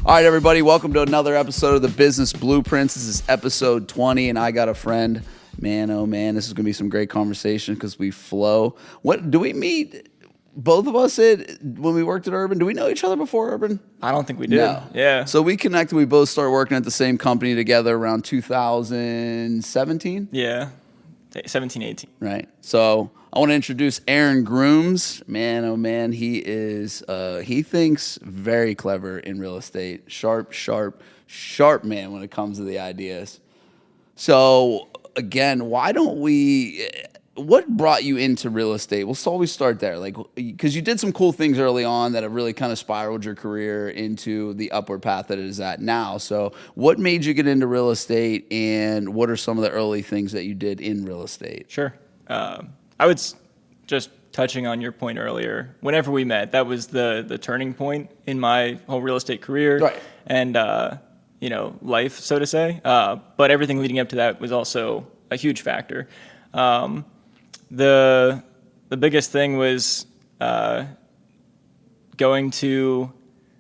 All right, everybody, welcome to another episode of the Business Blueprints. This is episode 20, and I got a friend. Man, oh man, this is going to be some great conversation because we flow. What do we meet? Both of us when we worked at Urban. Do we know each other before Urban? I don't think we did. No. Yeah. So we connected. We both started working at the same company together around 2017. Yeah. 17, 18. Right. So I want to introduce Arron Groomes. Man, oh man, he thinks very clever in real estate. Sharp man when it comes to the ideas. So again, what brought you into real estate? We'll always start there. Because you did some cool things early on that have really kind of spiraled your career into the upward path that it is at now. So what made you get into real estate, and what are some of the early things that you did in real estate? Sure. I was just touching on your point earlier. Whenever we met, that was the turning point in my whole real estate career. Right. And, life, so to say. But everything leading up to that was also a huge factor. The biggest thing was going to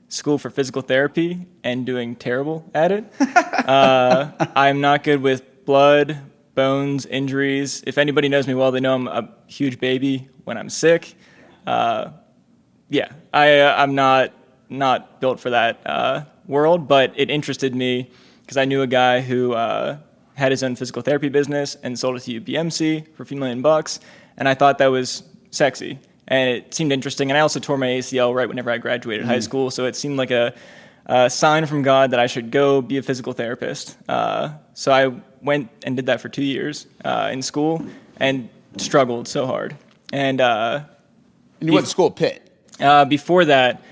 school for physical therapy and doing terrible at it. I'm not good with blood, bones, injuries. If anybody knows me well, they know I'm a huge baby when I'm sick. I'm not built for that world, but it interested me because I knew a guy who had his own physical therapy business and sold it to UPMC for a few $1 million, and I thought that was sexy, and it seemed interesting. And I also tore my ACL right whenever I graduated high school, so it seemed like a sign from God that I should go be a physical therapist. So I went and did that for 2 years in school and struggled so hard. And you went to school at Pitt? Before that,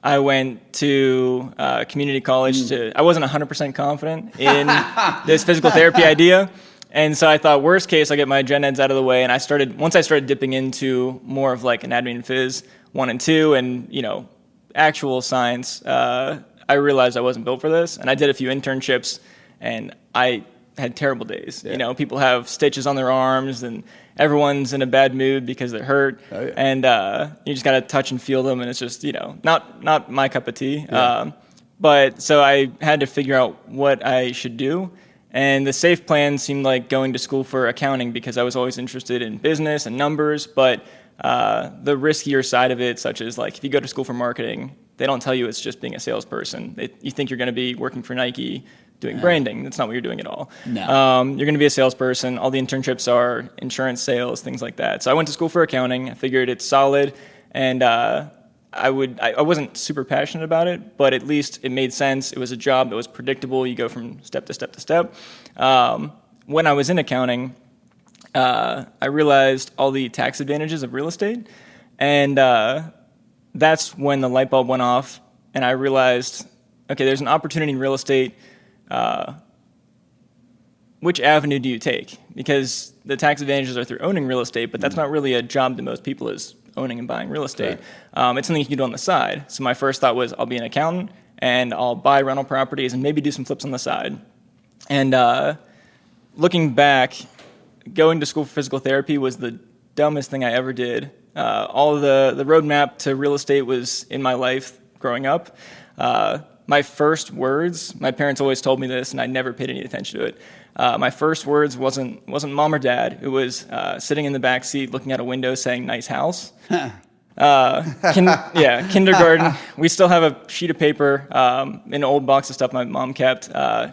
I went to community college. I wasn't 100% confident in this physical therapy idea. And so I thought, worst case, I'll get my gen eds out of the way. And once I started dipping into more of like anatomy and phys 1 and 2 and, actual science, I realized I wasn't built for this. And I did a few internships, and I had terrible days. Yeah. People have stitches on their arms, and everyone's in a bad mood because they're hurt. Oh, yeah. And you just got to touch and feel them, and it's just, not my cup of tea. Yeah. But so I had to figure out what I should do. And the safe plan seemed like going to school for accounting because I was always interested in business and numbers. But the riskier side of it, such as like if you go to school for marketing, they don't tell you it's just being a salesperson. You think you're going to be working for Nike doing branding. That's not what you're doing at all. No. You're going to be a salesperson. All the internships are insurance sales, things like that. So I went to school for accounting. I figured it's solid, and I wasn't super passionate about it, but at least it made sense. It was a job that was predictable. You go from step to step to step. When I was in accounting, I realized all the tax advantages of real estate, and that's when the light bulb went off, and I realized, okay, there's an opportunity in real estate. Which avenue do you take? Because the tax advantages are through owning real estate, but that's not really a job that most people is owning and buying real estate. Okay. It's something you can do on the side. So my first thought was I'll be an accountant and I'll buy rental properties and maybe do some flips on the side. And looking back, going to school for physical therapy was the dumbest thing I ever did. All the roadmap to real estate was in my life growing up. My first words, my parents always told me this, and I never paid any attention to it. My first words wasn't mom or dad. It was sitting in the back seat, looking out a window, saying "nice house." Kindergarten. We still have a sheet of paper, an old box of stuff my mom kept.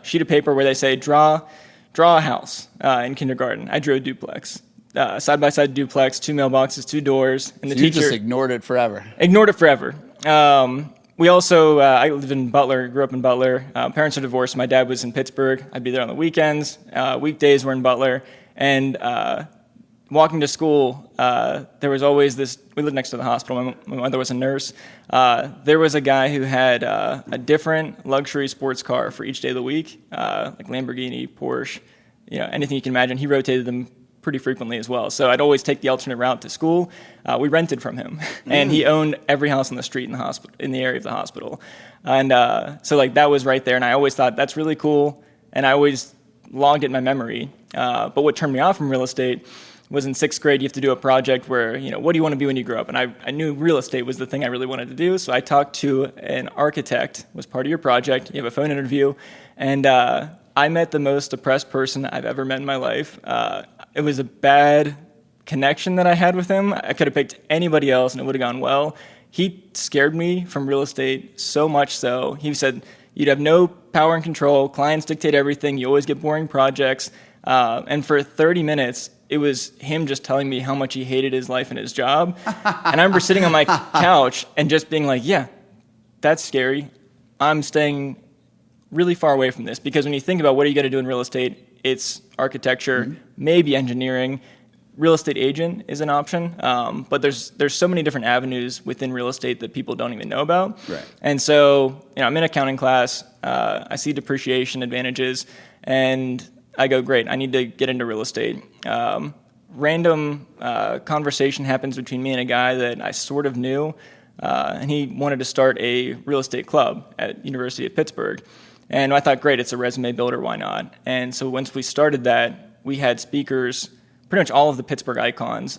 Sheet of paper where they say draw a house. In kindergarten, I drew a duplex, side by side duplex, 2 mailboxes, 2 doors, and the So you teacher just ignored it forever. We also, I lived in Butler, grew up in Butler. Parents are divorced. My dad was in Pittsburgh. I'd be there on the weekends. Weekdays were in Butler. And walking to school, there was always this, we lived next to the hospital. My mother was a nurse. There was a guy who had a different luxury sports car for each day of the week, like Lamborghini, Porsche, anything you can imagine. He rotated them pretty frequently as well. So I'd always take the alternate route to school. We rented from him, and he owned every house on the street in the hospital, in the area of the hospital. And so like that was right there. And I always thought that's really cool. And I always logged it in my memory. But what turned me off from real estate was in 6th grade, you have to do a project where, what do you want to be when you grow up? And I knew real estate was the thing I really wanted to do. So I talked to an architect, was part of your project. You have a phone interview. And I met the most depressed person I've ever met in my life. It was a bad connection that I had with him. I could have picked anybody else and it would have gone well. He scared me from real estate so much so. He said, you'd have no power and control. Clients dictate everything. You always get boring projects. And for 30 minutes, it was him just telling me how much he hated his life and his job. And I remember sitting on my couch and just being like, yeah, that's scary. I'm staying really far away from this, because when you think about what are you going to do in real estate, it's architecture, maybe engineering. Real estate agent is an option, but there's so many different avenues within real estate that people don't even know about. Right. And so, I'm in accounting class. I see depreciation advantages, and I go, great, I need to get into real estate. Random conversation happens between me and a guy that I sort of knew, and he wanted to start a real estate club at University of Pittsburgh. And I thought, great, it's a resume builder, why not? And so once we started that, we had speakers, pretty much all of the Pittsburgh icons.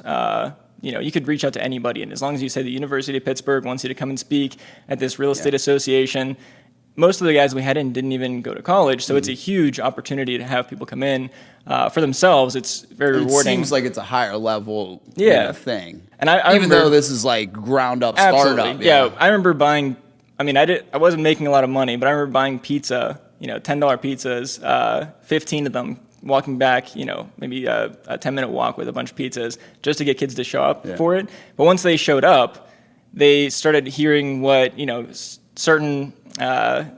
You could reach out to anybody, and as long as you say the University of Pittsburgh wants you to come and speak at this real estate association. Most of the guys we had in didn't even go to college, so it's a huge opportunity to have people come in for themselves. It's very rewarding. It seems like it's a higher level thing. And I even remember, though this is like ground up absolutely, startup. Yeah, I remember buying. I wasn't making a lot of money, but I remember buying pizza. $10 pizzas, 15 of them. Walking back, maybe a 10-minute walk with a bunch of pizzas just to get kids to show up for it. But once they showed up, they started hearing what, certain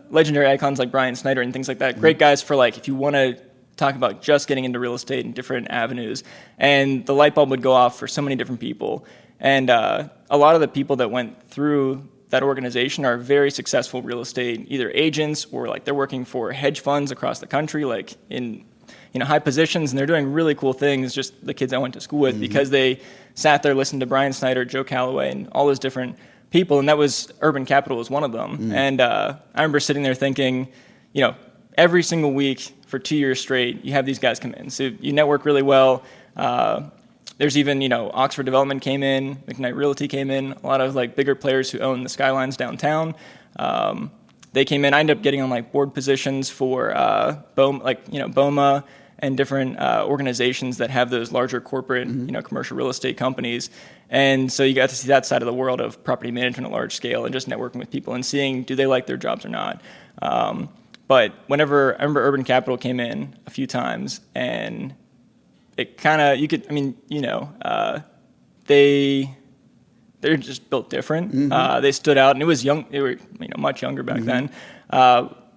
legendary icons like Bryan Snyder and things like that, great guys for if you want to talk about just getting into real estate and different avenues. And the light bulb would go off for so many different people. And a lot of the people that went through that organization are very successful real estate, either agents or they're working for hedge funds across the country, in high positions, and they're doing really cool things, just the kids I went to school with, because they sat there, listened to Bryan Snyder, Joe Calloway, and all those different people, and that was Urban Capital was one of them. And I remember sitting there thinking, every single week for 2 years straight, you have these guys come in. So you network really well. There's even, Oxford Development came in, McKnight Realty came in, a lot of bigger players who own the skylines downtown. They came in. I ended up getting on board positions for BOMA and different organizations that have those larger corporate, commercial real estate companies. And so you got to see that side of the world of property management at large scale and just networking with people and seeing, do they like their jobs or not? But I remember Urban Capital came in a few times, and it kind of, they're just built different. They stood out, and it was young. They were much younger back then.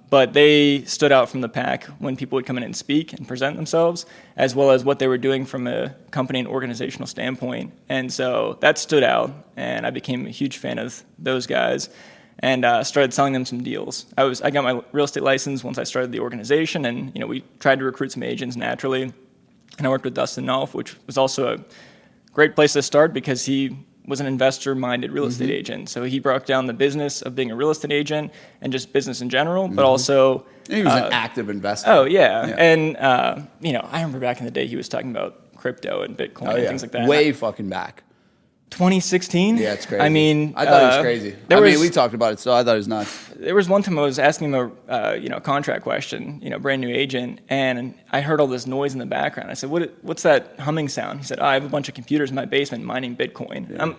But they stood out from the pack when people would come in and speak and present themselves, as well as what they were doing from a company and organizational standpoint. And so that stood out, and I became a huge fan of those guys and started selling them some deals. I got my real estate license once I started the organization, and we tried to recruit some agents naturally. And I worked with Dustin Nolf, which was also a great place to start because he was an investor-minded real estate agent. So he broke down the business of being a real estate agent and just business in general, but also... And he was an active investor. Oh, yeah. And, I remember back in the day he was talking about crypto and Bitcoin and things like that. Way fucking back. 2016? Yeah, it's crazy. I thought he was crazy. We talked about it, so I thought he was nuts. There was one time I was asking him a contract question, brand new agent, and I heard all this noise in the background. I said, what's that humming sound? He said, I have a bunch of computers in my basement mining Bitcoin. Yeah.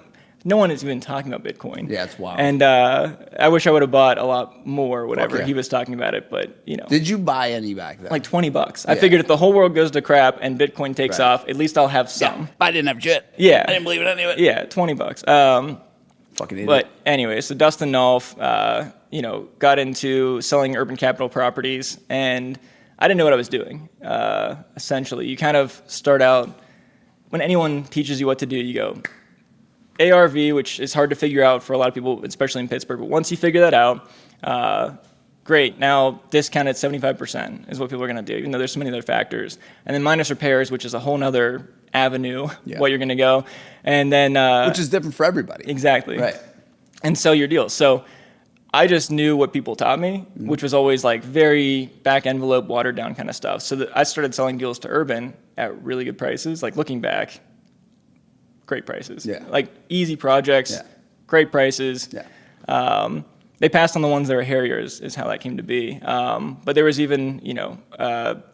No one is even talking about Bitcoin. Yeah, it's wild. And I wish I would have bought a lot more, whatever he was talking about it, but Did you buy any back then? $20. I figured if the whole world goes to crap and Bitcoin takes off, at least I'll have some. Yeah, I didn't have shit. Yeah. I didn't believe it anyway. Yeah, $20. Fucking idiot. But anyway, so Dustin Nolf, got into selling urban capital properties, and I didn't know what I was doing, essentially. You kind of start out, when anyone teaches you what to do, you go, ARV, which is hard to figure out for a lot of people, especially in Pittsburgh. But once you figure that out, great. Now discount at 75% is what people are going to do, even though there's so many other factors. And then minus repairs, which is a whole other avenue, what you're going to go. And then... which is different for everybody. Exactly. Right. And sell your deals. So I just knew what people taught me, which was always very back envelope, watered down kind of stuff. So I started selling deals to Urban at really good prices. Looking back, great prices. Yeah. Like easy projects, Yeah. great prices. Yeah. They passed on the ones that were hairier is how that came to be. But there was even,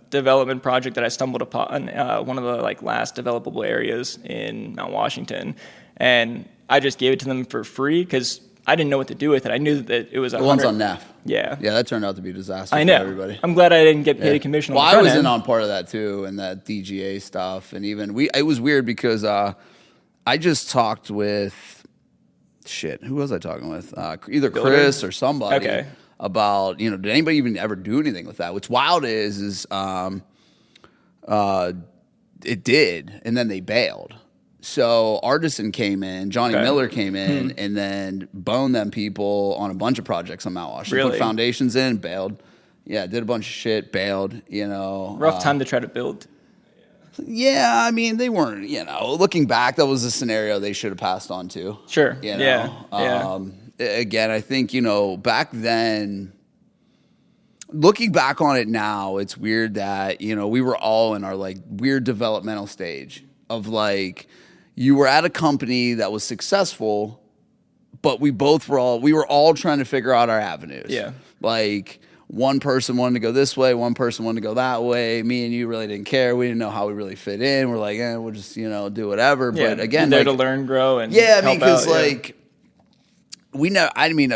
development project that I stumbled upon, one of the like last developable areas in Mount Washington. And I just gave it to them for free because I didn't know what to do with it. I knew that it was The ones on NAF. Yeah. Yeah, that turned out to be a disaster I know. for everybody. I'm glad I didn't get paid a commission on the I front was end. in on part of that too, and that DGA stuff. And even it was weird because I just talked with, who was I talking with? Either Chris or somebody about, did anybody even ever do anything with that? What's wild is it did, and then they bailed. So Artisan came in, Johnny Miller came in, and then boned them people on a bunch of projects on Mount Washington. Really? Put foundations in, bailed. Yeah, did a bunch of shit, bailed, Rough time to try to build. Yeah, I mean, they weren't, looking back, that was a scenario they should have passed on to. Sure. Yeah. Again, I think, back then, looking back on it now, it's weird that, we were all in our like weird developmental stage of like, you were at a company that was successful, but we were all trying to figure out our avenues. Yeah. Like one person wanted to go this way, one person wanted to go that way. Me and you really didn't care. We didn't know how we really fit in. We're like, we'll just, do whatever. Yeah. But again, there to learn, grow, and because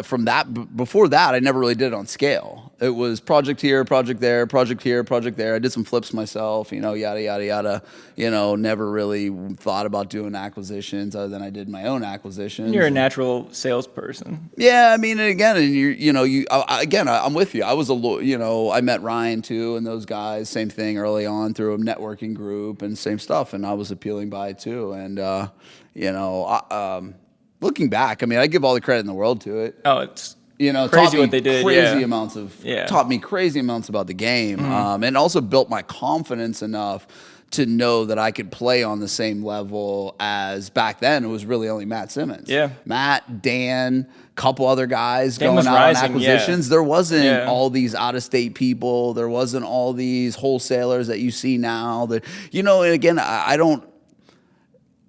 from that, before that, I never really did it on scale. It was project here, project there, project here, project there. I did some flips myself, yada, yada, yada. Never really thought about doing acquisitions other than I did my own acquisitions. You're a natural salesperson. Yeah, I mean, and I'm with you. I was I met Ryan too, and those guys, same thing early on through a networking group and same stuff, and I was appealing by it too, and looking back, I mean, I give all the credit in the world to it. Oh, it's crazy what they did. Taught me crazy amounts about the game, and also built my confidence enough to know that I could play on the same level as back then. It was really only Matt Simmons. Yeah, Matt, Dan, couple other guys Dan going out rising, on acquisitions. There wasn't all these out-of-state people. There wasn't all these wholesalers that you see now. That and again,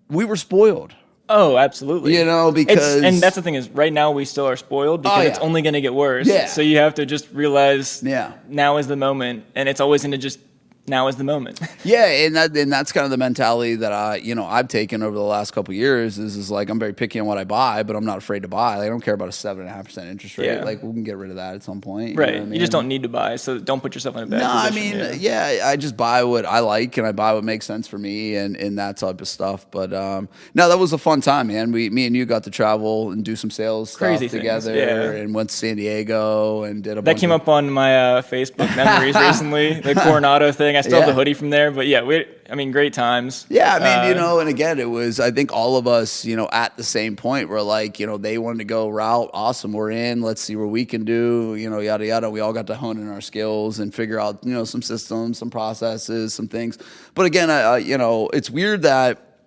we were spoiled. Oh, absolutely. Because and that's the thing is right now we still are spoiled because it's only going to get worse. Yeah. So you have to just realize now is the moment, and it's always going to just now is the moment. Yeah, and that's kind of the mentality that I've taken over the last couple of years is like I'm very picky on what I buy, but I'm not afraid to buy. Like, I don't care about a 7.5% interest rate. Yeah. Like we can get rid of that at some point. Right. You know what I mean? You just don't need to buy, so don't put yourself in a bad position. I just buy what I like and I buy what makes sense for me and that type of stuff. But no, that was a fun time, man. Me and you got to travel and do some sales stuff together and went to San Diego and did a bunch. That came up on my Facebook memories recently, the Coronado thing. I still have the hoodie from there, but great times. Yeah, I mean, and again, it was, I think all of us, at the same point, we're like, they wanted to go route. Awesome, we're in. Let's see what we can do, yada, yada. We all got to hone in our skills and figure out, some systems, some processes, some things. But again, it's weird that,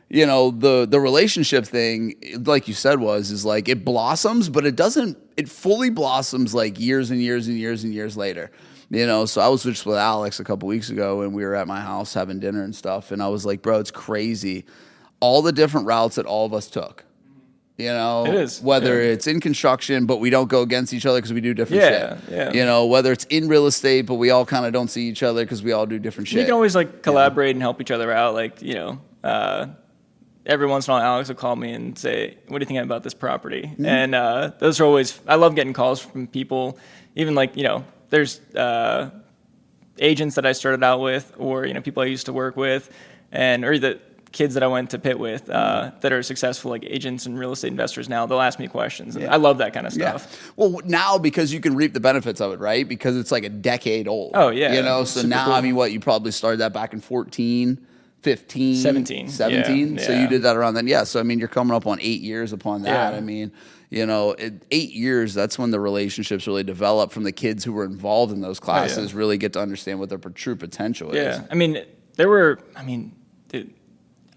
the relationship thing, like you said, is like it blossoms, but it fully blossoms like years and years and years and years later. So I was just with Alex a couple weeks ago and we were at my house having dinner and stuff. And I was like, bro, it's crazy. All the different routes that all of us took, it is. Whether it's in construction, but we don't go against each other because we do different shit. Yeah. Whether it's in real estate, but we all kind of don't see each other because we all do different shit. You can always collaborate and help each other out. Every once in a while, Alex will call me and say, what do you think about this property? Mm-hmm. And those are always, I love getting calls from people, even there's agents that I started out with or, people I used to work with or the kids that I went to Pitt with that are successful agents and real estate investors now. They'll ask me questions. And I love that kind of stuff. Yeah. Well, now because you can reap the benefits of it, right? Because it's like a decade old. Oh, yeah. So now, cool. I mean, you probably started that back in 14, 15, 17. Yeah. So you did that around then. Yeah. So, I mean, you're coming up on 8 years upon that. Yeah. I mean, 8 years, that's when the relationships really develop from the kids who were involved in those classes, really get to understand what their true potential is. Yeah. I mean,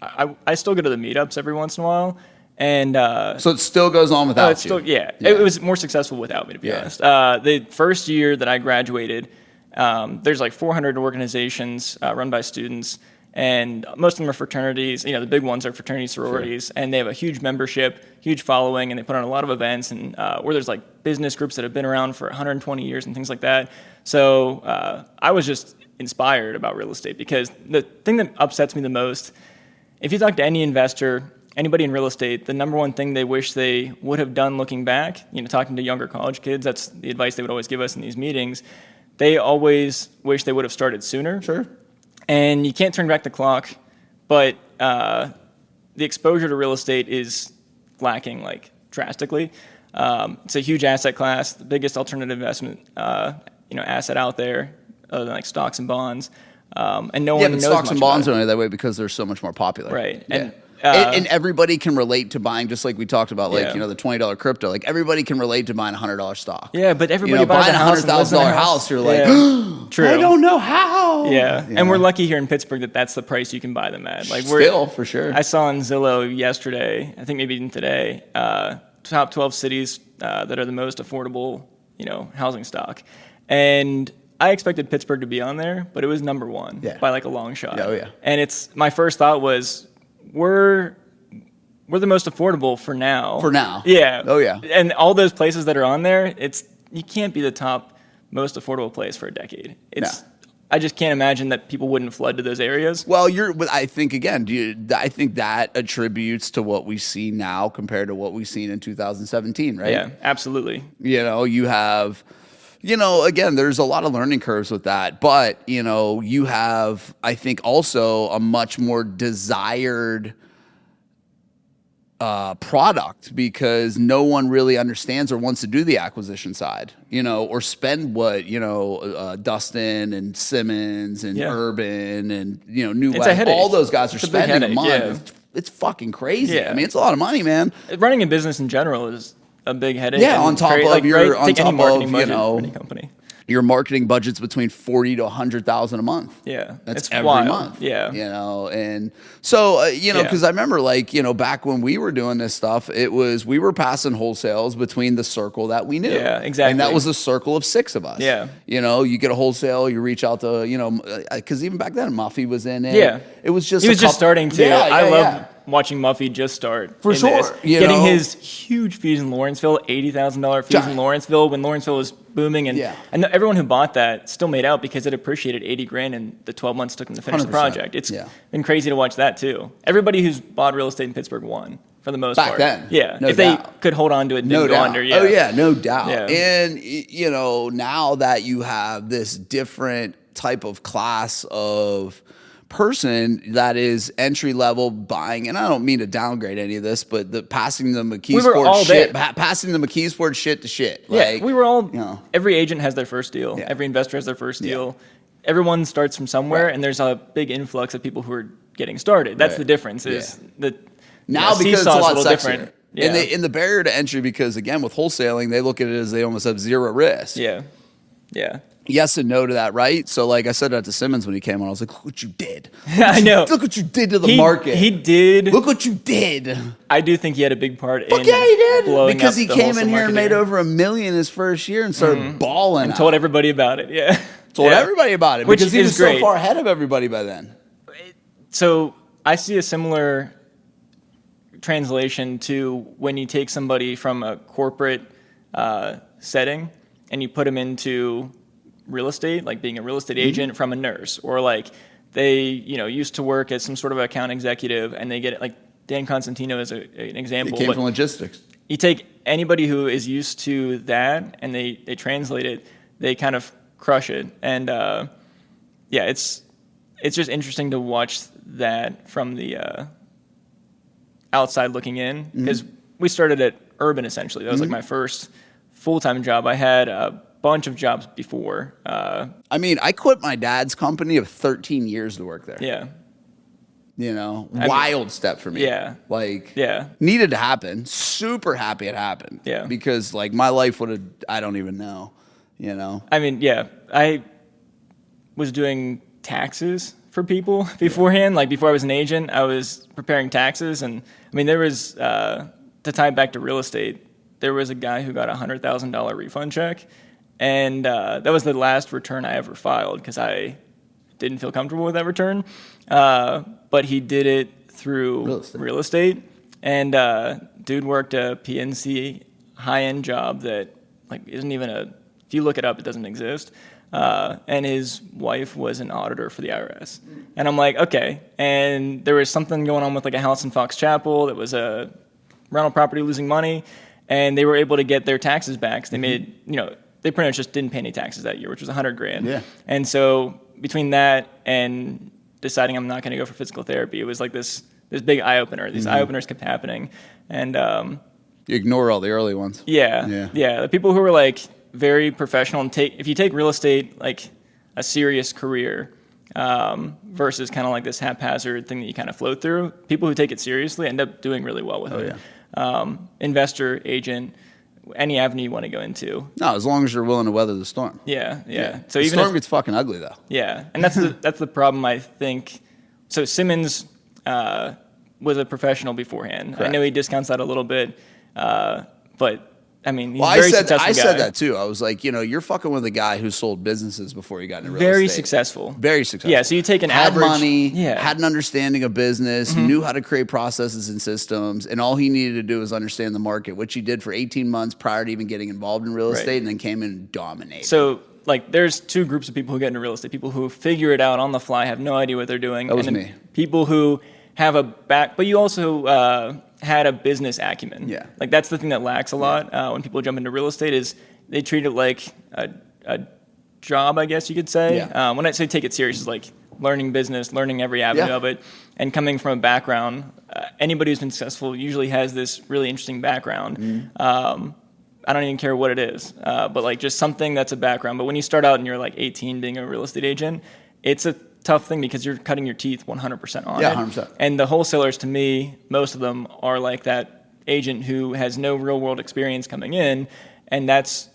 I still go to the meetups every once in a while. And so it still goes on without you? It was more successful without me, to be honest. The first year that I graduated, there's 400 organizations run by students. And most of them are fraternities. The big ones are fraternity sororities, and they have a huge membership, huge following, and they put on a lot of events, and where there's like business groups that have been around for 120 years and things like that. So I was just inspired about real estate, because the thing that upsets me the most, if you talk to any investor, anybody in real estate, the number one thing they wish they would have done looking back, talking to younger college kids, that's the advice they would always give us in these meetings. They always wish they would have started sooner. Sure. And you can't turn back the clock, but the exposure to real estate is lacking like drastically. It's a huge asset class, the biggest alternative investment asset out there, other than like stocks and bonds. And no one knows stocks much and bonds about are only that way because they're so much more popular. Right. Yeah. And everybody can relate to buying, just like we talked about, like, the $20 crypto. Like, everybody can relate to buying a $100 stock. Yeah, but everybody buys buying a house and lives in $100,000 a house, you're like, True. I don't know how. Yeah, and we're lucky here in Pittsburgh that that's the price you can buy them at. Like, Still, for sure. I saw on Zillow yesterday, I think maybe even today, top 12 cities that are the most affordable, housing stock. And I expected Pittsburgh to be on there, but it was number one by like a long shot. Oh, yeah. And my first thought was, we're the most affordable for now. For now. Yeah. Oh, yeah. And all those places that are on there, you can't be the top most affordable place for a decade. I just can't imagine that people wouldn't flood to those areas. Well, I think, again, I think that attributes to what we see now compared to what we've seen in 2017, right? Yeah, absolutely. You have, again, there's a lot of learning curves with that, but, you have, I think, also a much more desired product, because no one really understands or wants to do the acquisition side, or spend what, Dustin and Simmons and Urban and, New West, all those guys are spending a month. Yeah. It's fucking crazy. Yeah. I mean, it's a lot of money, man. Running a business in general is a big headache. Yeah, on top of any company. Your marketing budget's between $40,000 to $100,000 a month. Yeah, that's it's every wild. month. Yeah, and so because I remember, like, back when we were doing this stuff, we were passing wholesales between the circle that we knew. Yeah, exactly. And that was a circle of 6 of us. Yeah, you get a wholesale, you reach out to because even back then Muffy was in it. Yeah, it was just just starting to. Yeah, I love watching Muffy just start for sure. Getting his huge fees in Lawrenceville, $80,000 fees in Lawrenceville when Lawrenceville was booming, and everyone who bought that still made out because it appreciated $80,000 in the 12 months it took them to finish 100%. the project. It's been crazy to watch that too. Everybody who's bought real estate in Pittsburgh won for the most part. Back then, yeah, no if doubt. they could hold on to it, didn't go under. Yeah. Oh yeah, no doubt. Yeah. And now that you have this different type of class of person that is entry level buying, and I don't mean to downgrade any of this, but passing the McKeesport shit, passing the McKeesport shit to shit. Yeah, we were all. Every agent has their first deal. Yeah. Every investor has their first deal. Everyone starts from somewhere, and there's a big influx of people who are getting started. That's the difference. Is that now because it's a lot sexier. Yeah. And the barrier to entry, because again with wholesaling, they look at it as they almost have zero risk. Yeah, yeah. Yes and no to that, right? So, like I said that to Simmons when he came on, I was like, look what you did. I know. Look what you did to the market. He did. Look what you did. I do think he had a big part in yeah, he did. blowing because up he the came in here wholesale and made market over $1 million his first year and started balling and told everybody about it. Yeah. Told everybody about it. Which because he is was great. so far ahead of everybody by then. So I see a similar translation to when you take somebody from a corporate setting and you put them into real estate, like being a real estate agent, from a nurse, or like they used to work as some sort of account executive and they get it, like Dan Constantino is an example. He came from logistics. You take anybody who is used to that and they translate it, they kind of crush it. And it's just interesting to watch that from the outside looking in, because we started at Urban essentially. That was like my first full-time job. I had a bunch of jobs before. I mean, I quit my dad's company of 13 years to work there. Yeah. Wild step for me. Yeah. Needed to happen. Super happy it happened. Yeah. Because like my life would have, I don't even know, I mean, I was doing taxes for people beforehand. Like before I was an agent, I was preparing taxes. And I mean, there was, to tie it back to real estate, there was a guy who got a $100,000 refund check. And that was the last return I ever filed because I didn't feel comfortable with that return. but he did it through real estate. And dude worked a PNC high-end job that like isn't even if you look it up, it doesn't exist. And his wife was an auditor for the IRS. And I'm like, okay. And there was something going on with like a house in Fox Chapel that was a rental property losing money, and they were able to get their taxes back. So they made, they pretty much just didn't pay any taxes that year, which was $100,000. Yeah. And so between that and deciding I'm not going to go for physical therapy, it was like this big eye opener. These eye openers kept happening, and you ignore all the early ones. Yeah. The people who were like very professional and if you take real estate like a serious career versus kind of like this haphazard thing that you kind of float through, people who take it seriously end up doing really well with it. Yeah. Investor, agent, any avenue you want to go into. No, as long as you're willing to weather the storm. Yeah. So the storm gets fucking ugly though. Yeah, and that's the problem I think. So Simmons was a professional beforehand. Correct. I know he discounts that a little bit, but I mean, he's very successful guy. I said that too. I was like, you're fucking with a guy who sold businesses before he got into real estate. Very successful. Yeah, so you take an had average... money, had an understanding of business, knew how to create processes and systems, and all he needed to do was understand the market, which he did for 18 months prior to even getting involved in real estate, and then came in and dominated. So, like, there's two groups of people who get into real estate. People who figure it out on the fly, have no idea what they're doing. That was me. People who have a back... But you also... had a business acumen. Yeah. Like that's the thing that lacks a lot when people jump into real estate is they treat it like a job, I guess you could say. Yeah. When I say take it serious, it's like learning business, learning every avenue of it, and coming from a background. Anybody who's been successful usually has this really interesting background. I don't even care what it is, but like just something that's a background. But when you start out and you're like 18 being a real estate agent, it's a tough thing because you're cutting your teeth 100% on it. Yeah, 100%. And the wholesalers, to me, most of them are like that agent who has no real world experience coming in, and that's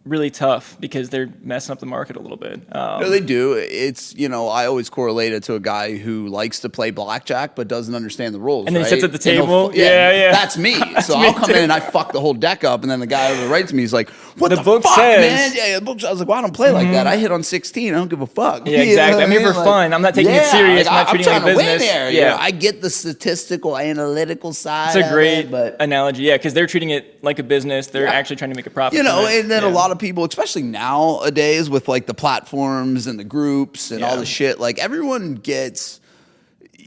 really tough because they're messing up the market a little bit. No, they do. It's, I always correlate it to a guy who likes to play blackjack but doesn't understand the rules. And then right? he sits at the table. Yeah. That's me. So I'll come in and I fuck the whole deck up, and then the guy over right to me is like, "What the book fuck, says, man?" Yeah, the book. I was like, "Well, I don't play like that. I hit on 16. I don't give a fuck." Yeah, exactly. I'm here for fun. I'm not taking it serious. I'm not treating it like a business. There. Yeah, I get the statistical, analytical side. It's a great analogy. Yeah, because they're treating it like a business. They're actually trying to make a profit. And then a lot of people, especially nowadays with like the platforms and the groups and all the shit, like everyone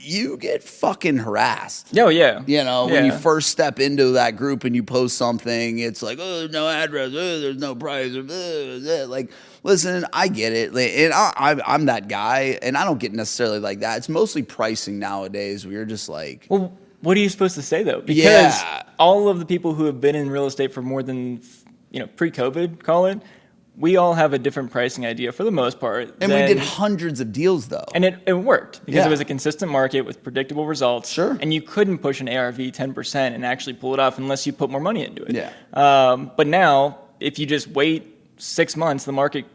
you get fucking harassed. Oh, yeah. When you first step into that group and you post something, it's like, oh, no address, there's no price. Like, listen, I get it. And I'm that guy, and I don't get necessarily like that. It's mostly pricing nowadays where you're just like... Well, what are you supposed to say, though? Because all of the people who have been in real estate for more than, pre-COVID, call it, we all have a different pricing idea for the most part. And we did hundreds of deals, though. And it worked because it was a consistent market with predictable results. Sure. And you couldn't push an ARV 10% and actually pull it off unless you put more money into it. Yeah. But now, if you just wait 6 months, the market,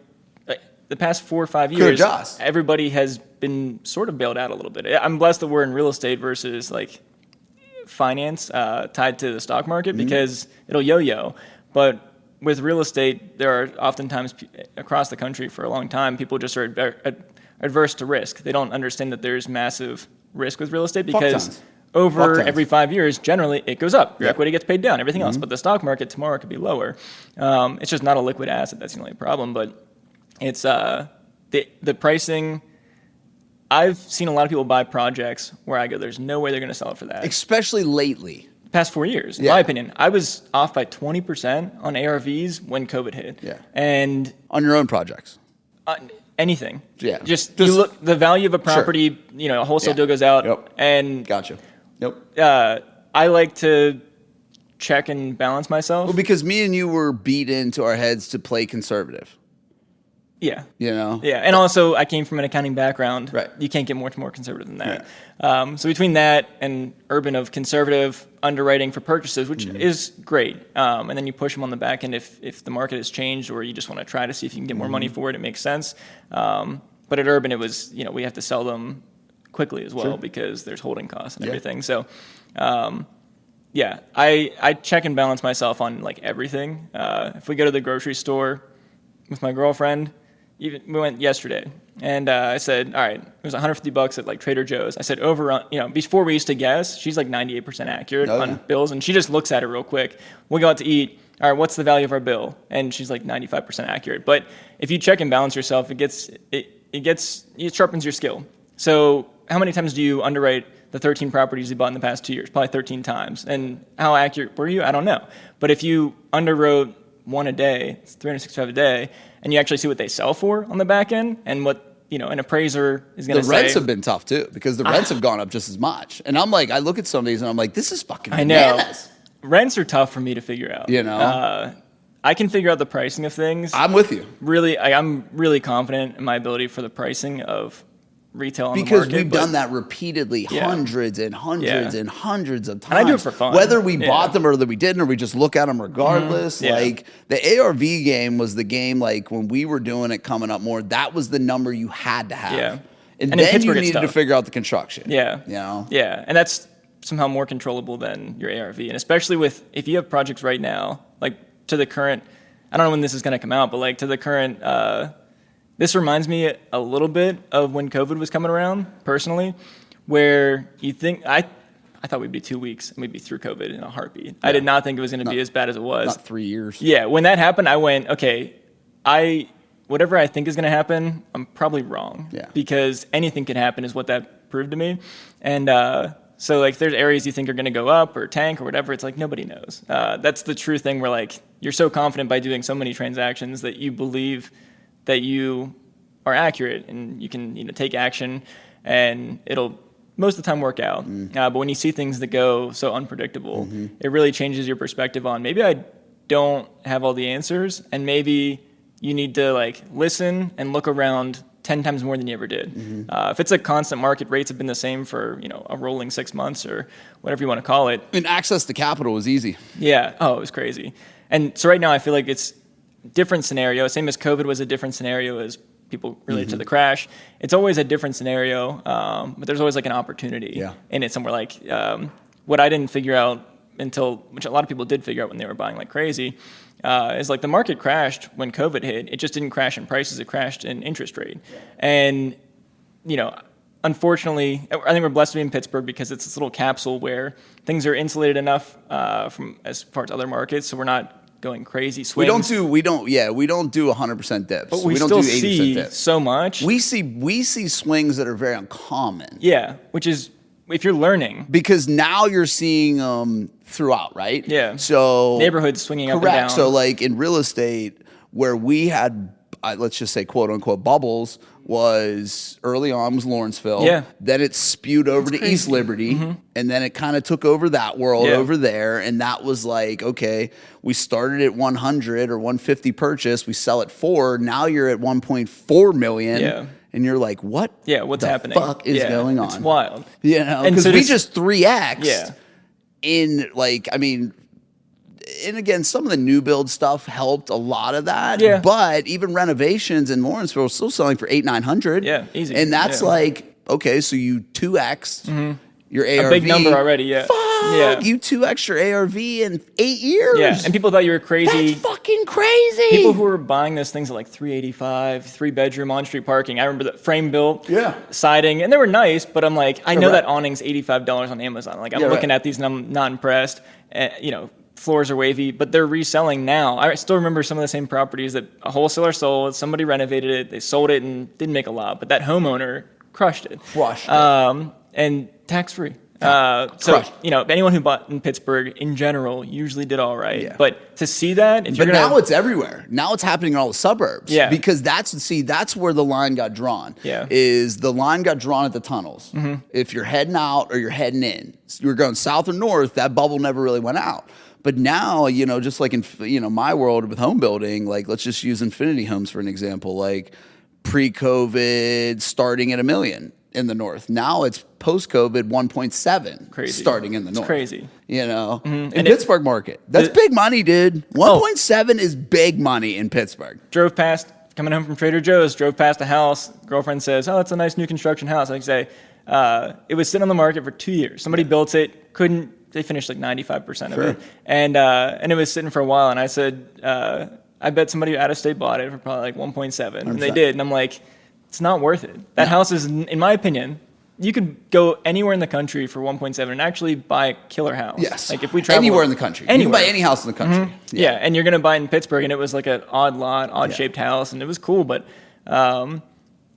the past 4 or 5 years, everybody has been sort of bailed out a little bit. I'm blessed that we're in real estate versus like finance tied to the stock market because it'll yo-yo. But with real estate, there are oftentimes across the country for a long time, people just are adverse to risk. They don't understand that there's massive risk with real estate because over every 5 years, generally it goes up. Your equity gets paid down, everything else. But the stock market tomorrow could be lower. It's just not a liquid asset. That's the only problem. But it's the pricing. I've seen a lot of people buy projects where I go, there's no way they're going to sell it for that. Especially lately. Past 4 years, in my opinion. I was off by 20% on ARVs when COVID hit. Yeah. And on your own projects? Anything. Yeah. Just you look, the value of a property, a wholesale deal goes out. And gotcha. I like to check and balance myself. Well, because me and you were beat into our heads to play conservative. Yeah. Yeah. And also, I came from an accounting background. Right. You can't get much more conservative than that. Yeah. So between that and urban of conservative underwriting for purchases, which is great, and then you push them on the back end if the market has changed or you just want to try to see if you can get more money for it, it makes sense. But at urban, it was, we have to sell them quickly as well because there's holding costs and everything. So, I check and balance myself on like everything. If we go to the grocery store with my girlfriend, even we went yesterday, and I said, all right, it was $150 at like Trader Joe's. I said over on, before we used to guess, she's like 98% accurate on bills, and she just looks at it real quick. We go out to eat. All right, what's the value of our bill? And she's like 95% accurate. But if you check and balance yourself, it sharpens your skill. So how many times do you underwrite the 13 properties you bought in the past 2 years? Probably 13 times. And how accurate were you? I don't know. But if you underwrote one a day, it's 365 a day, and you actually see what they sell for on the back end and what an appraiser is going to say. The rents have been tough too, because the rents have gone up just as much. And I'm like, I look at some of these and I'm like, this is fucking bananas. I know. Rents are tough for me to figure out. I can figure out the pricing of things. I'm with you. Really, I'm really confident in my ability for the pricing of retail on the because market. We've done that repeatedly hundreds and hundreds and hundreds of times. And I do it for fun. Whether we bought them or that we didn't, or we just look at them regardless. Like the ARV game was the game, like when we were doing it coming up more, that was the number you had to have. And then you needed to figure out the construction. Yeah. And that's somehow more controllable than your ARV. And especially if you have projects right now, like to the current, I don't know when this is going to come out, but like to the current, this reminds me a little bit of when COVID was coming around, personally, where you think, I thought we'd be 2 weeks and we'd be through COVID in a heartbeat. I did not think it was going to be as bad as it was. Not 3 years. Yeah, when that happened, I went, okay, whatever I think is going to happen, I'm probably wrong. Yeah. Because anything can happen is what that proved to me. And so like there's areas you think are going to go up or tank or whatever, it's like nobody knows. That's the true thing where like you're so confident by doing so many transactions that you believe that you are accurate and you can take action and it'll most of the time work out. But when you see things that go so unpredictable, it really changes your perspective on maybe I don't have all the answers and maybe you need to like listen and look around 10 times more than you ever did. If it's a constant market, rates have been the same for a rolling 6 months or whatever you want to call it. And access to capital was easy. Yeah. Oh, it was crazy. And so right now I feel like it's different scenario. Same as COVID was a different scenario as people related to the crash. It's always a different scenario, but there's always like an opportunity in it somewhere. Like what I didn't figure out which a lot of people did figure out when they were buying like crazy, is like the market crashed when COVID hit. It just didn't crash in prices. It crashed in interest rate. And, unfortunately, I think we're blessed to be in Pittsburgh because it's this little capsule where things are insulated enough from as far as other markets, so we're not going crazy swings. We don't do 100% dips. But we don't still do 80% see dips. so much. We see swings that are very uncommon. Yeah, which is if you're learning. Because now you're seeing throughout, right? Yeah. So neighborhoods swinging up and correct. down. So like in real estate, where we had let's just say quote unquote bubbles, was early on was Lawrenceville. Yeah. Then it spewed over to East Liberty, and then it kind of took over that world over there, and that was like, okay, we started at 100 or 150 purchase, we sell at 4, now you're at 1.4 million. Yeah. And you're like, what? Yeah, what's happening? Fuck is going on? It's wild. Because so we just 3x. Yeah. In like, I mean, and again, some of the new build stuff helped a lot of that. Yeah. But even renovations in Lawrenceville are still selling for $800-900. Yeah, easy. And that's like, okay, so you 2x your ARV. A big number already, yeah. Fuck, yeah. you 2x your ARV in 8 years. Yeah, and people thought you were crazy. That's fucking crazy. People who were buying those things at like $385, 3-bedroom on-street parking. I remember the frame built, siding, and they were nice, but I'm like, I know that awning's $85 on Amazon. Like I'm looking at these and I'm not impressed. Floors are wavy, but they're reselling now. I still remember some of the same properties that a wholesaler sold, somebody renovated it, they sold it and didn't make a lot, but that homeowner crushed it. And tax-free. So, anyone who bought in Pittsburgh in general usually did all right. Yeah. But to see that, now it's everywhere. Now it's happening in all the suburbs. Yeah. Because that's where the line got drawn. Yeah. Is the line got drawn at the tunnels. If you're heading out or you're heading in, you're going south or north, that bubble never really went out. But now, just like in my world with home building, like let's just use Infinity Homes for an example, like pre-COVID starting at $1 million in the north. Now it's post-COVID 1.7 crazy. Starting in the north. It's crazy. In Pittsburgh market. That's big money, dude. 1.7 is big money in Pittsburgh. Drove past, coming home from Trader Joe's, drove past a house. Girlfriend says, oh, that's a nice new construction house. I say, it was sitting on the market for 2 years. Somebody built it, they finished like 95% of it. And it was sitting for a while. And I said, I bet somebody out of state bought it for probably like 1.7, and they 100%. did. And I'm like, it's not worth it. That house is, in my opinion, you could go anywhere in the country for 1.7 and actually buy a killer house. Yes. Like if we travel anywhere in the country. You can buy any house in the country. Yeah. And you're going to buy it in Pittsburgh, and it was like an odd lot, odd shaped house, and it was cool. But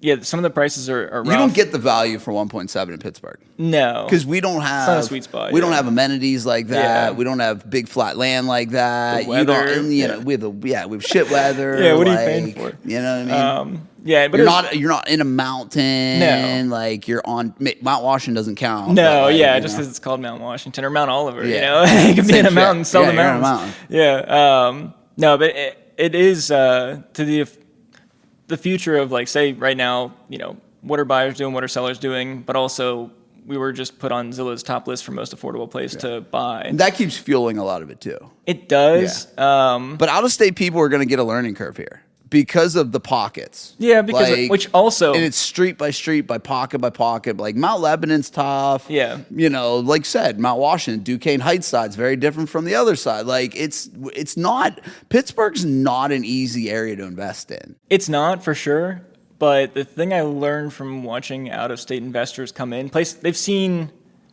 yeah, some of the prices are rough. You don't get the value for 1.7 in Pittsburgh. No. Because we don't have, It's not a sweet spot. We don't have amenities like that. Yeah. We don't have big flat land like that. The weather, You know, we have shit weather. Yeah, what are you paying for? You know what I mean? Yeah, but you're not in a mountain. No. Like you're on Mount Washington doesn't count. No, but, like, yeah, you just know. because it's called Mount Washington or Mount Oliver, you Yeah. know, you can be Same in a shit. mountain, sell the Yeah, you're in a mountains. mountain. Yeah, no, but it is to the future of, like, say right now, you know, what are buyers doing, what are sellers doing, but also we were just put on Zillow's top list for most affordable place to buy. And that keeps fueling a lot of it too. It does. But out of state people are going to get a learning curve here because of the pockets. Yeah, because which also, and it's street by street, by pocket by pocket. Like Mount Lebanon's tough. Yeah. You know, like said, Mount Washington, Duquesne Heights side's very different from the other side. Like it's not, Pittsburgh's not an easy area to invest in. it's not for sure. But the thing I learned from watching out-of-state investors come in,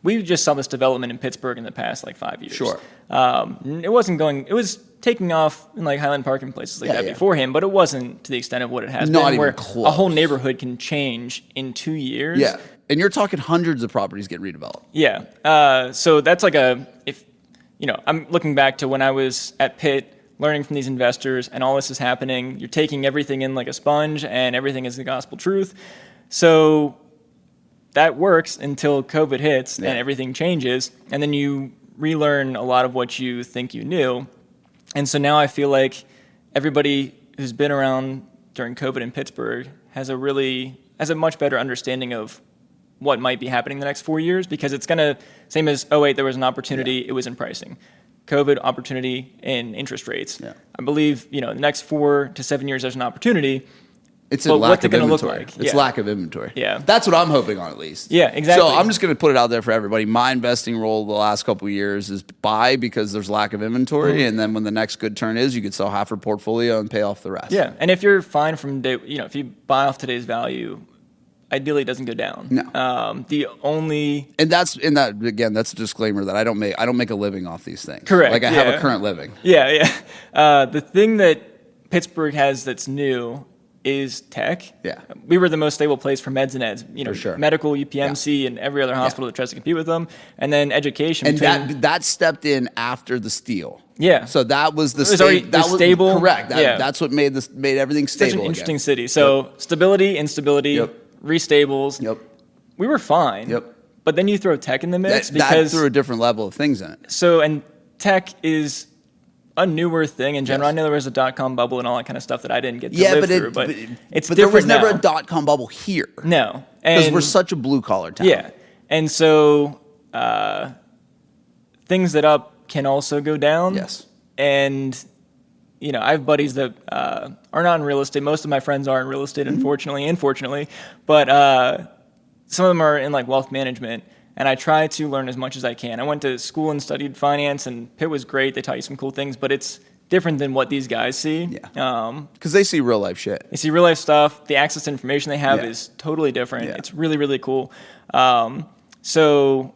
we just saw this development in Pittsburgh in the past like 5 years. Sure. It was taking off in like Highland Park and places like that beforehand, but it wasn't to the extent of what it has Not been, even where close. a whole neighborhood can change in 2 years. Yeah. And you're talking hundreds of properties getting redeveloped. Yeah. So that's like I'm looking back to when I was at Pitt, learning from these investors, and all this is happening. You're taking everything in like a sponge, and everything is the gospel truth. So that works until COVID hits and everything changes, and then you relearn a lot of what you think you knew. And so now I feel like everybody who's been around during COVID in Pittsburgh has a much better understanding of what might be happening the next 4 years, because it's going to, same as 08, there was an opportunity, it was in pricing. COVID, opportunity in interest rates. Yeah. I believe, the next 4 to 7 years there's an opportunity. It's a lack of inventory. Look like? It's lack of inventory. Yeah. That's what I'm hoping on, at least. Yeah, exactly. So I'm just going to put it out there for everybody. My investing role the last couple of years is buy because there's lack of inventory, and then when the next good turn is, you could sell half your portfolio and pay off the rest. Yeah, and if you're fine from day, if you buy off today's value, ideally it doesn't go down. No. And that's a disclaimer that I don't make a living off these things. Correct. Like I have a current living. Yeah. The thing that Pittsburgh has that's new is tech. Yeah. We were the most stable place for meds and eds. For sure. Medical, UPMC, and every other hospital that tries to compete with them. And then education. And that stepped in after the steal. Yeah. So that was the stable. Correct. That's what made everything stable. Such an interesting city. So stability, instability, restables. Yep. We were fine. Yep. But then you throw tech in the mix that threw a different level of things in it. So, and tech is a newer thing in general. Yes. I know there was a dot-com bubble and all that kind of stuff that I didn't get to live through, but it's different there was never now. a dot-com bubble here. No. Because we're such a blue-collar town. Yeah. And so things that up can also go down. Yes. And, I have buddies that are not in real estate. Most of my friends are in real estate, unfortunately. But some of them are in like wealth management. And I try to learn as much as I can. I went to school and studied finance, and Pitt was great. They taught you some cool things, but it's different than what these guys see. Yeah. Because they see real life shit. They see real life stuff. The access to information they have is totally different. Yeah. It's really, really cool. So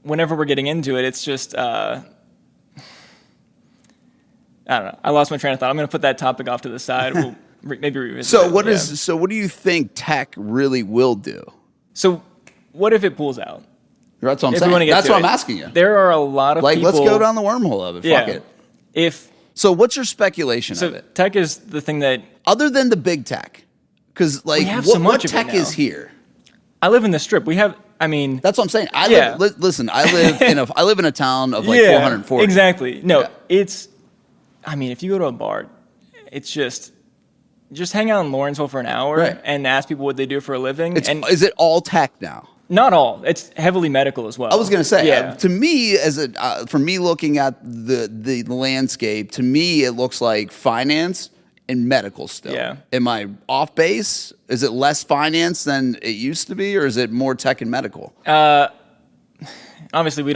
whenever we're getting into it, it's just, I don't know. I lost my train of thought. I'm going to put that topic off to the side. We'll maybe revisit it. So what do you think tech really will do? So what if it pulls out? That's what I'm saying. That's what I'm asking you. There are a lot of people. Let's go down the wormhole of it. Fuck it. So what's your speculation of it? Tech is the thing that... Other than the big tech. Because what tech is here? I live in the Strip. That's what I'm saying. I live in a town of like 440. Exactly. No, it's... if you go to a bar, it's just hang out in Lawrenceville for an hour and ask people what they do for a living. Is it all tech now? Not all. It's heavily medical as well. I was going to say, to me, for me looking at the landscape, to me it looks like finance and medical still. Yeah. Am I off base? Is it less finance than it used to be, or is it more tech and medical? Obviously, we're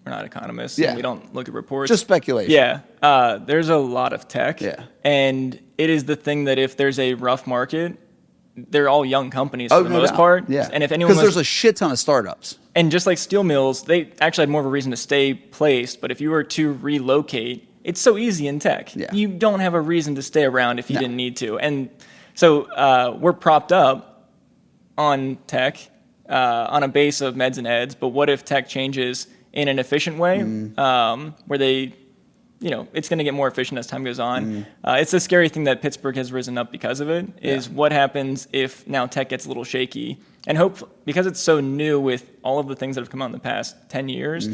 we're not economists. Yeah. And we don't look at reports. Just speculation. Yeah. There's a lot of tech. Yeah. And it is the thing that if there's a rough market, they're all young companies for the most part. Yeah. And if anyone because there's a shit ton of startups. And just like steel mills, they actually had more of a reason to stay placed. But if you were to relocate, it's so easy in tech. Yeah. You don't have a reason to stay around if you didn't need to. And so we're propped up on tech on a base of meds and eds. But what if tech changes in an efficient way where they, it's going to get more efficient as time goes on. It's a scary thing that Pittsburgh has risen up because of it, is what happens if now tech gets a little shaky. And because it's so new with all of the things that have come out in the past 10 years,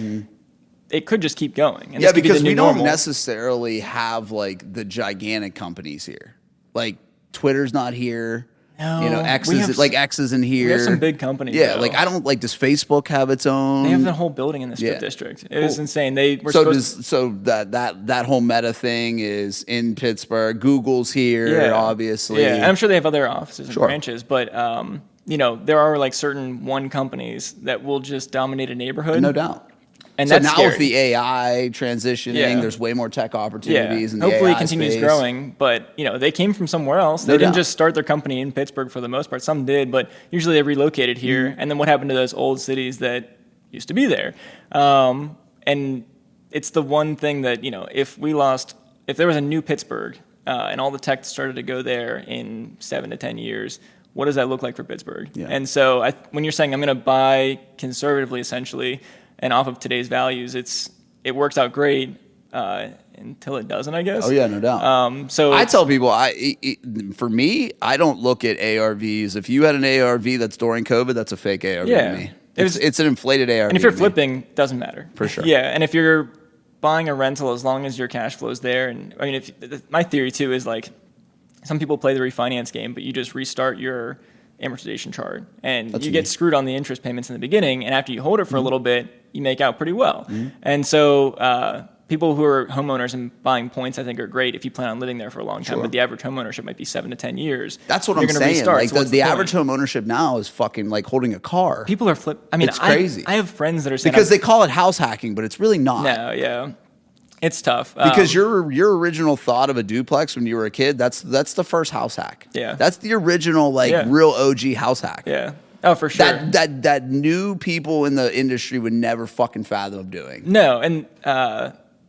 it could just keep going. And this could be because the new we don't normal. necessarily have like the gigantic companies here. Like Twitter's not here. No, X we is have- like X isn't here. We have some big companies. Yeah, though. like I don't like. Does Facebook have its own? They have the whole building in the strip Yeah. district. It was insane. They were So supposed that whole Meta thing is in Pittsburgh. Google's here, obviously. Yeah, and I'm sure they have other offices and Sure. branches, but there are like certain one companies that will just dominate a neighborhood. No doubt. And So that's now scary. with the AI transitioning, Yeah. there's way more tech opportunities. In the Hopefully AI it continues space. growing, but they came from somewhere else. They No didn't doubt. just start their company in Pittsburgh for the most part. Some did, but usually they relocated here. And then what happened to those old cities that used to be there? And it's the one thing that if there was a new Pittsburgh and all the tech started to go there in 7 to 10 years. What does that look like for Pittsburgh? Yeah. And so when you're saying I'm going to buy conservatively, essentially, and off of today's values, it works out great until it doesn't, I guess. Oh yeah, no doubt. So I tell people, for me, I don't look at ARVs. If you had an ARV that's during COVID, that's a fake ARV Yeah. to me. It's an inflated ARV. and if you're to me. flipping, doesn't matter. For sure. Yeah, and if you're buying a rental, as long as your cash flow's there, and I mean, my theory too is like some people play the refinance game, but you just restart your amortization chart, and you get screwed on the interest payments in the beginning, and after you hold it for a little bit, you make out pretty well. And so people who are homeowners and buying points, I think, are great if you plan on living there for a long time. Sure. But the average home ownership might be 7 to 10 years. That's what You're I'm gonna saying. restart. Like So what's the point? average home ownership now is fucking like holding a car. People are I mean, It's crazy. I have friends that are saying because they call it house hacking, but it's really not. no, yeah, it's tough Because your original thought of a duplex when you were a kid, that's the first house hack. Yeah. That's the original real OG house hack. yeah. Oh, for sure. That new people in the industry would never fucking fathom doing. No, and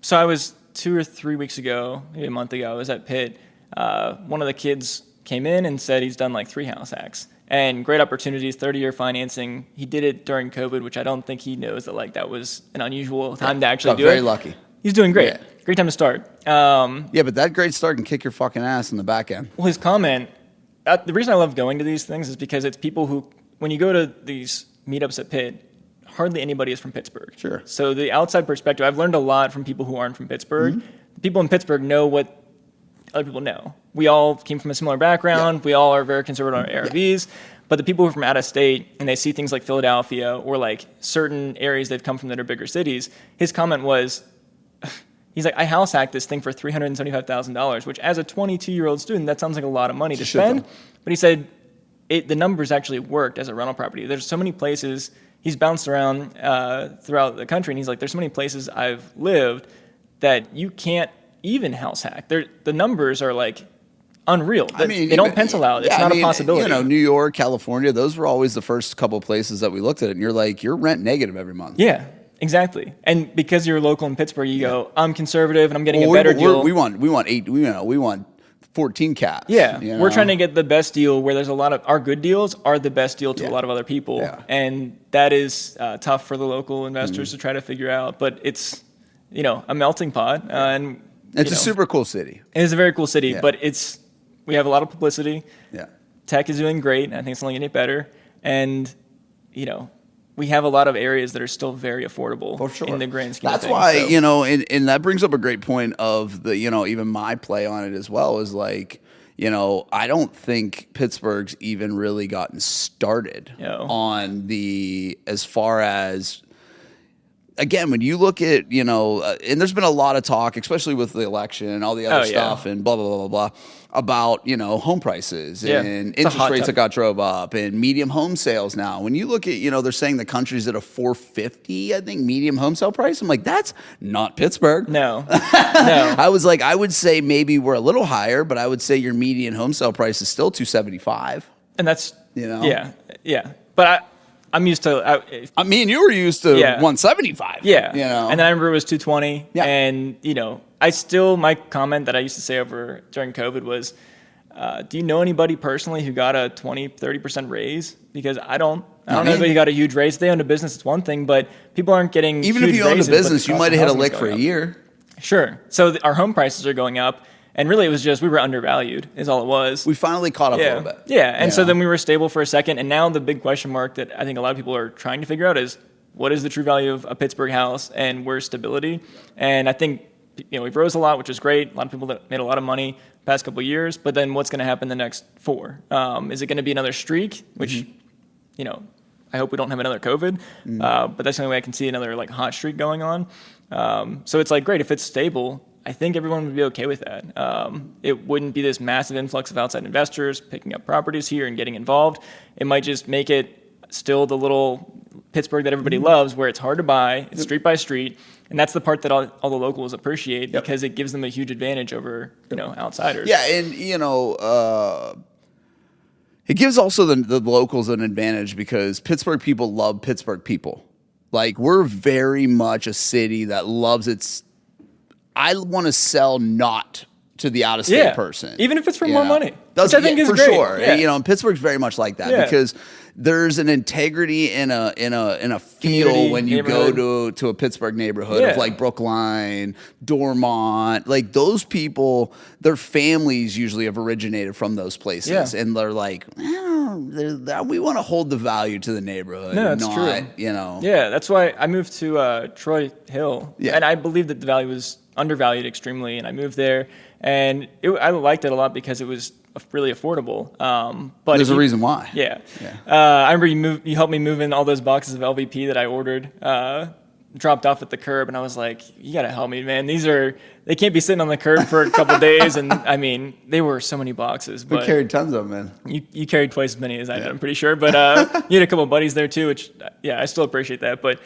so I was 2 or 3 weeks ago, maybe a month ago, I was at Pitt. One of the kids came in and said he's done like 3 house hacks. And great opportunities, 30-year financing. He did it during COVID, which I don't think he knows that was an unusual time to actually Got do very it. lucky. He's doing great. Yeah. Great time to start. Yeah, but that great start can kick your fucking ass in the back end. Well, his comment, the reason I love going to these things is because it's people who, when you go to these meetups at Pitt, hardly anybody is from Pittsburgh. Sure. So the outside perspective, I've learned a lot from people who aren't from Pittsburgh. Mm-hmm. People in Pittsburgh know what other people know. We all came from a similar background. Yeah. We all are very conservative on our ARVs. But the people who are from out of state and they see things like Philadelphia or like certain areas they've come from that are bigger cities, his comment was, he's like, I house hacked this thing for $375,000, which as a 22-year-old student, that sounds like a lot of money to spend. But he said the numbers actually worked as a rental property. There's so many places, he's bounced around throughout the country, and he's like, there's so many places I've lived that you can't even house hack. The numbers are like unreal. I mean, they don't pencil out. It's not a possibility. New York, California, those were always the first couple of places that we looked at, and you're like, you're rent negative every month. Yeah, exactly. And because you're local in Pittsburgh, you go, I'm conservative and I'm getting a better deal. We want 14 caps. Yeah, we're trying to get the best deal where there's a lot of, our good deals are the best deal to a lot of other people. Yeah. And that is tough for the local investors to try to figure out, but it's, a melting pot. And It's a super cool city. It is a very cool city, Yeah. but we have a lot of publicity. Yeah. Tech is doing great, and I think it's only going to get better. And, we have a lot of areas that are still very affordable For sure. in the grand scheme That's of things. why, So- and that brings up a great point of the, even my play on it as well is like, I don't think Pittsburgh's even really gotten started No. on as far as, again, when you look at, and there's been a lot of talk, especially with the election and all the other Oh, yeah. stuff and blah, blah, blah, blah, blah. about, home prices Yeah, and it's a interest hot rates topic. that got drove up and medium home sales now. When you look at, they're saying the country's at a 450, I think, medium home sale price. I'm like, that's not Pittsburgh. No, no. I was like, I would say maybe we're a little higher, but I would say your median home sale price is still 275. And that's, Yeah. But I'm used to. Me and you were used to 175. Yeah. And And then I remember it was 220. Yeah. And, my comment that I used to say during COVID was, do you know anybody personally who got a 20, 30% raise? Because I don't know anybody who got a huge raise. If they owned a business, it's one thing, but people aren't getting even huge if you owned a raises, but the business, you cost might of have hit a housing is lick for going a up. year. Sure. So our home prices are going up. And really, it was just we were undervalued is all it was. We finally caught up a little bit. Yeah. And so then we were stable for a second. And now the big question mark that I think a lot of people are trying to figure out is what is the true value of a Pittsburgh house and where's stability? And I think we've rose a lot, which is great. A lot of people that made a lot of money the past couple of years. But then what's going to happen the next 4? Is it going to be another streak, which, I hope we don't have another COVID. But that's the only way I can see another hot streak going on. So it's great if it's stable. I think everyone would be okay with that. It wouldn't be this massive influx of outside investors picking up properties here and getting involved. It might just make it still the little Pittsburgh that everybody loves, where it's hard to buy, it's street by street, and that's the part that all the locals appreciate because it gives them a huge advantage over outsiders. Yeah, and it gives also the locals an advantage because Pittsburgh people love Pittsburgh people. We're very much a city that loves its. I want to sell not to the out-of-state person. Even if it's for more money. Which I think is for great. sure. Yeah. And Pittsburgh's very much like that because there's an integrity in a feel Community, when you go to a Pittsburgh neighborhood of Brookline, Dormont, those people, their families usually have originated from those places. Yeah. And they're we want to hold the value to the neighborhood. No, that's true. Yeah, that's why I moved to Troy Hill. Yeah. And I believed that the value was undervalued extremely, and I moved there, and I liked it a lot because it was really affordable. But there's a reason why. Yeah. I remember you helped me move in all those boxes of LVP that I ordered, dropped off at the curb, and I was like, you got to help me, man. They can't be sitting on the curb for a couple days, and they were so many boxes. But we carried tons of them, man. You carried twice as many as I did, I'm pretty sure. But you had a couple of buddies there too, which, I still appreciate that. But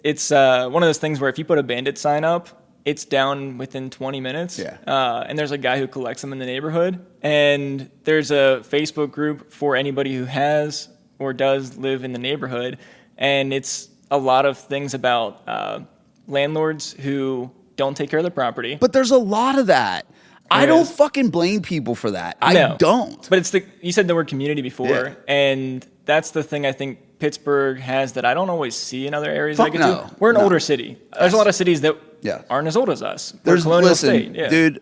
it's one of those things where if you put a bandit sign up, it's down within 20 minutes. Yeah. And there's a guy who collects them in the neighborhood. And there's a Facebook group for anybody who has or does live in the neighborhood. And it's a lot of things about landlords who don't take care of the property. But there's a lot of that. I don't fucking blame people for that. I don't. But you said the word community before, and that's the thing I think Pittsburgh has that I don't always see in other areas I get to. We're an older city. There's a lot of cities that aren't as old as us. We're a colonial state. Dude,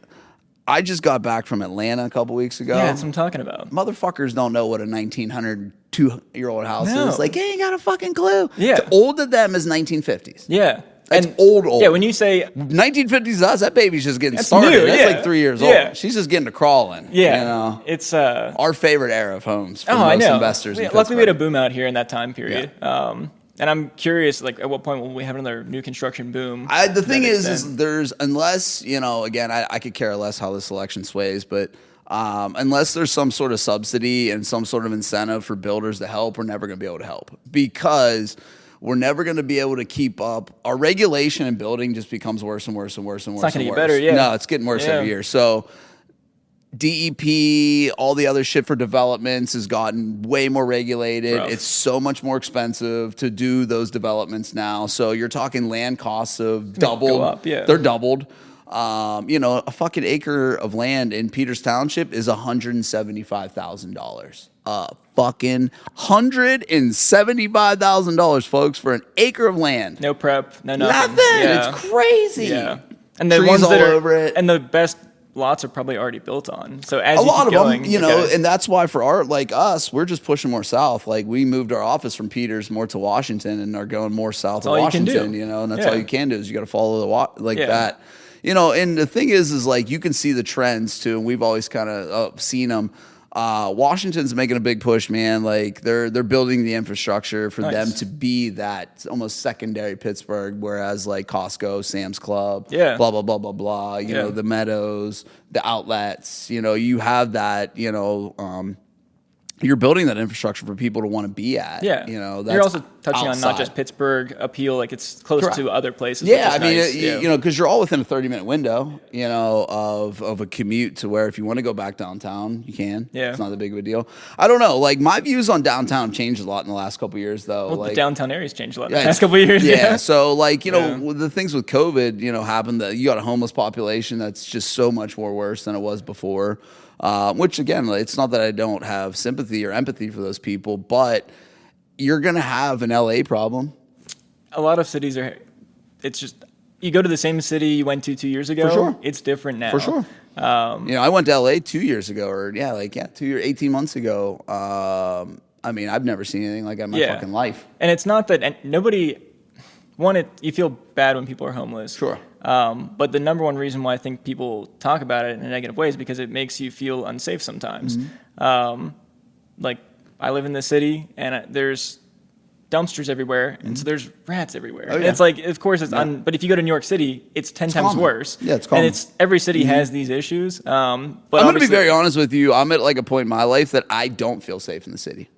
I just got back from Atlanta a couple weeks ago. Yeah, that's what I'm talking about. Motherfuckers don't know what a 1902-year-old house is. No. They ain't got a fucking clue. Yeah. It's old to them as 1950s. Yeah. That's old. Yeah, when you say 1950s to us, that baby's just getting started. New, That's 3 years old. She's just getting to crawling. Yeah. It's our favorite era of homes for most investors. Luckily, we had a boom out here in that time period. Yeah. And I'm curious, at what point will we have another new construction boom? The thing is there's, unless, again, I could care less how this election sways, but unless there's some sort of subsidy and some sort of incentive for builders to help, we're never going to be able to help because we're never going to be able to keep up. Our regulation in building just becomes worse and worse and worse and worse. It's not going to get better, yeah. No, it's getting worse every year. So DEP, all the other shit for developments has gotten way more regulated. Rough. It's so much more expensive to do those developments now. So you're talking land costs of doubled. Go up, yeah. They're doubled. A fucking acre of land in Peters Township is $175,000. Fucking $175,000, folks, for an acre of land. No prep, no nothing. Yeah. It's crazy. Yeah. And the Trees ones that all are over it. And the best lots are probably already built on. So as a you lot keep of going, them, and that's why for us, we're just pushing more south. We moved our office from Peters more to Washington and are going more south of Washington. And that's all you can do is you got to follow the that. And the thing is you can see the trends too, and we've always kind of seen them. Washington's making a big push, man. Like they're building the infrastructure for them to be that almost secondary Pittsburgh, whereas like Costco, Sam's Club, blah blah blah blah blah. You know, the Meadows, the outlets. You know, you have that. You know. You're building that infrastructure for people to want to be at. Yeah, you know, that's you're also touching outside. on not just Pittsburgh appeal, like it's close to other places. Yeah, I mean, nice. you know, because you're all within a 30-minute window, you know, of a commute to where if you want to go back downtown, you can. Yeah, it's not that big of a deal. I don't know, like my views on downtown changed a lot in the last couple of years, though. Well, like the downtown area's changed a lot in the last couple of years. Yeah, so like you know, the things with COVID, you know, happened that you got a homeless population that's just so much more worse than it was before. Which again, it's not that I don't have sympathy or empathy for those people, but you're going to have an LA problem. A lot of cities are, it's just, you go to the same city you went to 2 years ago. For sure. It's different now. For sure. You know, I went to LA 2 years ago, or 18 months ago. I mean, I've never seen anything like that in my fucking life. And it's not that, and nobody, you feel bad when people are homeless. Sure. But the number one reason why I think people talk about it in a negative way is because it makes you feel unsafe sometimes. Like I live in the city and there's dumpsters everywhere, and so there's rats everywhere. And it's like, of course, it's but if you go to New York City, it's 10 times common. worse. Yeah, it's common. And every city has these issues. But I'm going to be very honest with you. I'm at like a point in my life that I don't feel safe in the city.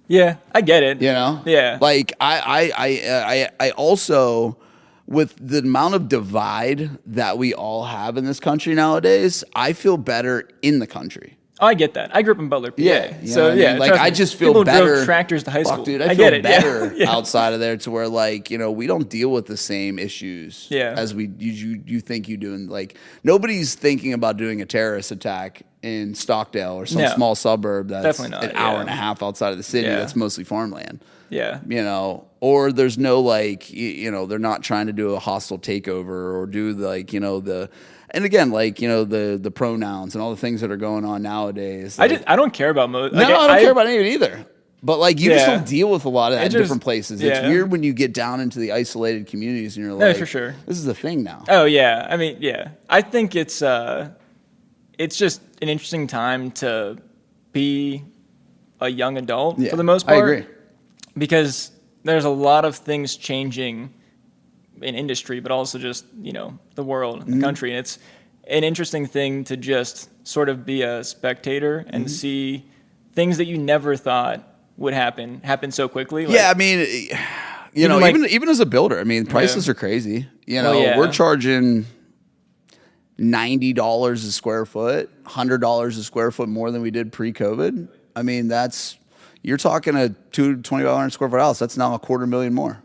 Yeah, I get it. You know? Yeah. Like I also, with the amount of divide that we all have in this country nowadays, I feel better in the country. Oh, I get that. I grew up in Butler, PA. Yeah. So, yeah, like I just feel people better. Drove tractors to high school. Fuck, dude, I get feel it. better Yeah. outside of there to where, like, you know, we don't deal with the same issues as you think you do. And, like, nobody's thinking about doing a terrorist attack in Stockdale or some small suburb that's an hour and a half outside of the city that's mostly farmland. Yeah. You know, or there's no, like, you know, they're not trying to do a hostile takeover or do, like, you know, and again, like, you know, the pronouns and all the things that are going on nowadays. Like, I don't care about most. No, I don't care about any of it either. But, like, you just don't deal with a lot of that in different places. It's weird when you get down into the isolated communities and you're like, for sure. This is a thing now. Oh, yeah. I mean, yeah. I think it's just an interesting time to be a young adult for the most part. I agree. Because there's a lot of things changing in industry, but also just, you know, the world and the country. And it's an interesting thing to just sort of be a spectator and see things that you never thought would happen so quickly. Like, I mean, you know, even as a builder, I mean, prices are crazy. You know, we're charging $90 a square foot, $100 a square foot more than we did pre-COVID. I mean, you're talking a $25 square foot house. That's now $250,000 more.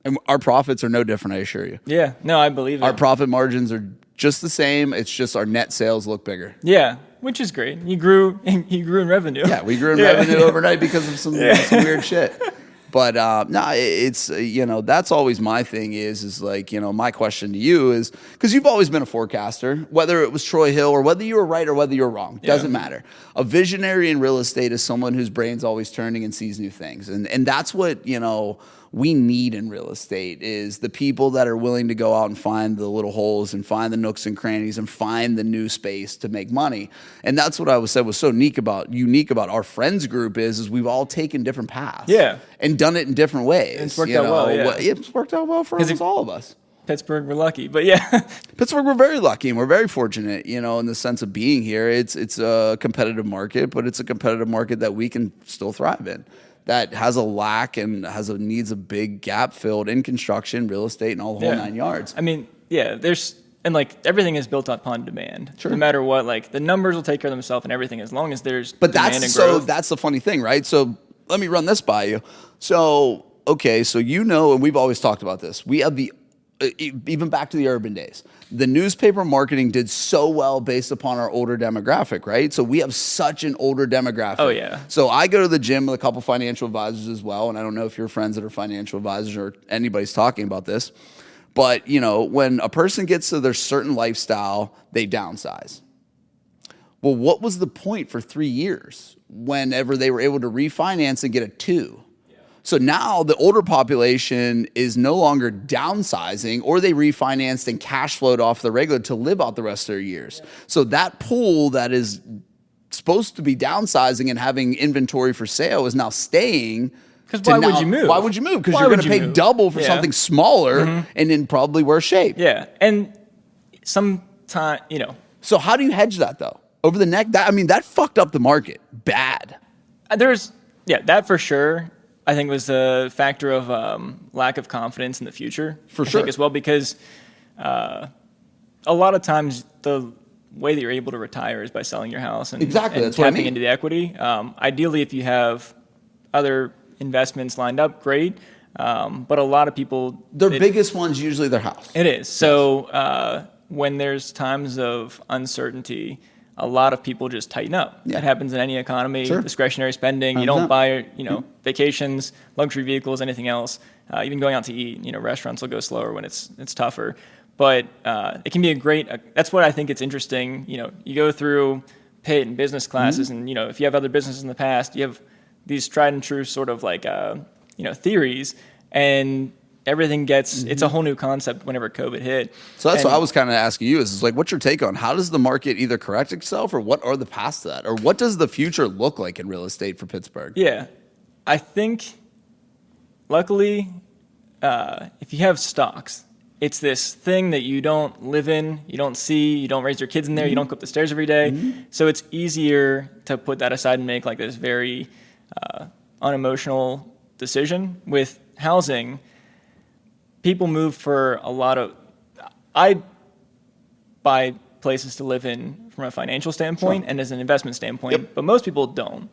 And our profits are no different, I assure you. Yeah, no, I believe it. Our profit margins are just the same. It's just our net sales look bigger. Yeah, which is great. You grew in revenue. Yeah, we grew in revenue overnight because of some weird shit. But no, it's, you know, that's always my thing is like, you know, my question to you is, because you've always been a forecaster, whether it was Troy Hill or whether you were right or whether you're wrong, doesn't matter. A visionary in real estate is someone whose brain's always turning and sees new things. And that's what, you know, we need in real estate is the people that are willing to go out and find the little holes and find the nooks and crannies and find the new space to make money. And that's what I said was so unique about our friends group is we've all taken different paths. Yeah. And done it in different ways. And it's worked out well. Yeah. It's worked out well for almost all of us. Pittsburgh, we're lucky, but yeah. Pittsburgh, we're very lucky and we're very fortunate, you know, in the sense of being here. It's a competitive market, but it's a competitive market that we can still thrive in. That has a lack and needs a big gap filled in construction, real estate, and all the whole 9 yards. I mean, and like everything is built upon demand. Sure. No matter what, like the numbers will take care of themselves and everything as long as there's demand and growth. That's the funny thing, right? So let me run this by you. So, okay, so you know, and we've always talked about this. We have even back to the urban days. The newspaper marketing did so well based upon our older demographic, right? So we have such an older demographic. Oh, yeah. So I go to the gym with a couple financial advisors as well, and I don't know if your friends that are financial advisors or anybody's talking about this, but, you know, when a person gets to their certain lifestyle, they downsize. Well, what was the point for 3 years whenever they were able to refinance and get a 2? So now the older population is no longer downsizing, or they refinanced and cash flowed off the regular to live out the rest of their years. So that pool that is supposed to be downsizing and having inventory for sale is now staying. Because why would you move? Why would you move? Because you're going to pay double for something smaller and in probably worse shape. Yeah, and sometime, So how do you hedge that though? Over the neck? That fucked up the market bad. That for sure. I think was a factor of lack of confidence in the future. For sure. I think as well, because a lot of times the way that you're able to retire is by selling your house and, exactly. and That's what I tapping mean. into the equity. Ideally, if you have other investments lined up, great. But a lot of people... Their biggest one's usually their house. It is. So when there's times of uncertainty, a lot of people just tighten up. Yeah. That happens in any economy. Sure. Discretionary spending. You don't buy, vacations, luxury vehicles, anything else. Even going out to eat. Restaurants will go slower when it's tougher. But it can be a great. That's what I think it's interesting. You go through Pitt and business classes, and if you have other businesses in the past, you have these tried and true sort of like theories, and everything gets, it's a whole new concept whenever COVID hit. So that's what I was kind of asking you is like, what's your take on how does the market either correct itself or what are the paths to that? Or what does the future look like in real estate for Pittsburgh? Yeah. I think, luckily, if you have stocks, it's this thing that you don't live in, you don't see, you don't raise your kids in there, you don't go up the stairs every day. So it's easier to put that aside and make like this very unemotional decision. With housing, people move for a lot of... I buy places to live in from a financial standpoint and as an investment standpoint, but most people don't.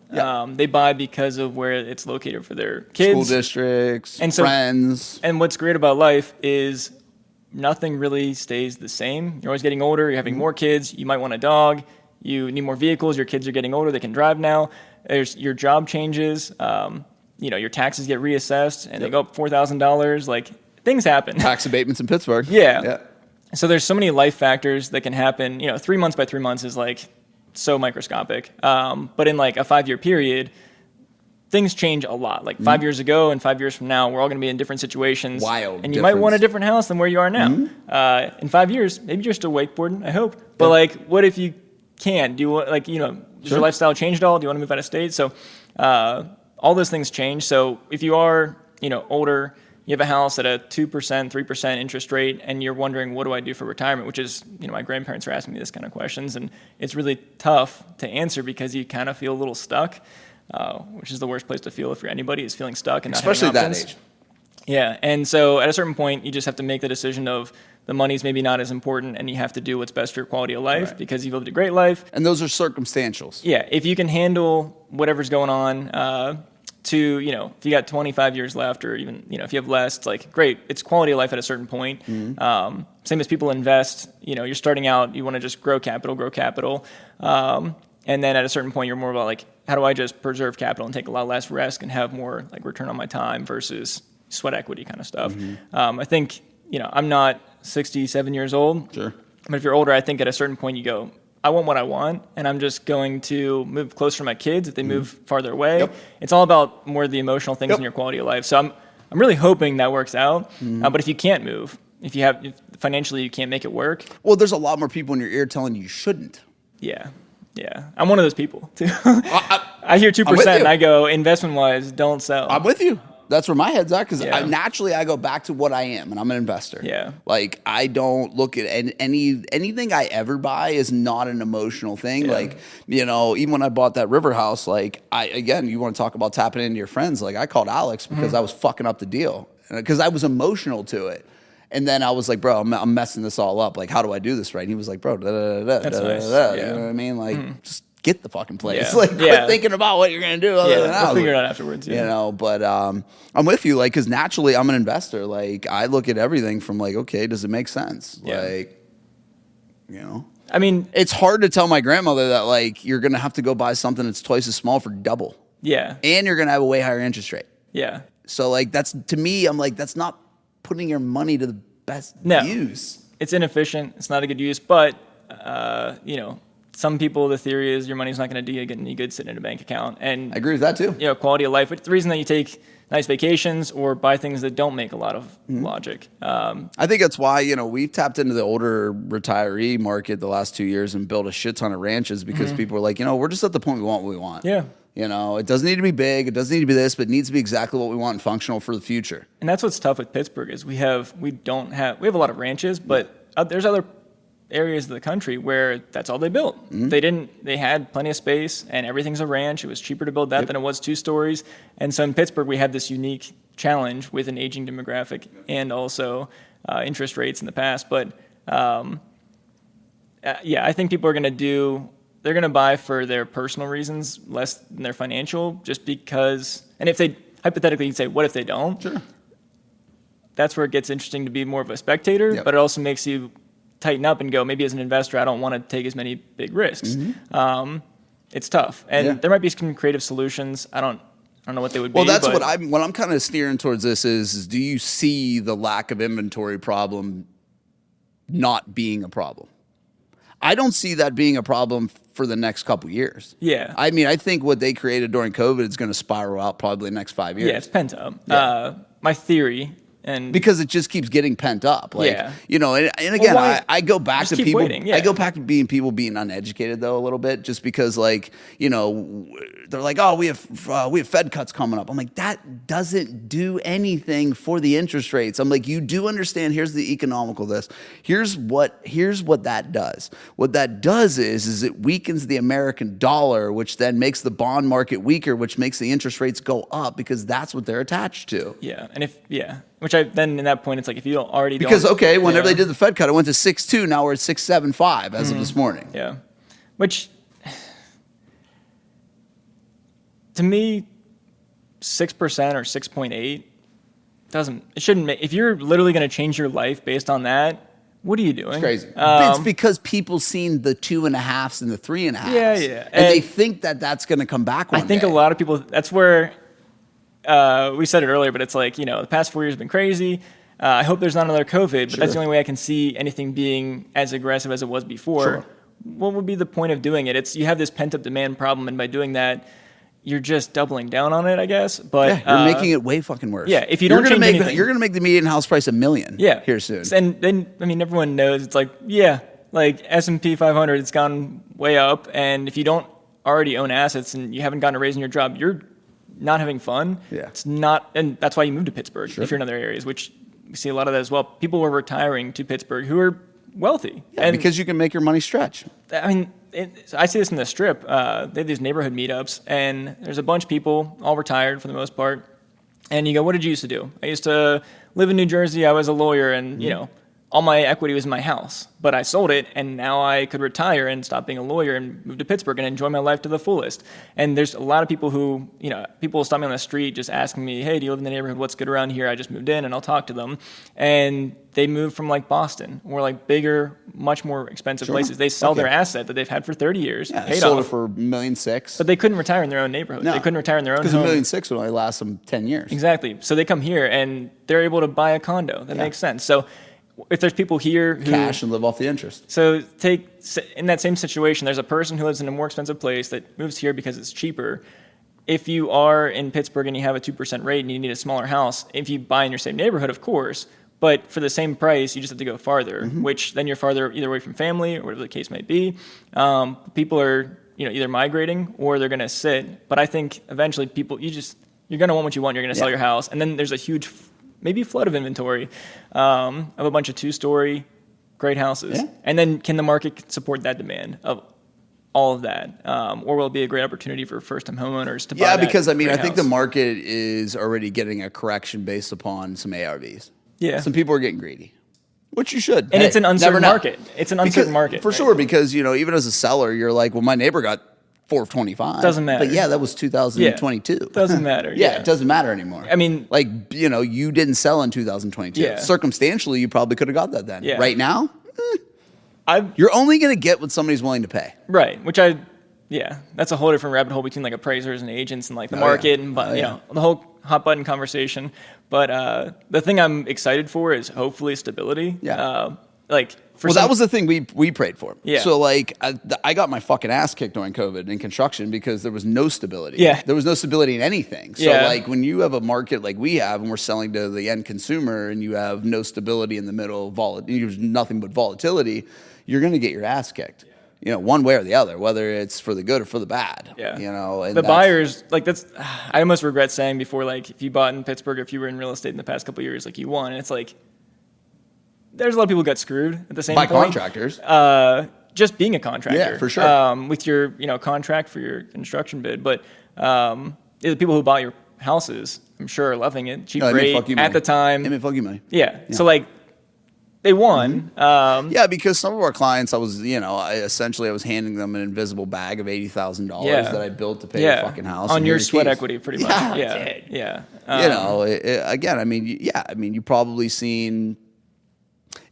They buy because of where it's located for their kids. School districts, and friends. And what's great about life is nothing really stays the same. You're always getting older, you're having more kids, you might want a dog, you need more vehicles, your kids are getting older, they can drive now. Your job changes, your taxes get reassessed and they go up $4,000, like... Things happen. Tax abatements in Pittsburgh. Yeah. So there's so many life factors that can happen. 3 months by 3 months is like so microscopic. But in like a 5-year period, things change a lot. Like 5 years ago and 5 years from now, we're all going to be in different situations. Wild. And you might want a different house than where you are now. In 5 years, maybe you're still wakeboarding, I hope. But like, what if you can't? Do you want, like, does your lifestyle change at all? Do you want to move out of state? So all those things change. So if you are, older, you have a house at a 2%, 3% interest rate, and you're wondering, what do I do for retirement? Which is, my grandparents are asking me this kind of questions, and it's really tough to answer because you kind of feel a little stuck, which is the worst place to feel if you're anybody, is feeling stuck and not especially having that options. age. Yeah, and so at a certain point, you just have to make the decision of the money's maybe not as important, and you have to do what's best for your quality of life because you've lived a great life. And those are circumstantials. Yeah, if you can handle whatever's going on, if you got 25 years left, or even, if you have less, it's like, great, it's quality of life at a certain point. Same as people invest, you're starting out, you want to just grow capital. And then at a certain point, you're more about like, how do I just preserve capital and take a lot less risk and have more like return on my time versus sweat equity kind of stuff. I think, I'm not 67 years old. Sure. But if you're older, I think at a certain point you go, I want what I want, and I'm just going to move closer to my kids if they move farther away. It's all about more the emotional things in your quality of life. So I'm really hoping that works out. But if you can't move, if financially you can't make it work. Well, there's a lot more people in your ear telling you shouldn't. Yeah. I'm one of those people too. I hear 2% and I go, investment-wise, don't sell. I'm with you. That's where my head's at because naturally I go back to what I am, and I'm an investor. Yeah. Like I don't look at anything I ever buy is not an emotional thing. Yeah. Like, even when I bought that river house, like you want to talk about tapping into your friends. Like I called Alex because I was fucking up the deal because I was emotional to it. And then I was like, bro, I'm messing this all up. Like, how do I do this right? And he was like, bro, That's nice. You know what I mean? Like, just get the fucking place. Like, quit thinking about what you're going to do. I'll figure it out afterwards. But I'm with you, like, because naturally I'm an investor. Like, I look at everything from like, okay, does it make sense? Yeah. Like, I mean, it's hard to tell my grandmother that like you're going to have to go buy something that's twice as small for double. Yeah. And you're going to have a way higher interest rate. Yeah. So like, that's, to me, I'm like, that's not putting your money to the best use. It's inefficient. It's not a good use, but some people, the theory is your money's not going to do you any good sitting in a bank account. And I agree with that too. Quality of life. It's the reason that you take nice vacations or buy things that don't make a lot of logic. I think that's why, we've tapped into the older retiree market the last 2 years and built a shit ton of ranches because people are like, we're just at the point we want what we want. Yeah. It doesn't need to be big. It doesn't need to be this, but it needs to be exactly what we want and functional for the future. And that's what's tough with Pittsburgh is we have a lot of ranches, but there's other areas of the country where that's all they built. They had plenty of space and everything's a ranch. It was cheaper to build that than it was 2 stories. And so in Pittsburgh, we have this unique challenge with an aging demographic and also interest rates in the past. But I think people are they're going to buy for their personal reasons less than their financial, just because, and if they, hypothetically, you'd say, what if they don't? Sure. That's where it gets interesting to be more of a spectator, but it also makes you tighten up and go, maybe as an investor, I don't want to take as many big risks. It's tough. And there might be some creative solutions. I don't know what they would be. Well, that's what I'm kind of steering towards this is do you see the lack of inventory problem not being a problem? I don't see that being a problem for the next couple years. Yeah. I mean, I think what they created during COVID is going to spiral out probably the next 5 years. Yeah, it's pent up. Yeah. My theory, and because it just keeps getting pent up. Like, and again, I go back to people. I go back to people being uneducated though a little bit, just because they're like, oh, we have Fed cuts coming up. I'm like, that doesn't do anything for the interest rates. I'm like, you do understand. Here's the economical this. Here's what that does. What that does is it weakens the American dollar, which then makes the bond market weaker, which makes the interest rates go up because that's what they're attached to. Yeah, and which then in that point, it's like if you don't already whenever they did the Fed cut, it went to 6.2. Now we're at 6.75 as of this morning. Yeah, which to me, 6% or 6.8 it shouldn't make. If you're literally going to change your life based on that, what are you doing? It's crazy. It's because people seen the 2.5s and the 3.5s. Yeah, and they think that's going to come back one day. I think a lot of people. That's where. We said it earlier, but it's like, the past 4 years have been crazy. I hope there's not another COVID, but that's the only way I can see anything being as aggressive as it was before. Sure. What would be the point of doing it? You have this pent-up demand problem, and by doing that, you're just doubling down on it, I guess. But you're making it way fucking worse. Yeah, if you don't change anything, you're going to make the median house price $1 million. Here soon. And then, everyone knows it's like S&P 500, it's gone way up, and if you don't already own assets and you haven't gotten a raise in your job, you're not having fun. Yeah. It's not, and that's why you move to Pittsburgh if you're in other areas, which we see a lot of that as well. People were retiring to Pittsburgh who are wealthy. Yeah, and because you can make your money stretch. I see this in the Strip. They have these neighborhood meetups, and there's a bunch of people, all retired for the most part. And you go, what did you used to do? I used to live in New Jersey. I was a lawyer, and, all my equity was in my house. But I sold it, and now I could retire and stop being a lawyer and move to Pittsburgh and enjoy my life to the fullest. And there's a lot of people who, people will stop me on the street just asking me, hey, do you live in the neighborhood? What's good around here? I just moved in, and I'll talk to them. And they move from Boston or bigger, much more expensive places. They sell their asset that they've had for 30 years. Yeah, they sold it for $1.6 million. But they couldn't retire in their own neighborhood. No, they couldn't retire in their own home. Because $1.6 million would only last them 10 years. Exactly. So they come here, and they're able to buy a condo. That makes sense. So if there's people here who cash and live off the interest. So in that same situation, there's a person who lives in a more expensive place that moves here because it's cheaper. If you are in Pittsburgh and you have a 2% rate and you need a smaller house, if you buy in your same neighborhood, of course, but for the same price, you just have to go farther, which then you're farther either away from family or whatever the case might be. People are either migrating or they're going to sit. But I think eventually you're going to want what you want. You're going to sell your house, and then there's a huge maybe flood of inventory of a bunch of 2-story great houses. Yeah. And then can the market support that demand of all of that? Or will it be a great opportunity for first-time homeowners to buy that because I think house? The market is already getting a correction based upon some ARVs. Yeah. Some people are getting greedy, which you should. And it's an uncertain market. It's an uncertain market. For sure, because, even as a seller, you're like, well, my neighbor got 425. Doesn't matter. But that was 2022. Doesn't matter. It doesn't matter anymore. I mean, you didn't sell in 2022. Yeah. Circumstantially, you probably could have got that then. Yeah. Right now, you're only going to get what somebody's willing to pay. Right. That's a whole different rabbit hole between appraisers and agents and the market and the whole hot button conversation. But the thing I'm excited for is hopefully stability. Yeah. like for Well, that was the thing we prayed for. Yeah. So like I got my fucking ass kicked during COVID in construction because there was no stability. Yeah. There was no stability in anything. So Yeah. like when you have a market like we have and we're selling to the end consumer and you have no stability in the middle, there's nothing but volatility, you're going to get your ass kicked. You know, one way or the other, whether it's for the good or for the bad. Yeah. You know, and the buyers, like that's, I almost regret saying before, like if you bought in Pittsburgh, if you were in real estate in the past couple of years, like you won. And it's like, there's a lot of people who got screwed at the same by point. contractors. Just being a contractor. Yeah, for sure. With your, contract for your construction bid. But the people who bought your houses, I'm sure are loving it. Cheap rate at the time. Fuck you money. Yeah. So like, they won. Yeah, because some of our clients, I was handing them an invisible bag of $80,000 that I built to pay a fucking house on your sweat keys. equity, pretty much. Yeah. Again, I mean, you probably seen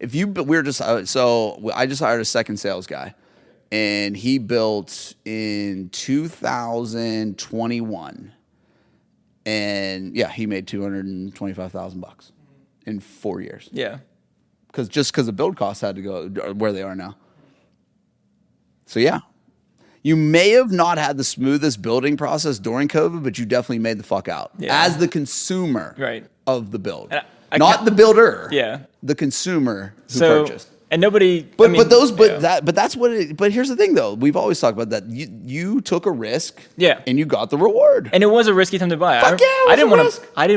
if you. I just hired a second sales guy, and he built in 2021, and he made $225,000 in 4 years. Yeah. Because the build costs had to go where they are now. So yeah, you may have not had the smoothest building process during COVID, but you definitely made the fuck out as the consumer of the build, not the builder. Yeah, the consumer who purchased. And nobody, but that's what it, but here's the thing though. We've always talked about that. You took a risk and you got the reward. And it was a risky time to buy. Fuck I didn't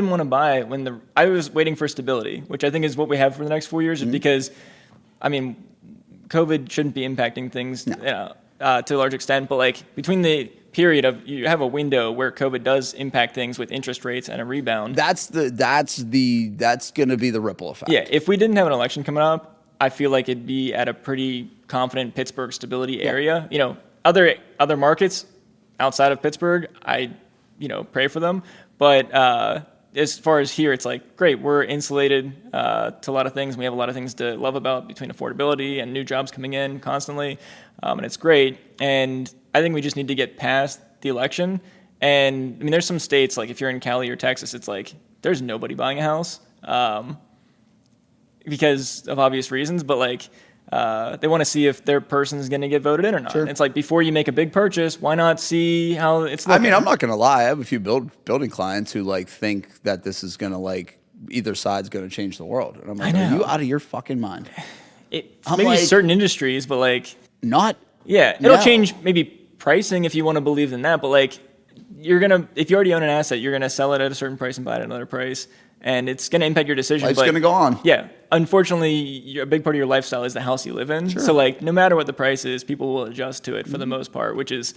want to buy when I was waiting for stability, which I think is what we have for the next 4 years, because, I mean, COVID shouldn't be impacting things to a large extent, but like between the period of you have a window where COVID does impact things with interest rates and a rebound. That's going to be the ripple effect. Yeah. If we didn't have an election coming up, I feel like it'd be at a pretty confident Pittsburgh stability area. You know, other markets outside of Pittsburgh, I pray for them. But as far as here, it's like, great, we're insulated to a lot of things. We have a lot of things to love about between affordability and new jobs coming in constantly. And it's great. And I think we just need to get past the election. And I mean, there's some states, like if you're in Cali or Texas, it's like there's nobody buying a house. Because of obvious reasons, but like they want to see if their person is going to get voted in or not. Sure. It's like before you make a big purchase, why not see how it's looking? I mean, I'm not going to lie. I have a few building clients who like think that this is going to like either side's going to change the world, and I'm like, are you out of your fucking mind? Maybe like, certain industries, but like not. Yeah, it'll change maybe pricing if you want to believe in that, but like if you already own an asset, you're gonna sell it at a certain price and buy it at another price. And it's going to impact your decision. Life's going to go on. Yeah. Unfortunately, a big part of your lifestyle is the house you live in. Sure. So, like, no matter what the price is, people will adjust to it for the most part, which is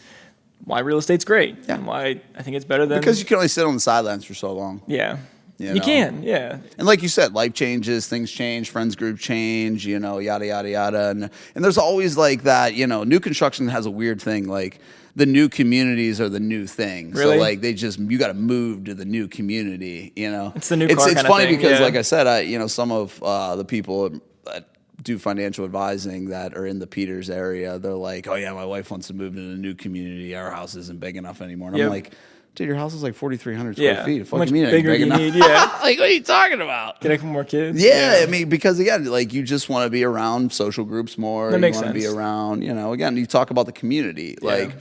why real estate's great. Yeah. And why I think it's better than... Because you can only sit on the sidelines for so long. Yeah. You can, yeah. And like you said, life changes, things change, friends group change, yada, yada, yada. And there's always like that, new construction has a weird thing, like... The new communities are the new thing. Really? So like you got to move to the new community, It's the new car It's kind funny of thing, because like I said, some of the people that do financial advising that are in the Peters area, they're like, oh yeah, my wife wants to move to a new community. Our house isn't big enough anymore. And I'm like, dude, your house is like 4,300 square feet. How much bigger do you need? Yeah. Like, what are you talking about? Get a couple more kids? Yeah, I mean, because again, like you just want to be around social groups more. That makes sense. You want to be around, again, you talk about the community. Like,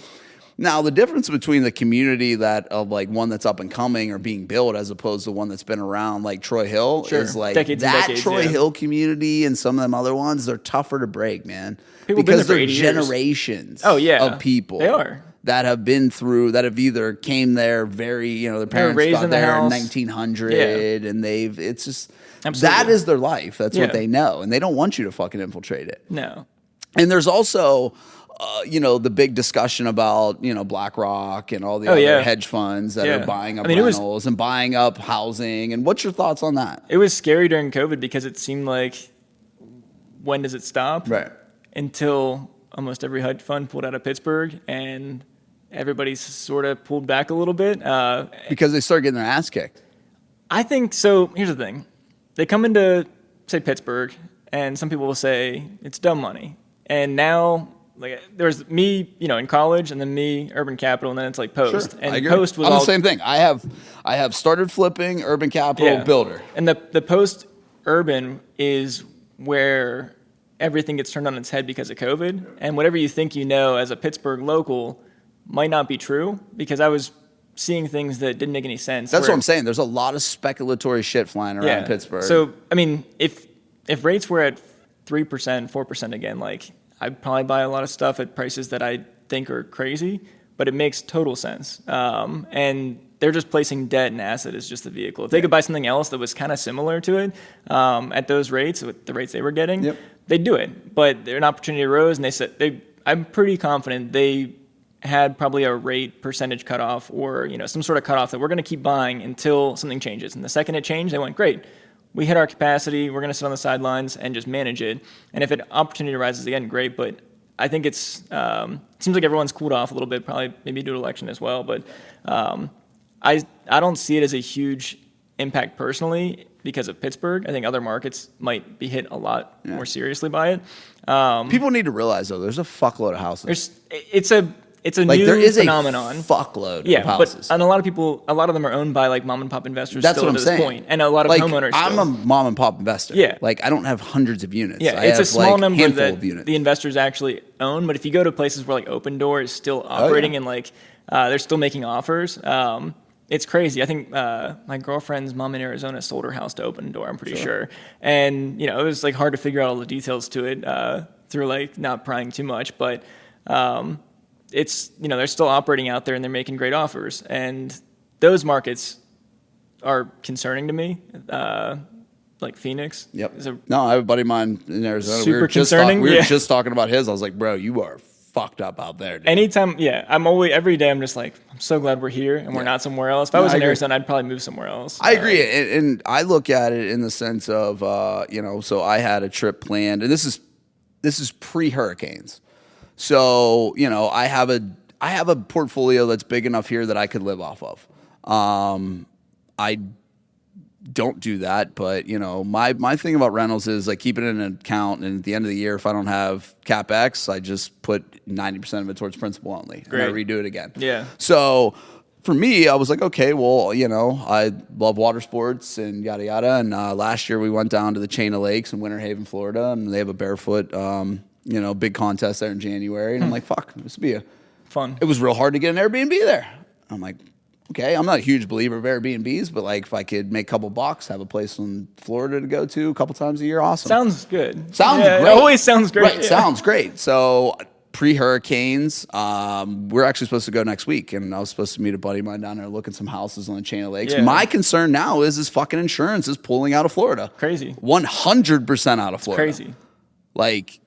now, the difference between the community of like one that's up and coming or being built as opposed to one that's been around like Troy Hill is like decades Troy Hill community and some of them other ones, they're tougher to break, man. Because they're generations of people. They are. That have been through, that have either came there their parents got there in 1900 and it's just, that is their life. That's what they know. And they don't want you to fucking infiltrate it. No. And there's also... the big discussion about, BlackRock and all the other hedge funds that are buying up rentals and buying up housing. And what's your thoughts on that? It was scary during COVID because it seemed like, when does it stop? Right. Until almost every hedge fund pulled out of Pittsburgh and everybody's sort of pulled back a little bit. Because they started getting their ass kicked. I think so. Here's the thing. They come into, say, Pittsburgh, and some people will say it's dumb money. And now... Like there's me, in college, and then me, Urban Capital, and then it's like Post. Sure, and Post was the same thing. I have started flipping Urban Capital Builder, and the Post Urban is where everything gets turned on its head because of COVID. And whatever you think you know as a Pittsburgh local might not be true, because I was seeing things that didn't make any sense. That's what I'm saying. There's a lot of speculatory shit flying around in Pittsburgh. So, I mean, if rates were at 3%, 4% again, like, I'd probably buy a lot of stuff at prices that I think are crazy, but it makes total sense. And they're just placing debt and asset as just the vehicle. If they could buy something else that was kind of similar to it at those rates, with the rates they were getting, they'd do it. But an opportunity arose, and they said I'm pretty confident they had probably a rate percentage cutoff, or some sort of cutoff that we're going to keep buying until something changes. And the second it changed, they went, great, we hit our capacity, we're going to sit on the sidelines and just manage it. And if an opportunity arises again, great. But I think it seems like everyone's cooled off a little bit, probably maybe due to election as well. But I don't see it as a huge impact personally because of Pittsburgh. I think other markets might be hit a lot more seriously by it. People need to realize, though, there's a fuckload of houses. It's a like, new there is phenomenon. A fuckload of houses. But and a lot of them are owned by like mom and pop investors. That's still what I'm to saying. This point. And a lot of homeowners. I'm a mom and pop investor. Yeah. Like, I don't have hundreds of units. Yeah, I it's have a small number handful that of units. the investors actually own. But if you go to places where like Open Door is still operating and like they're still making offers, it's crazy. I think my girlfriend's mom in Arizona sold her house to Open Door, I'm pretty sure. And it was like hard to figure out all the details to it through like not prying too much, but it's they're still operating out there and they're making great offers, and those markets are concerning to me. Like Phoenix. Yep. No, I have a buddy of mine in Arizona. Super concerning. We were just talking about his. I was like, bro, you are fucked up out there, dude. Anytime, every day I'm just like, I'm so glad we're here and we're not somewhere else. If I was in Arizona, I'd probably move somewhere else. I agree. And I look at it in the sense of, so I had a trip planned, and this is pre-hurricanes. So, I have a portfolio that's big enough here that I could live off of. I don't do that, but my thing about rentals is like keep it in an account, and at the end of the year, if I don't have CapEx, I just put 90% of it towards principal only. Great. And I redo it again. Yeah. So for me, I was like, okay, well, I love water sports and yada yada. And last year we went down to the chain of lakes in Winter Haven, Florida, and they have a barefoot, big contest there in January. And I'm like, fuck, this would be fun. It was real hard to get an Airbnb there. I'm like, okay, I'm not a huge believer of Airbnbs, but like if I could make a couple bucks, have a place in Florida to go to a couple times a year, awesome. Sounds good. Sounds great. It always sounds great. Right, sounds great. So pre-hurricanes, we're actually supposed to go next week, and I was supposed to meet a buddy of mine down there looking some houses on the chain of lakes. Yeah. My concern now is fucking insurance is pulling out of Florida. Crazy. 100% out of Florida. Crazy. Like,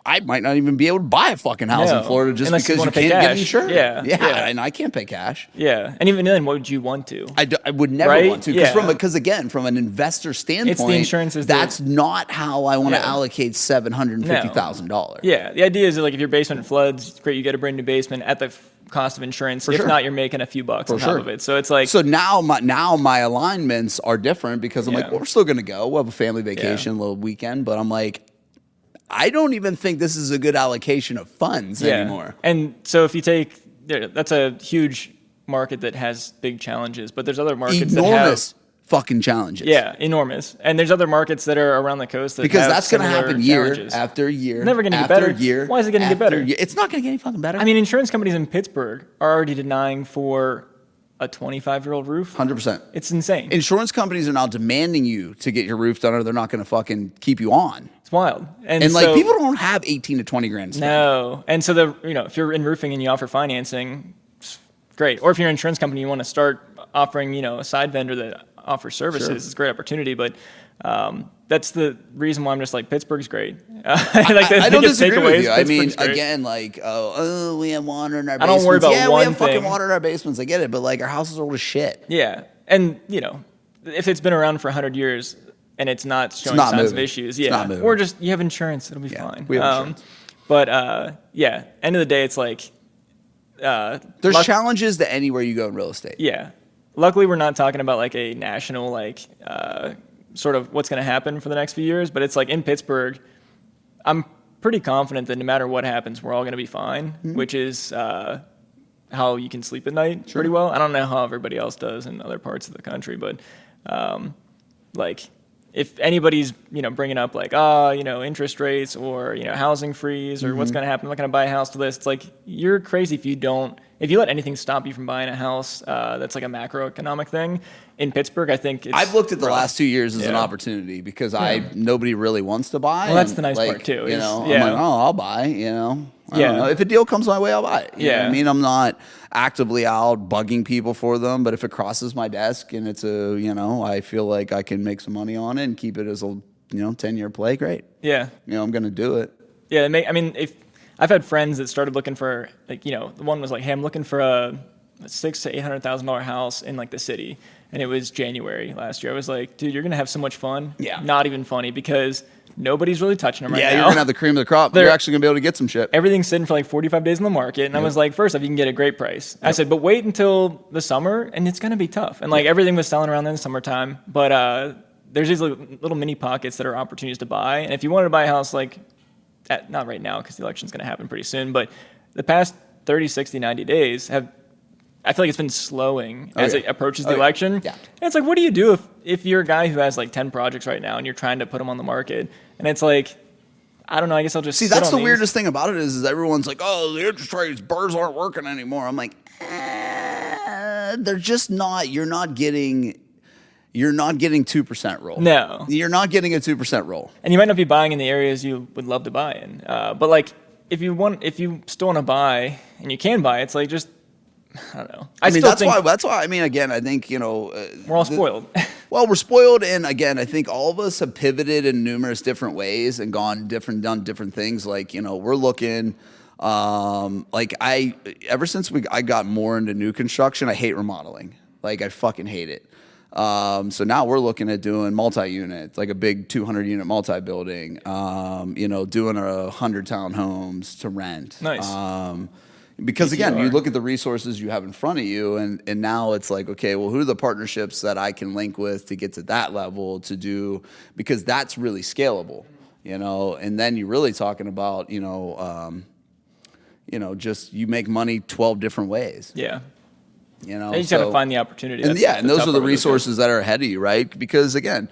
I might not even be able to buy a fucking house in Florida just unless because you pay can't cash. get insurance. Yeah, and I can't pay cash. Yeah, and even then, what would you want to? I would never want to, because again, from an investor standpoint, it's the insurance that's not how I want to allocate $750,000. Yeah, the idea is that like if your basement floods, great, you get a brand new basement at the cost of insurance. If not, you're making a few bucks on top of it. So it's like, so now my alignments are different, because I'm like, well, we're still gonna go. We'll have a family vacation, a little weekend, but I'm like, I don't even think this is a good allocation of funds anymore. And so if you take, that's a huge market that has big challenges, but there's other markets that have enormous fucking challenges. Yeah, enormous. And there's other markets that are around the coast that because have that's going to happen year challenges. After year. Never going to get better. Why is it going to get better? It's not going to get any fucking better. I mean, insurance companies in Pittsburgh are already denying for a 25-year-old roof. 100%. It's insane. Insurance companies are now demanding you to get your roof done, or they're not going to fucking keep you on. It's wild. And like, people don't have 18 to 20 grand spend. No. And so if you're in roofing and you offer financing, it's great. Or if you're an insurance company, you want to start offering, a side vendor that offers services. It's a great opportunity, but that's the reason why I'm just like, Pittsburgh's great. I don't disagree with you. I mean, again, like, we have water in our basements. I don't worry about we one have fucking thing. water in our basements. I get it, but like, our houses are old as shit. Yeah, and if it's been around for 100 years and it's not showing signs of issues, or just you have insurance, it'll be fine. We have insurance. But end of the day, it's like there's challenges to anywhere you go in real estate. Yeah, luckily we're not talking about like a national sort of what's going to happen for the next few years, but it's like in Pittsburgh, I'm pretty confident that no matter what happens, we're all going to be fine, which is how you can sleep at night pretty well. I don't know how everybody else does in other parts of the country, but if anybody's, bringing up like, interest rates or, housing freeze or what's going to happen, I'm not going to buy a house to this. It's like, you're crazy if you let anything stop you from buying a house, that's like a macroeconomic thing. In Pittsburgh, I think I've looked at the last 2 years as an opportunity because nobody really wants to buy. Well, that's the nice part too. I'm like, I'll buy, I don't know. If a deal comes my way, I'll buy it. You know what I mean? I'm not actively out bugging people for them, but if it crosses my desk and it's I feel like I can make some money on it and keep it as a, 10-year play, great. Yeah. I'm going to do it. Yeah. If I've had friends that started looking for, like, the one was like, hey, I'm looking for a $600,000 to $800,000 house in like the city. And it was January last year. I was like, dude, you're going to have so much fun. Yeah. Not even funny because nobody's really touching them right now. Yeah, you're going to have the cream of the crop. You're actually going to be able to get some shit. Everything's sitting for like 45 days in the market. And I was like, first off, you can get a great price. I said, but wait until the summer and it's going to be tough. And like everything was selling around in the summertime. But there's these little mini pockets that are opportunities to buy. And if you wanted to buy a house, like, not right now because the election's going to happen pretty soon, but the past 30, 60, 90 days I feel like it's been slowing as it approaches the election. Yeah. And it's like, what do you do if you're a guy who has like 10 projects right now and you're trying to put them on the market? And it's like, I don't know, I guess I'll just see. That's the weirdest thing about it is everyone's like, oh, the interest rates, birds aren't working anymore. I'm like, they're just not. You're not getting 2% roll. No. You're not getting a 2% roll. And you might not be buying in the areas you would love to buy in. But like, if you still want to buy and you can buy, it's like just, I don't know. That's why. I mean, again, I think we're all spoiled. Well, we're spoiled, and again, I think all of us have pivoted in numerous different ways and done different things. Like we're looking. Ever since I got more into new construction, I hate remodeling. Like I fucking hate it. So now we're looking at doing multi-unit, like a big 200-unit multi-building. Doing 100 townhomes to rent. Nice. Because again, you look at the resources you have in front of you, and now it's like, okay, well, who are the partnerships that I can link with to get to that level to do? Because that's really scalable, And then you're really talking about, just you make money 12 different ways. Yeah. You just got to find the opportunity. And those are the resources that are ahead of you, right? Because again,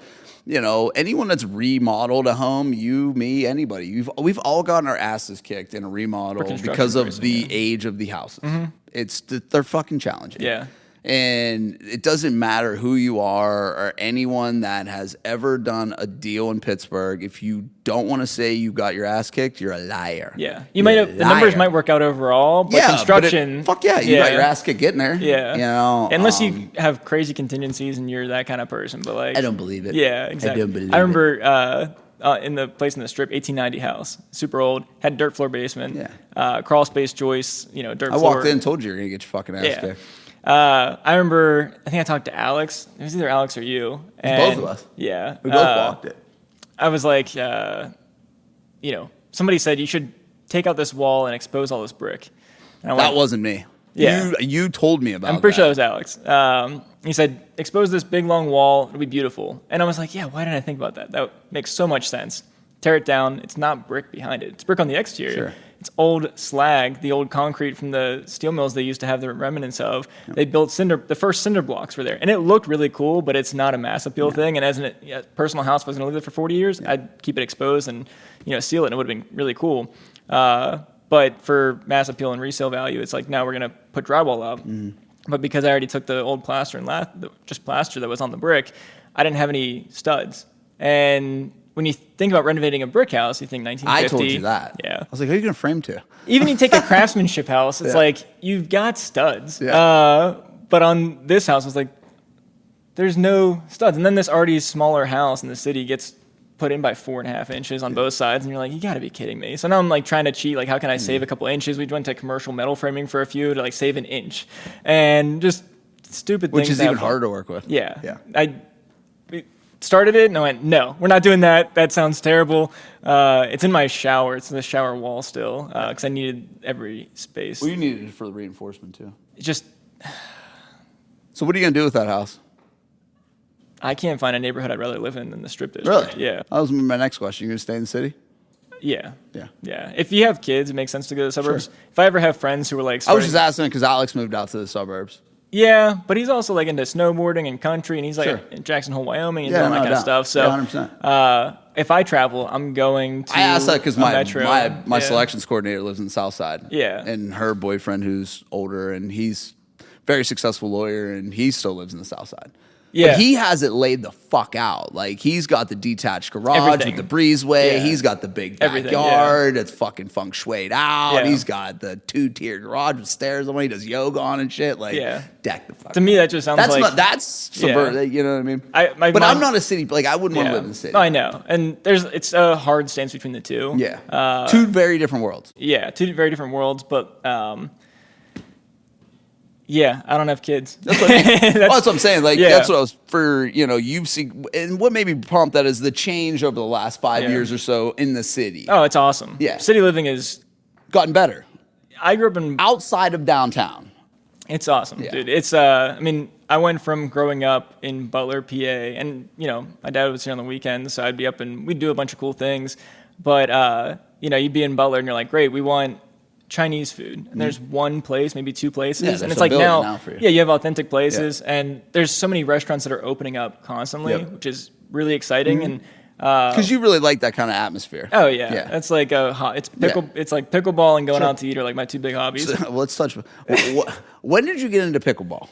anyone that's remodeled a home, you, me, anybody, we've all gotten our asses kicked in a remodel because of the age of the houses. Mm-hmm. They're fucking challenging. Yeah. And it doesn't matter who you are or anyone that has ever done a deal in Pittsburgh. If you don't want to say you got your ass kicked, you're a liar. Yeah. The numbers might work out overall, but construction. You got your ass kicked getting there. Yeah. Unless you have crazy contingencies and you're that kind of person. But like, I don't believe it. Yeah, exactly. I remember in the place in the strip, 1890 house, super old, had dirt floor basement, crawl space joists, dirt floor. I walked in and told you you're going to get your fucking ass kicked. I remember, I think I talked to Alex. It was either Alex or you. Both of us. Yeah. We both walked it. I was like, somebody said you should take out this wall and expose all this brick. And that wasn't me. Yeah. You told me about that. I'm pretty sure that was Alex. He said, expose this big long wall. It'll be beautiful. And I was like, yeah, why didn't I think about that? That makes so much sense. Tear it down. It's not brick behind it. It's brick on the exterior. Sure. It's old slag, the old concrete from the steel mills they used to have the remnants of. Yep. They built the first cinder blocks were there. And it looked really cool, but it's not a mass appeal thing. And as a personal house, if I was going to live there for 40 years, I'd keep it exposed and seal it, and it would have been really cool. But for mass appeal and resale value, it's like now we're going to put drywall up. Mm-hmm. But because I already took the old plaster and just plaster that was on the brick, I didn't have any studs. And when you think about renovating a brick house, you think 1950. I told you that. Yeah. I was like, who are you going to frame to? Even you take a craftsmanship house, it's like, you've got studs. Yeah. But on this house, it's like, there's no studs. And then this already smaller house in the city gets put in by 4.5 inches on both sides. And you're like, you got to be kidding me. So now I'm like trying to cheat. Like, how can I save a couple inches? We went to commercial metal framing for a few to like save an inch. And just stupid things. Which is even harder to work with. Yeah. Yeah. I started it and I went, no, we're not doing that. That sounds terrible. It's in my shower. It's in the shower wall still because I needed every space. Well, you needed it for the reinforcement too. So what are you going to do with that house? I can't find a neighborhood I'd rather live in than the Strip District. Really? Yeah. That was my next question. You going to stay in the city? Yeah. Yeah. Yeah. If you have kids, it makes sense to go to the suburbs. Sure. If I ever have friends who are like I was just asking because Alex moved out to the suburbs. Yeah, but he's also like into snowboarding and country, and he's like Sure. in Jackson Hole, Wyoming, and Yeah, doing that no kind of doubt. stuff. So, Yeah, 100%. if I travel, I'm going to. I asked that because a metro. my Yeah. selections coordinator lives in the South Side. Yeah. And her boyfriend, who's older, and he's very successful lawyer, and he still lives in the South Side. Yeah. But he has it laid the fuck out. Like, he's got the detached garage Everything. with the breezeway. Yeah. He's got the big Everything, backyard. It's fucking feng shuied out. Yeah. He's got the 2-tier garage with stairs on it. He does yoga on and shit. Like, Yeah. deck the fuck To me, that just sounds That's like not, that's suburban, you know what I mean? But I'm not a city, like, I wouldn't want to live in the city. No, I know, and it's a hard stance between the two. Yeah. Two very different worlds. Yeah, two very different worlds, but yeah, I don't have kids. That's what, that's what I'm saying. Like, Yeah. that's what I was for, you've seen, and what made me pumped that is the change over the last 5 Yeah. years or so in the city. Oh, it's awesome. Yeah. City living is. Gotten better. I grew up in. Outside of downtown. It's awesome, Yeah. dude. It's I mean, I went from growing up in Butler, PA, and my dad was here on the weekends, so I'd be up and we'd do a bunch of cool things. But you'd be in Butler and you're like, great, we want Chinese food, and there's one place, maybe two places, Yeah, and there's it's a like building now now for you. yeah, you have authentic places, and there's so many restaurants that are opening up constantly, Yep. which is really exciting. And Because you really like that kind of atmosphere. oh yeah, Yeah. that's like it's like pickleball and going out to eat are like my two big hobbies. So, let's touch. When did you get into pickleball?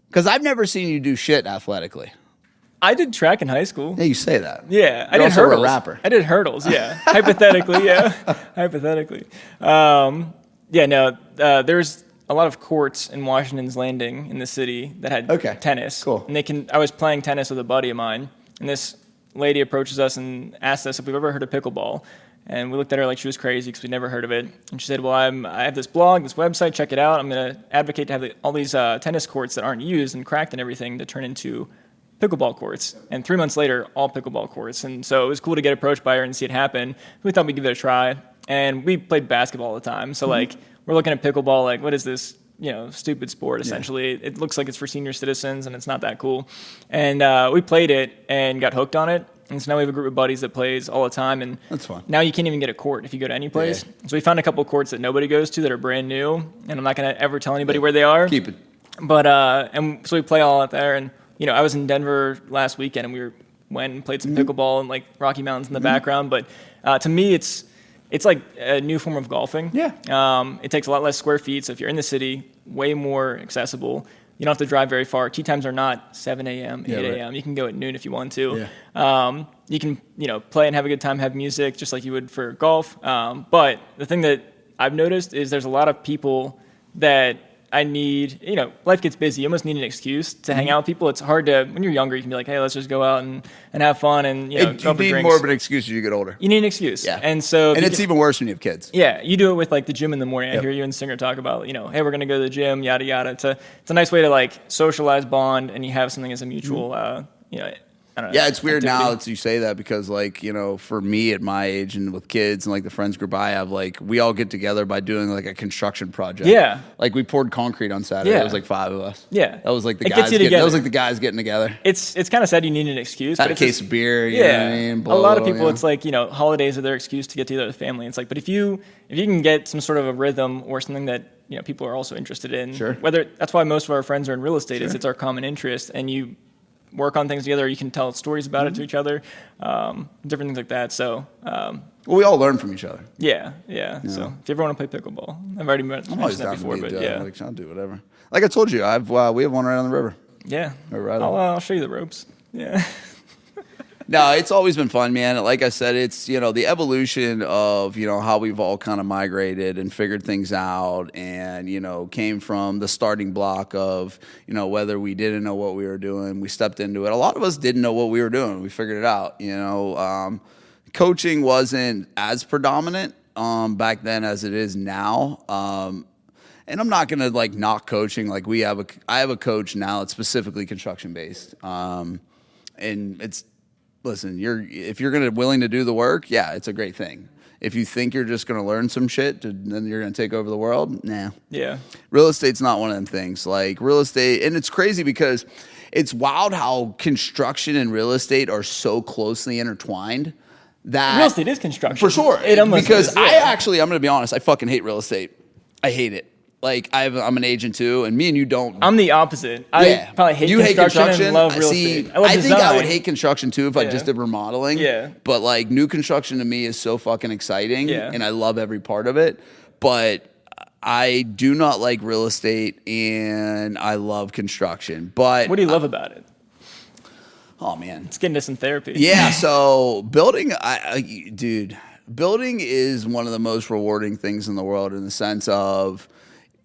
Because I've never seen you do shit athletically. I did track in high school. Yeah, you say that. Yeah, I You're did also hurdles. a rapper. I did hurdles. Yeah, hypothetically. Yeah, hypothetically. There's a lot of courts in Washington's Landing in the city that had tennis. Cool. And I was playing tennis with a buddy of mine, and this lady approaches us and asked us if we've ever heard of pickleball. And we looked at her like she was crazy because we'd never heard of it. And she said, well, I have this blog, this website, check it out. I'm going to advocate to have all these tennis courts that aren't used and cracked and everything to turn into pickleball courts. And 3 months later, all pickleball courts. And so it was cool to get approached by her and see it happen. We thought we'd give it a try. And we played basketball all the time. So like we're looking at pickleball like, what is this? Stupid sport, essentially. Yeah. It looks like it's for senior citizens, and it's not that cool. And we played it and got hooked on it. And so now we have a group of buddies that plays all the time. And that's fun. Now you can't even get a court if you go to any place. Yeah. So we found a couple of courts that nobody goes to that are brand new. And I'm not going to ever tell anybody where they are. Keep it. But, and so we play all out there. And, I was in Denver last weekend, and we went and played some pickleball and like Rocky Mountains in the background. But to me, it's like a new form of golfing. Yeah. It takes a lot less square feet. So if you're in the city, way more accessible. You don't have to drive very far. Tee times are not 7 a.m., 8 a.m. Right. You can go at noon if you want to. Yeah. You can, play and have a good time, have music, just like you would for golf. But the thing that I've noticed is there's a lot of people that I need, life gets busy. You almost need an excuse to hang out with people. It's hard to, when you're younger, you can be like, hey, let's just go out and have fun and, you go for need drinks. more of an excuse as you get older. You need an excuse. Yeah. And so, it's even worse when you have kids. Yeah. You do it with like the gym in the morning. I hear you and Singer talk about, hey, we're going to go to the gym, yada, yada. It's a nice way to like socialize, bond, and you have something as a mutual, I don't know. Yeah, it's weird activity. now that you say that because, like, for me at my age and with kids and, like, the friends group I have, like, we all get together by doing, like, a construction project. Yeah. Like, we poured concrete on Saturday. Yeah. It was, like, 5 of us. Yeah. That was, like, the It guys gets you getting, together. that was, like, the guys getting together. It's kind of sad you need an excuse. Had but a it's case of beer, you know what I mean? A lot of people, it's like, holidays are their excuse to get together with family. It's like, but if you can get some sort of a rhythm or something that, people are also interested in. Sure. That's why most of our friends are in real estate, is it's our common interest, and you work on things together. You can tell stories about it to each other, different things like that. So, well, we all learn from each other. Yeah. So, if you ever want to play pickleball, I've already mentioned that before, but yeah. Like, I'll do whatever. Like I told you, we have one right on the river. Yeah. Right I'll show you the ropes. Yeah. No, it's always been fun, man. Like I said, it's, the evolution of, how we've all kind of migrated and figured things out and, came from the starting block of, whether we didn't know what we were doing, we stepped into it. A lot of us didn't know what we were doing. We figured it out, Coaching wasn't as predominant back then as it is now. And I'm not going to, like, knock coaching. Like, I have a coach now that's specifically construction-based. And it's, listen, if you're willing to do the work, yeah, it's a great thing. If you think you're just going to learn some shit, then you're going to take over the world, nah. Yeah. Real estate's not one of them things. Like, real estate, and it's crazy because it's wild how construction and real estate are so closely intertwined that real estate is construction. For sure. It almost because is, yeah. I'm going to be honest, I fucking hate real estate. I hate it. like I'm an agent too, and me and you don't. I'm the opposite. I probably hate construction and love real estate. I think I would hate construction too if I just did remodeling. Yeah. But like new construction to me is so fucking exciting, and I love every part of it. But I do not like real estate, and I love construction. But what do you love about it? Oh man, let's get into some therapy. Yeah, so building, dude, building is one of the most rewarding things in the world in the sense of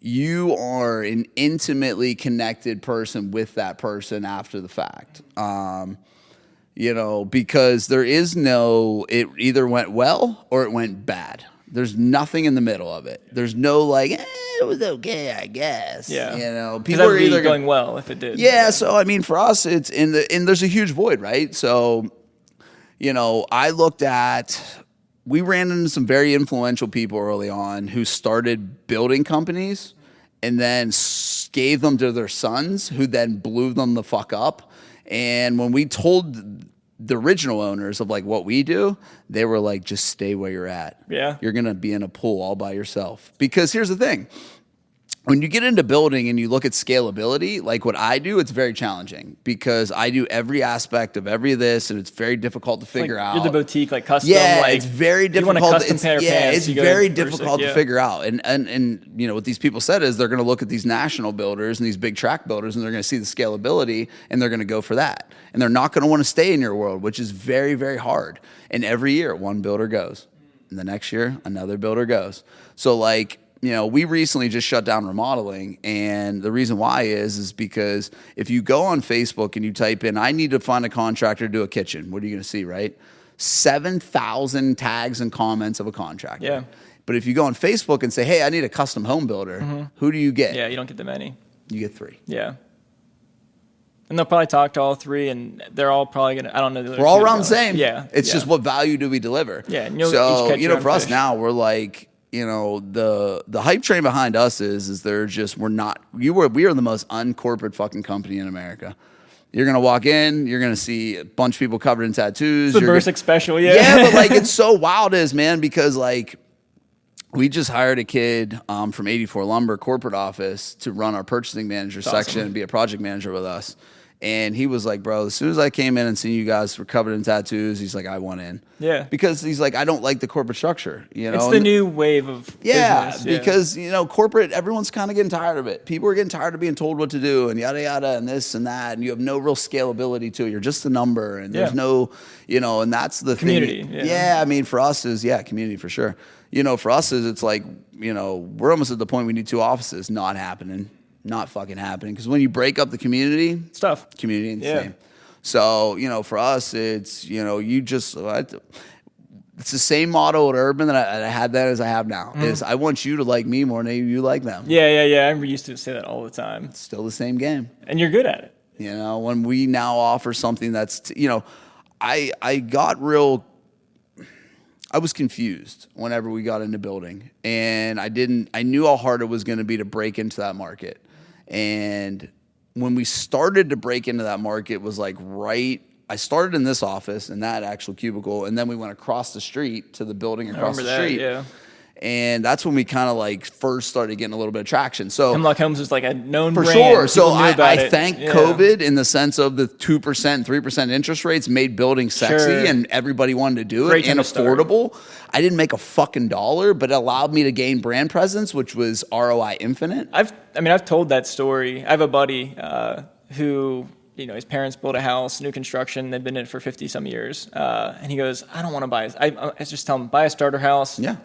you are an intimately connected person with that person after the fact. You know, because there is no, it either went well or it went bad. There's nothing in the middle of it. There's no like, it was okay, I guess. Yeah. You know, people are either going well if it did. Yeah. So I mean, for us, it's and there's a huge void, right? So, you know, we ran into some very influential people early on who started building companies and then gave them to their sons, who then blew them the fuck up. And when we told the original owners of like what we do, they were like, just stay where you're at. Yeah. You're going to be in a pool all by yourself. Because here's the thing. When you get into building and you look at scalability, like what I do, it's very challenging because I do every aspect of every of this, and it's very difficult to figure out. You're the boutique, like custom. Yeah, like, it's very difficult. You want a custom pair of pants, it's very difficult to figure out. And you know what these people said is they're going to look at these national builders and these big track builders, and they're going to see the scalability, and they're going to go for that. And they're not going to want to stay in your world, which is very, very hard. And every year, one builder goes, and the next year, another builder goes. So like, you know, we recently just shut down remodeling, and the reason why is because if you go on Facebook and you type in, I need to find a contractor to do a kitchen, what are you going to see, right? 7,000 tags and comments of a contractor. Yeah. But if you go on Facebook and say, hey, I need a custom home builder, who do you get? Yeah, you don't get that many. You get 3. Yeah. And they'll probably talk to all 3, and they're all probably going to, I don't know. We're all around the same. Yeah. It's just what value do we deliver? Yeah. And so, you know, for us now, we're like, you know, the hype train behind us is they're just, we are the most uncorporate fucking company in America. You're going to walk in, you're going to see a bunch of people covered in tattoos. It's a Bursic special, yeah. Yeah, but like, it's so wild man, because like, we just hired a kid from 84 Lumber corporate office to run our purchasing manager section and be a project manager with us. And he was like, bro, as soon as I came in and seen you guys were covered in tattoos, he's like, I want in. Yeah. Because he's like, I don't like the corporate structure. You know, it's the new wave of business. Because, you know, corporate, everyone's kind of getting tired of it. People are getting tired of being told what to do and yada, yada, and this and that. And you have no real scalability to it. You're just a number. And there's no, you know, and that's the community. Thing. Yeah. I mean, for us is, community for sure. You know, for us is, it's like, you know, we're almost at the point we need 2 offices. Not happening. Not fucking happening. Because when you break up the community, it's tough. Community ain't the same. So, you know, for us, it's, you know, it's the same motto at Urban that I had that as I have now. Is I want you to like me more than you like them. Yeah. I used to say that all the time. It's still the same game. And you're good at it. You know, when we now offer something that's, you know, I was confused whenever we got into building, and I knew how hard it was going to be to break into that market. And when we started to break into that market was like I started in this office in that actual cubicle, and then we went across the street to the building across the street. Yeah. And that's when we kind of like first started getting a little bit of traction. So Hemlock Homes was like a known brand. For sure. So I thank Yeah. COVID in the sense of the 2%, 3% interest rates made building sexy and everybody wanted to do it and affordable. I didn't make a fucking dollar, but it allowed me to gain brand presence, which was ROI infinite. I've told that story. I have a buddy who, you know, his parents built a house, new construction. They've been in it for 50 some years. And he goes, I don't want to buy. I just tell him, buy a starter house. Yeah.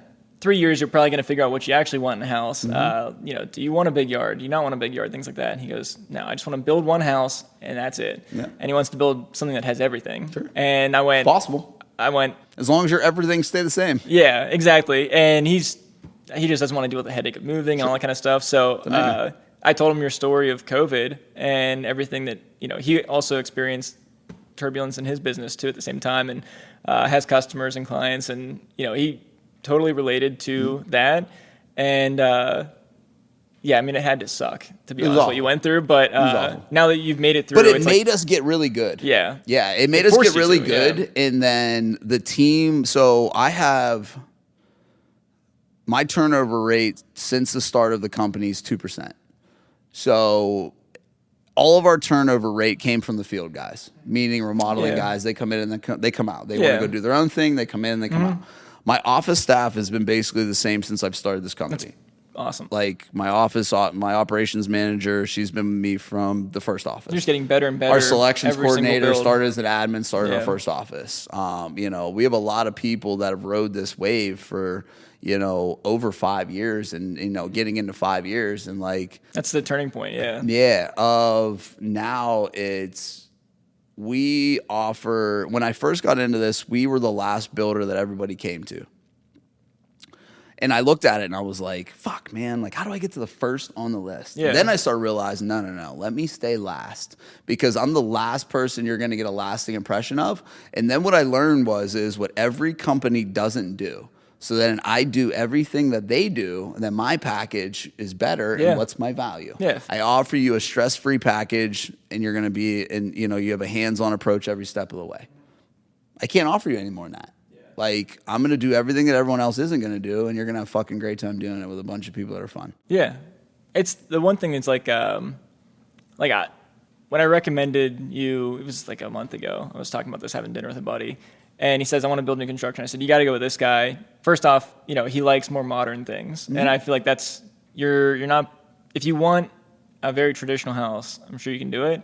3 years, you're probably going to figure out what you actually want in a house. You know, do you want a big yard? Do you not want a big yard? Things like that. And he goes, no, I just want to build one house, and that's it. Yeah. And he wants to build something that has everything. Sure. And I went... Possible. As long as everything stay the same. Yeah, exactly. And he just doesn't want to deal with the headache of moving and all that kind of stuff. So I told him your story of COVID and everything that, you know, he also experienced turbulence in his business too at the same time, and has customers and clients, and, you know, he totally related to that. And yeah, I mean, it had to suck, to be honest, what you went through. But now that you've made it through, but it made us get really good. Yeah, yeah, it made us get really good. Yeah. And then the team. So my turnover rate since the start of the company is 2%. So all of our turnover rate came from the field guys, meaning remodeling guys. They come in and they come out. They want to go do their own thing. They come in, they come out. My office staff has been basically the same since I've started this company. That's awesome. Like my operations manager, she's been with me from the first office. You're just getting better and better. Our selections coordinator started as an admin, started our first office. We have a lot of people that have rode this wave for, over 5 years and, getting into 5 years and like. That's the turning point. Yeah. Yeah. Now we offer, when I first got into this, we were the last builder that everybody came to. And I looked at it and I was like, fuck, man, like, how do I get to the first on the list? Yeah. Then I started realizing, no, let me stay last because I'm the last person you're going to get a lasting impression of. And then what I learned is what every company doesn't do. So then I do everything that they do, and then my package is better. And what's my value? Yeah. I offer you a stress-free package, and you're going to be, and you have a hands-on approach every step of the way. I can't offer you any more than that. Like, I'm going to do everything that everyone else isn't going to do, and you're going to have a fucking great time doing it with a bunch of people that are fun. Yeah. It's the one thing that's when I recommended you, it was like a month ago, I was talking about this, having dinner with a buddy, and he says, I want to build new construction. I said, you got to go with this guy. First off, he likes more modern things. And I feel like you're not, if you want a very traditional house, I'm sure you can do it.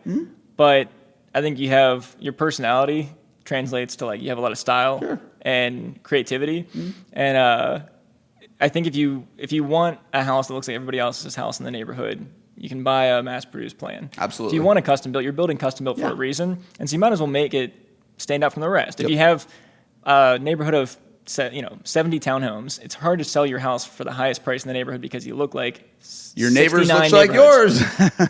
But I think you have your personality translates to you have a lot of style and creativity. And I think if you want a house that looks like everybody else's house in the neighborhood, you can buy a mass-produced plan. Absolutely. If you want a custom built, you're building custom built for a reason, and so you might as well make it stand out from the rest. If you have a neighborhood of 70 townhomes, it's hard to sell your house for the highest price in the neighborhood because you look like your neighbors look like yours.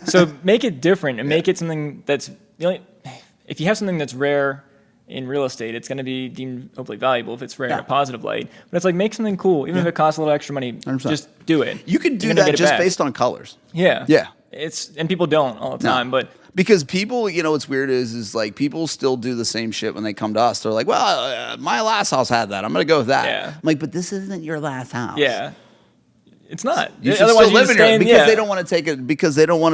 So make it different and make it something that's if you have something that's rare in real estate, it's going to be deemed hopefully valuable if it's rare in a positive light. But it's make something cool, even if it costs a little extra money. 100%. Just do it. You can do that just based on colors. Yeah. And people don't all the time, but because people, what's weird is people still do the same shit when they come to us. They're like, well, my last house had that. I'm going to go with that. Yeah. I'm like, but this isn't your last house. Yeah. It's not. You should still live in here because they don't want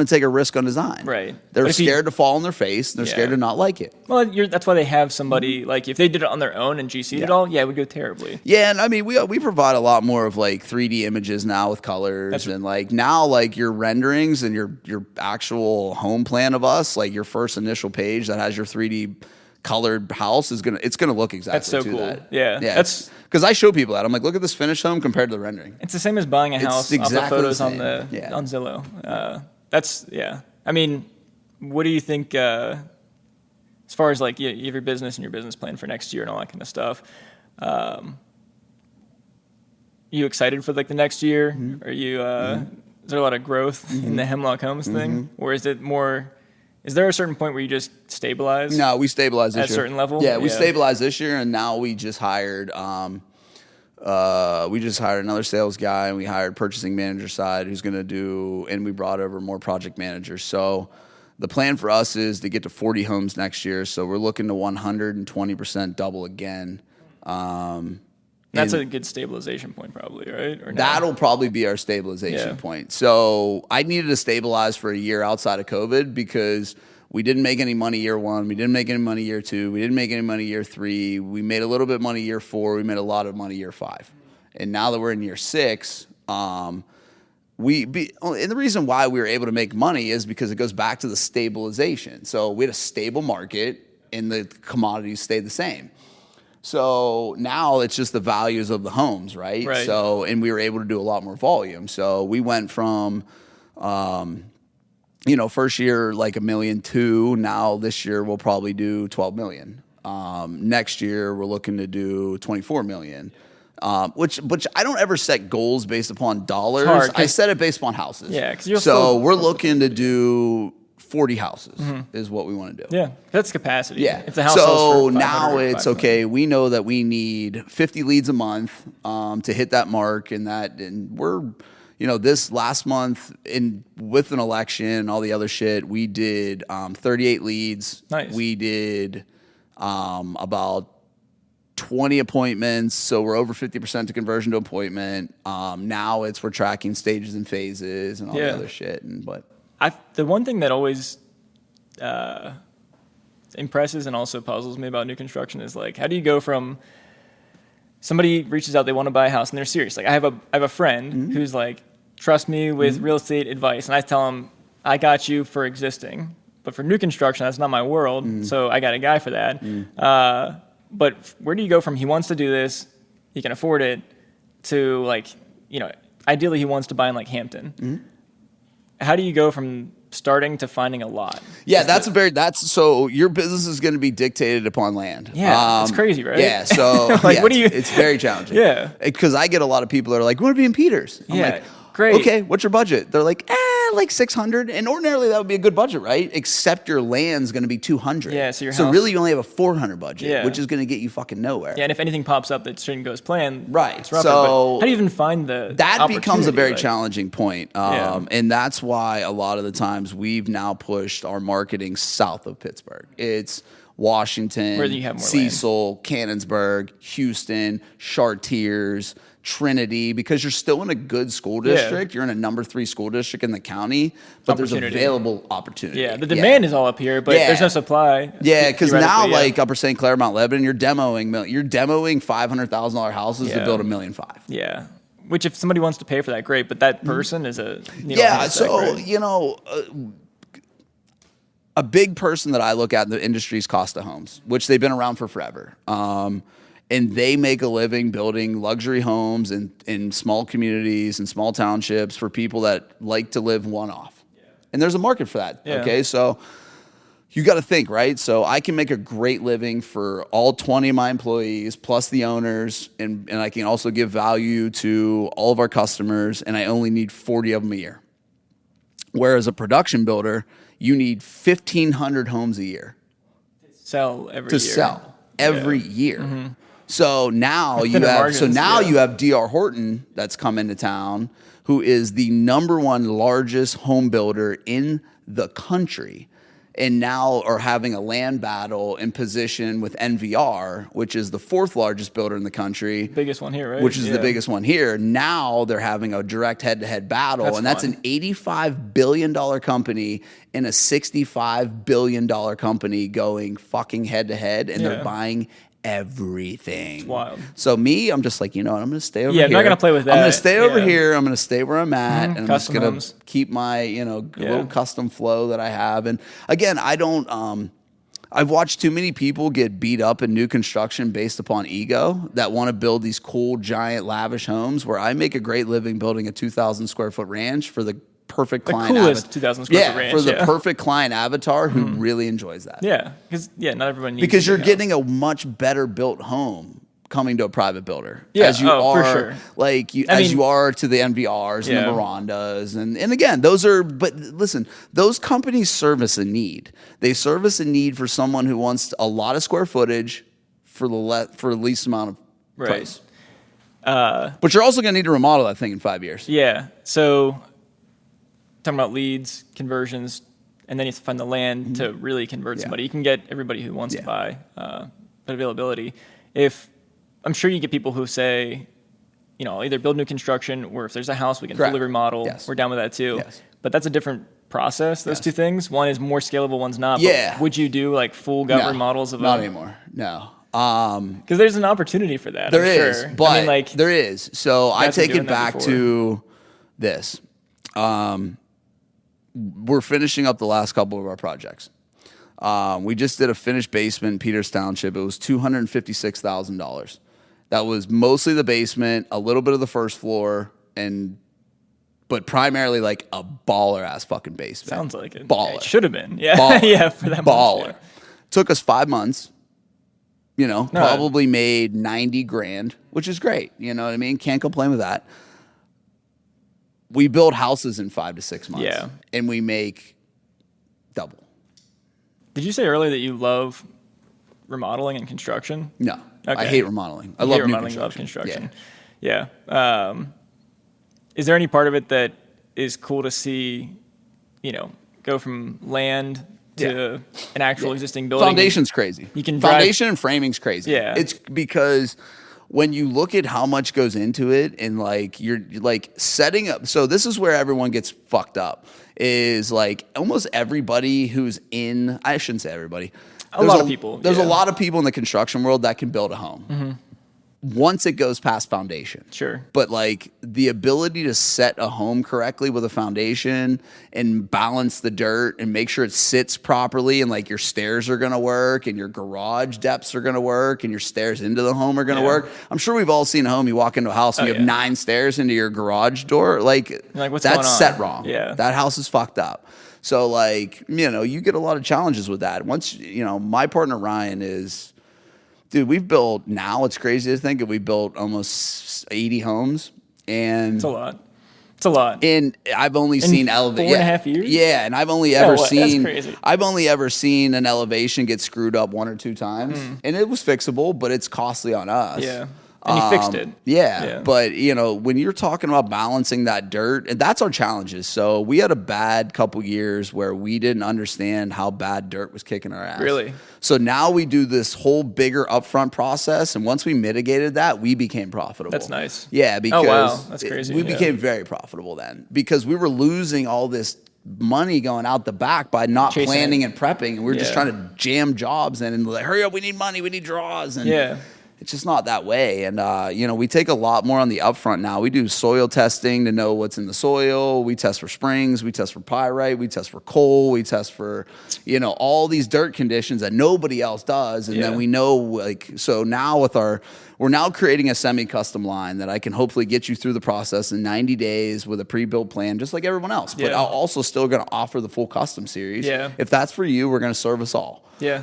to take a risk on design. Right. They're scared to fall on their face. And they're scared to not like it. Well, that's why they have somebody if they did it on their own and GC'd it all, it would go terribly. Yeah, and I mean we provide a lot more of 3D images now with colors and now your renderings and your actual home plan of us, your first initial page that has your 3D colored house is gonna look exactly. That's so cool. That. Yeah. That's because I show people that. I'm like, look at this finished home compared to the rendering. It's the same as buying a house off the photos on Zillow. I mean, what do you think as far as you have your business and your business plan for next year and all that kind of stuff? You excited for the next year? Are you is there a lot of growth in the Hemlock Homes thing, or is it more? Is there a certain point where you just stabilize? No, we stabilize this at year. A certain level. Yeah, we stabilized this year, and now we just hired. We just hired another sales guy, and we hired purchasing manager side who's going to do, and we brought over more project managers. So the plan for us is to get to 40 homes next year. So we're looking to 120% double again. That's a good stabilization point, probably, right? Or no? That'll probably be our stabilization point. So I needed to stabilize for a year outside of COVID because we didn't make any money year one. We didn't make any money year two. We didn't make any money year three. We made a little bit of money year four. We made a lot of money year five. And now that we're in year six, and the reason why we were able to make money is because it goes back to the stabilization. So we had a stable market and the commodities stayed the same. So now it's just the values of the homes, right? So, and we were able to do a lot more volume. So we went from, first year $1.2 million. Now this year we'll probably do 12 million. Next year we're looking to do 24 million. Which I don't ever set goals based upon dollars. I set it based upon houses. Yeah. So we're looking to do 40 houses is what we want to do. Yeah, that's capacity. Yeah. If the house sells for now it's okay. We know that we need 50 leads a month to hit that mark, and we're, this last month with an election and all the other shit, we did 38 leads. Nice. We did about 20 appointments, so we're over 50% to conversion to appointment. Now we're tracking stages and phases and all the other shit. The one thing that always impresses and also puzzles me about new construction is like, how do you go from somebody reaches out, they want to buy a house, and they're serious. Like I have a friend who's like, trust me with real estate advice, and I tell him, I got you for existing, but for new construction, that's not my world. So I got a guy for that. But where do you go from he wants to do this, he can afford it, to like, ideally he wants to buy in like Hampton. How do you go from starting to finding a lot? Yeah, so your business is going to be dictated upon land. Yeah, it's crazy, right? Yeah, so like, what do you? It's very challenging. Yeah, because I get a lot of people that are like, "We want to be in Peters." I'm like, great. Okay, what's your budget? They're like, like 600, and ordinarily that would be a good budget, right? Except your land's going to be 200. Yeah, so really you only have a 400 budget, which is going to get you fucking nowhere. Yeah, and if anything pops up that shouldn't go as planned, right? It's rougher, so how do you even find that becomes a very challenging point, yeah. And that's why a lot of the times we've now pushed our marketing south of Pittsburgh. It's Washington, where you have more Cecil, land. Cannonsburg, Houston, Chartiers, Trinity, because you're still in a good school district. You're in a number 3 school district in the county, but there's available opportunity. Yeah, the demand is all up here, but there's no supply. Yeah, because now like Upper St. Clair, Mount Lebanon, you're demoing $500,000 houses to build $1.5 million. Yeah. Which if somebody wants to pay for that, great, but that person is a a big person that I look at in the industry is Costa Homes, which they've been around for forever. And they make a living building luxury homes in small communities and small townships for people that like to live one-off. Yeah. And there's a market for that, okay? So you got to think, right? So I can make a great living for all 20 of my employees plus the owners, and I can also give value to all of our customers, and I only need 40 of them a year. Whereas a production builder, you need 1,500 homes a year. Sell every year. Mm-hmm. So now you have D.R. Horton that's come into town, who is the number 1 largest home builder in the country, and now are having a land battle in position with NVR, which is the 4th largest builder in the country. Biggest one here, right? Which is the biggest one here. Now they're having a direct head-to-head battle, that's an $85 billion company and a $65 billion company going fucking head-to-head, and they're buying everything. It's wild. So I'm just like, I'm going to stay over here. Yeah, I'm not going to play with that. I'm going to stay over here. I'm going to stay where I'm at. And I'm just going to keep my, little custom flow that I have. And again, I've watched too many people get beat up in new construction based upon ego that want to build these cool, giant, lavish homes, where I make a great living building a 2,000 square foot ranch for the perfect client. The coolest 2,000 square foot ranch. For the perfect client avatar who really enjoys that. Yeah, because not everyone needs. Because you're getting a much better built home coming to a private builder. Yeah, as you are, for sure. You are to the NVRs and the Mirandas, and again, those are. But listen, those companies service a need. They service a need for someone who wants a lot of square footage for the least amount of price. But you're also going to need to remodel that thing in 5 years. Yeah. So, talking about leads, conversions, and then you have to find the land to really convert somebody. You can get everybody who wants to buy, but availability. I'm sure you get people who say, either build new construction, or if there's a house we can fully remodel, we're down with that too. Yes. But that's a different process, those two things. One is more scalable, one's not. Yeah. But would you do like full gut remodels of not anymore. No. Because there's an opportunity for that. There I'm is, sure. but there is. So I take it back to this. We're finishing up the last couple of our projects. We just did a finished basement in Peters Township. It was $256,000. That was mostly the basement, a little bit of the first floor, but primarily like a baller ass fucking basement. Sounds like it. Baller. Yeah, it should have been. Yeah, baller. For that baller. Much, Took us 5 months. Probably made $90,000, which is great. You know what I mean? Can't complain with that. We build houses in 5 to 6 months. Yeah. And we make double. Did you say earlier that you love remodeling and construction? No. Okay. I hate remodeling. I love remodeling. You love construction. Yeah. Is there any part of it that is cool to see, go from land to an actual existing building. Foundation's crazy. You can drive. Foundation and framing's crazy. Yeah. It's because when you look at how much goes into it and like you're like setting up, so this is where everyone gets fucked up, is like almost everybody who's in, I shouldn't say everybody. A lot of people. There's a lot of people in the construction world that can build a home. Once it goes past foundation. Sure. But like the ability to set a home correctly with a foundation and balance the dirt and make sure it sits properly and like your stairs are going to work and your garage depths are going to work and your stairs into the home are going to work. I'm sure we've all seen a home. You walk into a house and you have 9 stairs into your garage door. Like what's that's going on? set wrong. Yeah. That house is fucked up. So like, you know, you get a lot of challenges with that. Once, you know, my partner Ryan is, dude, we've built, now it's crazy to think that we built almost 80 homes. And it's a lot. It's a lot. And I've only seen elevation. 4.5 years? Yeah, and I've only ever seen, that's crazy. I've only ever seen an elevation get screwed up 1 or 2 times. And it was fixable, but it's costly on us. Yeah. And you fixed it. Yeah, but you know, when you're talking about balancing that dirt, and that's our challenges. So we had a bad couple years where we didn't understand how bad dirt was kicking our ass. Really? So now we do this whole bigger upfront process, and once we mitigated that, we became profitable. That's nice. Yeah, because wow, that's crazy. We became very profitable then because we were losing all this money going out the back by not planning and prepping, and we were just trying to jam jobs in and like, hurry up, we need money, we need draws, and it's just not that way. And, you know, we take a lot more on the upfront now. We do soil testing to know what's in the soil. We test for springs. We test for pyrite. We test for coal. We test for, you know, all these dirt conditions that nobody else does. And then we know, like, so now with we're now creating a semi-custom line that I can hopefully get you through the process in 90 days with a pre-built plan, just like everyone else. But I'll also still going to offer the full custom series. Yeah. If that's for you, we're going to service all. Yeah.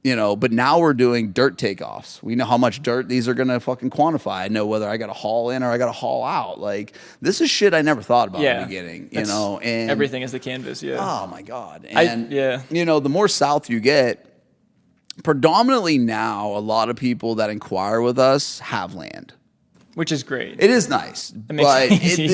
You know, but now we're doing dirt takeoffs. We know how much dirt these are going to fucking quantify. I know whether I got to haul in or I got to haul out. Like, this is shit I never thought about in the beginning, you know. And everything is the canvas, oh, my God. And, you know, the more south you get, predominantly now, a lot of people that inquire with us have land. Which is great. It is nice. But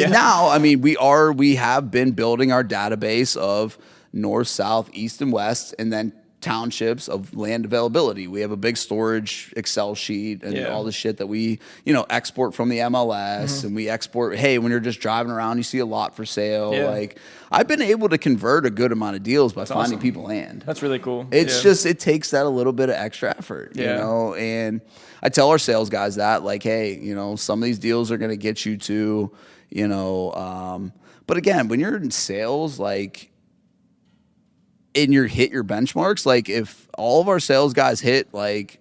now, I mean, we have been building our database of north, south, east, and west, and then townships of land availability. We have a big storage Excel sheet and all the shit that we, you know, export from the MLS and we export, hey, when you're just driving around, you see a lot for sale. Like, I've been able to convert a good amount of deals by finding people land. That's really cool. It's just, it takes that a little bit of extra effort, you know, and I tell our sales guys that, like, hey, you know, some of these deals are going to get you to, you know, but again, when you're in sales, like, and you hit your benchmarks, like if all of our sales guys hit like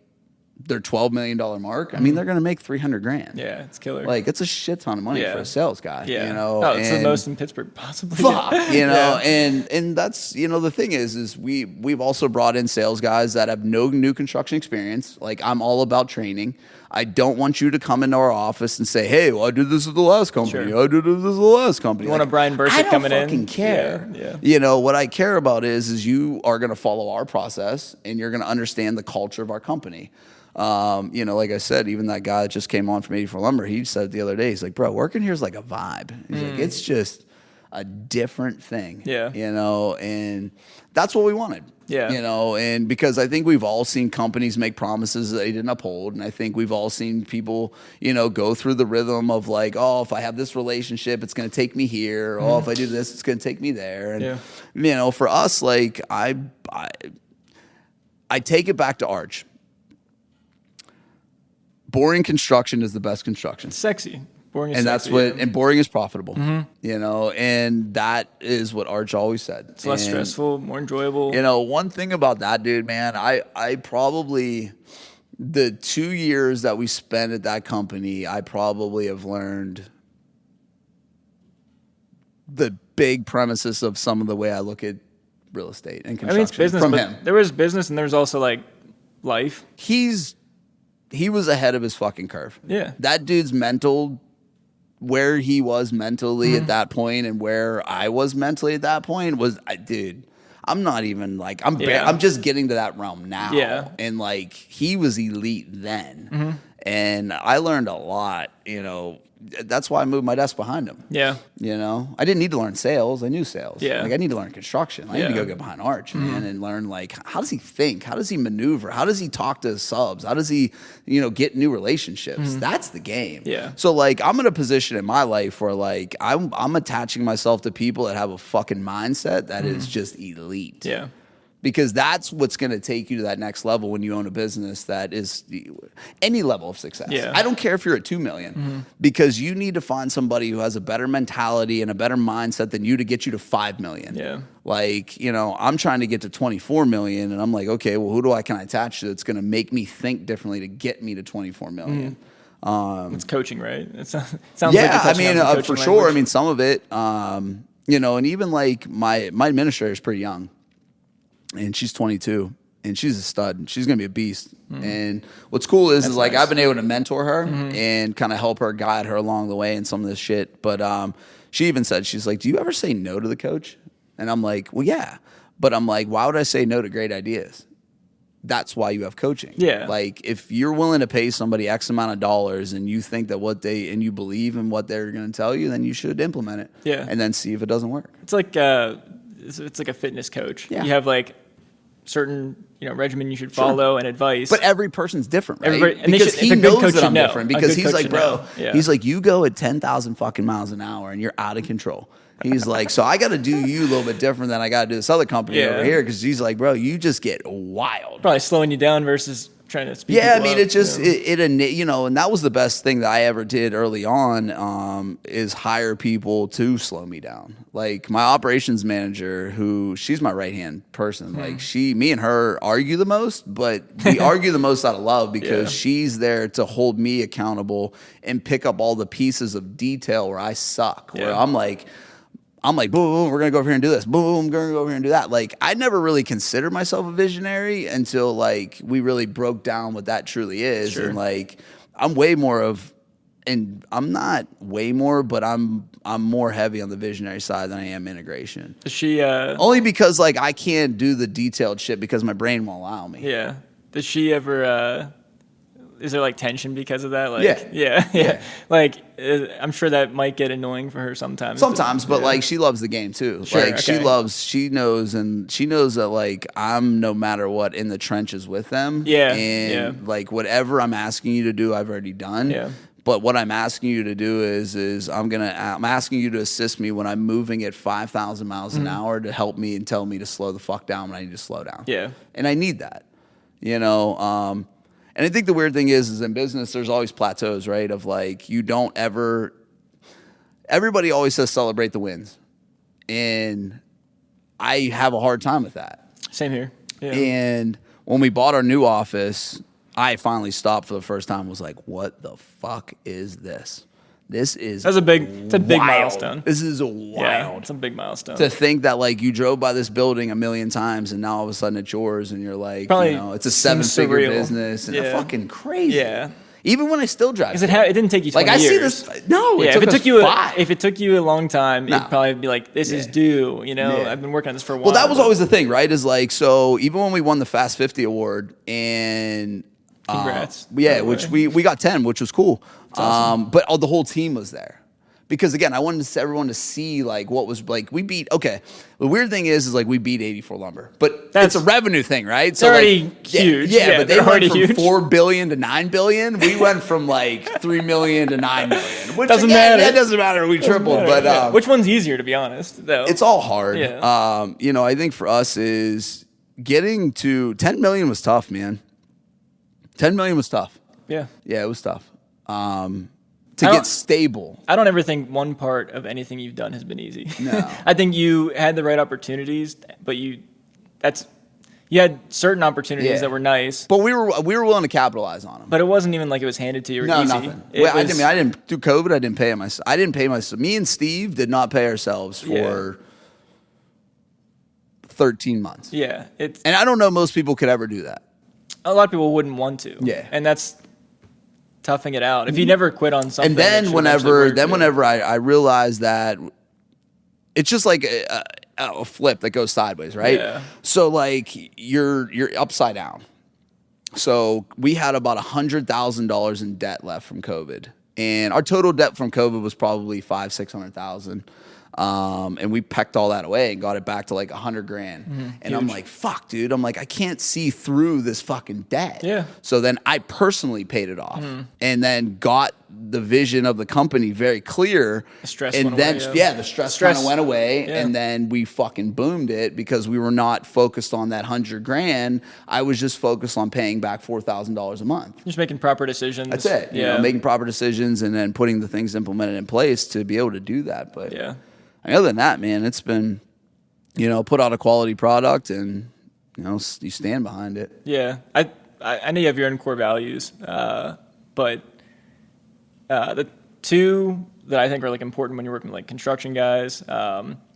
their $12 million mark, I mean, they're going to make $300,000. Yeah, it's killer. Like, it's a shit ton of money for a sales guy, you know? Oh, it's the most in Pittsburgh, possibly. Fuck, you know? And that's, you know, the thing is we've also brought in sales guys that have no new construction experience. Like, I'm all about training. I don't want you to come into our office and say, hey, well, I did this with the last company. I did this with the last company. You want a Bryan Bursick coming in? I don't fucking care. You know, what I care about is you are going to follow our process and you're going to understand the culture of our company. You know, like I said, even that guy that just came on from 84 Lumber, he said it the other day, he's like, bro, working here is like a vibe. He's like, it's just a different thing. You know, and that's what we wanted. You know, and because I think we've all seen companies make promises that they didn't uphold. And I think we've all seen people, you know, go through the rhythm of like, oh, if I have this relationship, it's going to take me here. Oh, if I do this, it's going to take me there. And, you know, for us, like, I take it back to Arch. Boring construction is the best construction. It's sexy. Boring is and sexy. That's what, and boring is profitable, you know, and that is what Arch always said. It's less stressful, more enjoyable. You know, one thing about that, dude, man, I probably, the 2 years that we spent at that company, I probably have learned the big premises of some of the way I look at real estate and construction. I mean, it's business from but him. There was business and there's also like life. He was ahead of his fucking curve. Yeah. That dude's mental, where he was mentally at that point and where I was mentally at that point was, dude, I'm not even like, I'm just getting to that realm now. Yeah. And like, he was elite then. And I learned a lot, you know, that's why I moved my desk behind him. Yeah. You know, I didn't need to learn sales. I knew sales. Yeah. Like I need to learn construction. I need to go get behind Arch, man, and learn like how does he think? How does he maneuver? How does he talk to his subs? How does he, get new relationships? That's the game. Yeah. So like I'm in a position in my life where like I'm attaching myself to people that have a fucking mindset that is just elite. Yeah. Because that's what's going to take you to that next level when you own a business that is any level of success. Yeah. I don't care if you're at 2 million, because you need to find somebody who has a better mentality and a better mindset than you to get you to 5 million. Yeah. Like, I'm trying to get to 24 million, and I'm like, okay, well, who can I attach to that's going to make me think differently to get me to 24 million? It's coaching, right? It sounds Yeah, like you're touching on some coaching for sure. language. I mean, some of it, and even like my administrator is pretty young. And she's 22, and she's a stud. She's gonna be a beast. And what's cool is like nice. I've been able to mentor her and kind of help her, guide her along the way in some of this shit. But she even said, she's like, "Do you ever say no to the coach?" And I'm like, "Well, yeah." But I'm like, "Why would I say no to great ideas?" That's why you have coaching. Yeah. Like if you're willing to pay somebody X amount of dollars and you think that and you believe in what they're gonna tell you, then you should implement it. Yeah. And then see if it doesn't work. It's like it's like a fitness coach. Yeah. You have like certain regimen you should follow and advice. But every person's different, right? And because he if a good knows coach that should I'm know. different. A Because good he's coach like, should bro, know. Yeah. he's like, you go at 10,000 fucking miles an hour and you're out of control. He's like, so I got to do you a little bit different than I got to do this other company over here. Because he's like, bro, you just get wild. Probably slowing you down versus trying to speed Yeah, I people mean, up, it just and that was the best thing that I ever did early on, is hire people to slow me down. Like my operations manager, she's my right hand person. Like me and her argue the most, but we argue the most out of love because she's there to hold me accountable and pick up all the pieces of detail where I suck. Where I'm like, boom, we're going to go over here and do this. Boom, we're going to go over here and do that. Like, I never really considered myself a visionary until, like, we really broke down what that truly is. Sure. And, like, I'm not way more, but I'm more heavy on the visionary side than I am integration. Does she Only because, like, I can't do the detailed shit because my brain won't allow me. Yeah. Does she ever is there like tension because of that? Like, Yeah. Like, I'm sure that might get annoying for her sometimes. But like she loves the game too. Sure, Like she knows that like I'm no matter what in the trenches with them. Yeah. And like whatever I'm asking you to do, I've already done. Yeah. But what I'm asking you to do is I'm asking you to assist me when I'm moving at 5,000 miles an hour to help me and tell me to slow the fuck down when I need to slow down. Yeah. And I need that, and I think the weird thing is in business, there's always plateaus, right? Of like, everybody always says celebrate the wins. And I have a hard time with that. Same here. Yeah. And when we bought our new office, I finally stopped for the first time and was like, what the fuck is this? It's a big milestone. This is wild. Yeah, it's a big milestone. To think that like you drove by this building a million times and now all of a sudden it's yours and you're like, Probably it's a 7-figure surreal. business and it's fucking crazy. Yeah. Even when I still drive. Because it didn't take you 20 like I years. see this. No, Yeah, it took us 5. if it took you a long time, No. it'd probably be like, this is due. Yeah. I've been working on this for a while. Well, that was always the thing, right? Is like, so even when we won the Fast 50 award and Congrats. which we got 10, which was cool. Awesome. But the whole team was there. Because again, I wanted everyone to see like what was like we beat. Okay, the weird thing is like we beat 84 Lumber, but it's a revenue thing, right? So already huge. Yeah, but they went from huge. 4 billion to 9 billion. We went from like 3 million to 9 million. Which Doesn't again, matter. That doesn't matter. We tripled, but which one's easier to be honest? Though it's all hard. Yeah. I think for us is getting to 10 million was tough, man. 10 million was tough. Yeah. Yeah, it was tough. To get stable. I don't ever think one part of anything you've done has been easy. No. I think you had the right opportunities, but you had certain opportunities that were nice. But we were willing to capitalize on them. But it wasn't even like it was handed to you or No, easy. nothing. I didn't through COVID. I didn't pay myself. I didn't pay myself. Me and Steve did not pay ourselves for 13 months. Yeah, and I don't know most people could ever do that. A lot of people wouldn't want to. Yeah, and that's toughing it out. If you never quit on something, and then whenever I realized that it's just like a flip that goes sideways, right? Yeah. So like you're upside down. So we had about $100,000 in debt left from COVID, And our total debt from COVID was probably $500,000-$600,000. And we pecked all that away and got it back to like $100,000. And Huge. I'm like, fuck, dude. I'm like, I can't see through this fucking debt. Yeah. So then I personally paid it off and then got the vision of the company very clear. The stress and went then, away, the stress kind of went away. Yeah. And then we fucking boomed it because we were not focused on that $100,000. I was just focused on paying back $4,000 a month. Just making proper decisions. That's it. You know, making proper decisions and then putting the things implemented in place to be able to do that. But yeah. other than that, man, it's been, you know, put out a quality product and, you know, you stand behind it. Yeah. I know you have your own core values, but the two that I think are like important when you're working with like construction guys,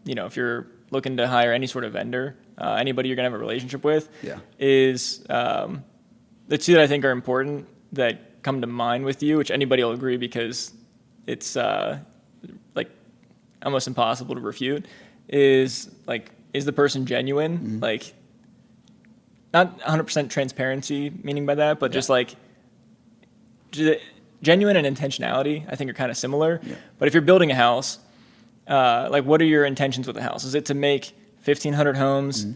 you know, if you're looking to hire any sort of vendor, anybody you're gonna have a relationship with, is the two that I think are important that come to mind with you, which anybody will agree because it's like almost impossible to refute, is the person genuine? Like, not 100% transparency, meaning by that, but just like genuine and intentionality, I think are kind of similar. Yeah. But if you're building a house, like what are your intentions with the house? Is it to make 1,500 homes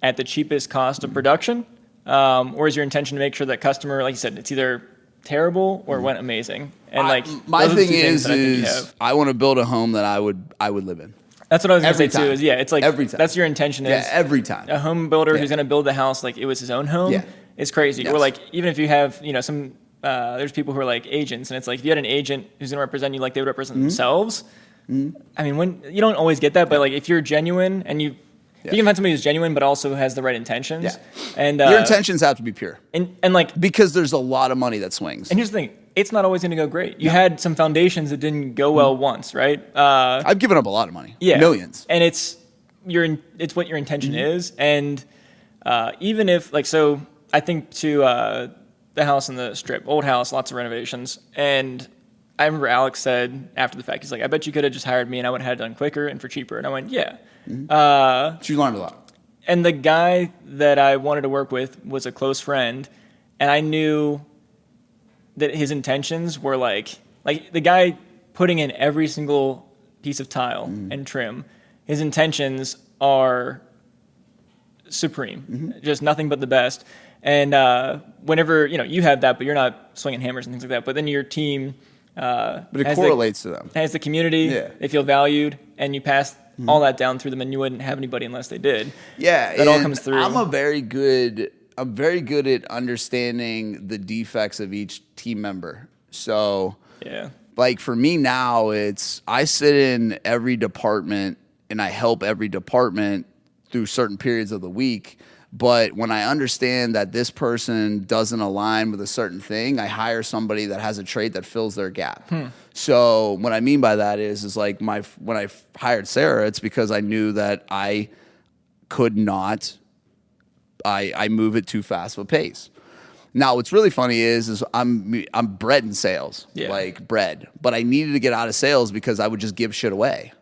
at the cheapest cost of production? Or is your intention to make sure that customer, like you said, it's either terrible or went amazing? And like my thing is I want to build a home that I would live in. That's what I was going to say too. Is it's like every time. That's your intention. Is every time a home builder who's going to build the house like it was his own home. Yeah. It's crazy. Yes. Or like even if you have some there's people who are like agents, and it's like if you had an agent who's going to represent you like they would represent themselves. I mean, when you don't always get that, but like if you're genuine and you can find somebody who's genuine but also has the right intentions. And your intentions have to be pure. And like because there's a lot of money that swings. And here's the thing. It's not always going to go great. You had some foundations that didn't go well once, right? I've given up a lot of money, millions, and it's what your intention is. And even if so I think to the house in the Strip, old house, lots of renovations, and I remember Alex said after the fact, he's like, "I bet you could have just hired me, and I would have had it done quicker and for cheaper." And I went, "Yeah." She learned a lot. And the guy that I wanted to work with was a close friend, and I knew that his intentions were like the guy putting in every single piece of tile and trim, his intentions are supreme, just nothing but the best. And whenever, you have that, but you're not swinging hammers and things like that, but then your team but it correlates to them. Has the community, they feel valued, and you pass all that down through them, and you wouldn't have anybody unless they did. Yeah. That all comes through. I'm very good at understanding the defects of each team member. So, like for me now, I sit in every department and I help every department through certain periods of the week. But when I understand that this person doesn't align with a certain thing, I hire somebody that has a trait that fills their gap. So what I mean by that is like when I hired Sarah, it's because I knew that I could not. I move at too fast of a pace. Now, what's really funny is I'm bred in sales, like bread, but I needed to get out of sales because I would just give shit away.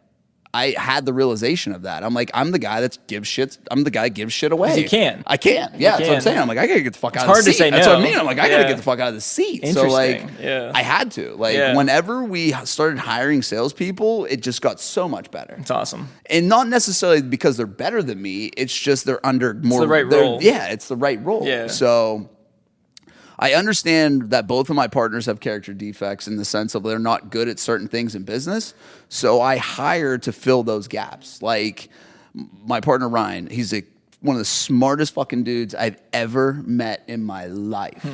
I had the realization of that. I'm like, I'm the guy that gives shit. I'm the guy that gives shit away. You can. I can. Yeah, that's what I'm saying. I'm like, I gotta get the fuck out of the seat. It's hard to say no. That's what I mean. I'm like, I gotta get the fuck out of the seat. So like, I had to. Like, whenever we started hiring salespeople, it just got so much better. It's awesome. And not necessarily because they're better than me. It's just they're under more. It's the right role. Yeah, it's the right role. Yeah. So I understand that both of my partners have character defects in the sense of they're not good at certain things in business. So I hire to fill those gaps. Like my partner Ryan, he's one of the smartest fucking dudes I've ever met in my life.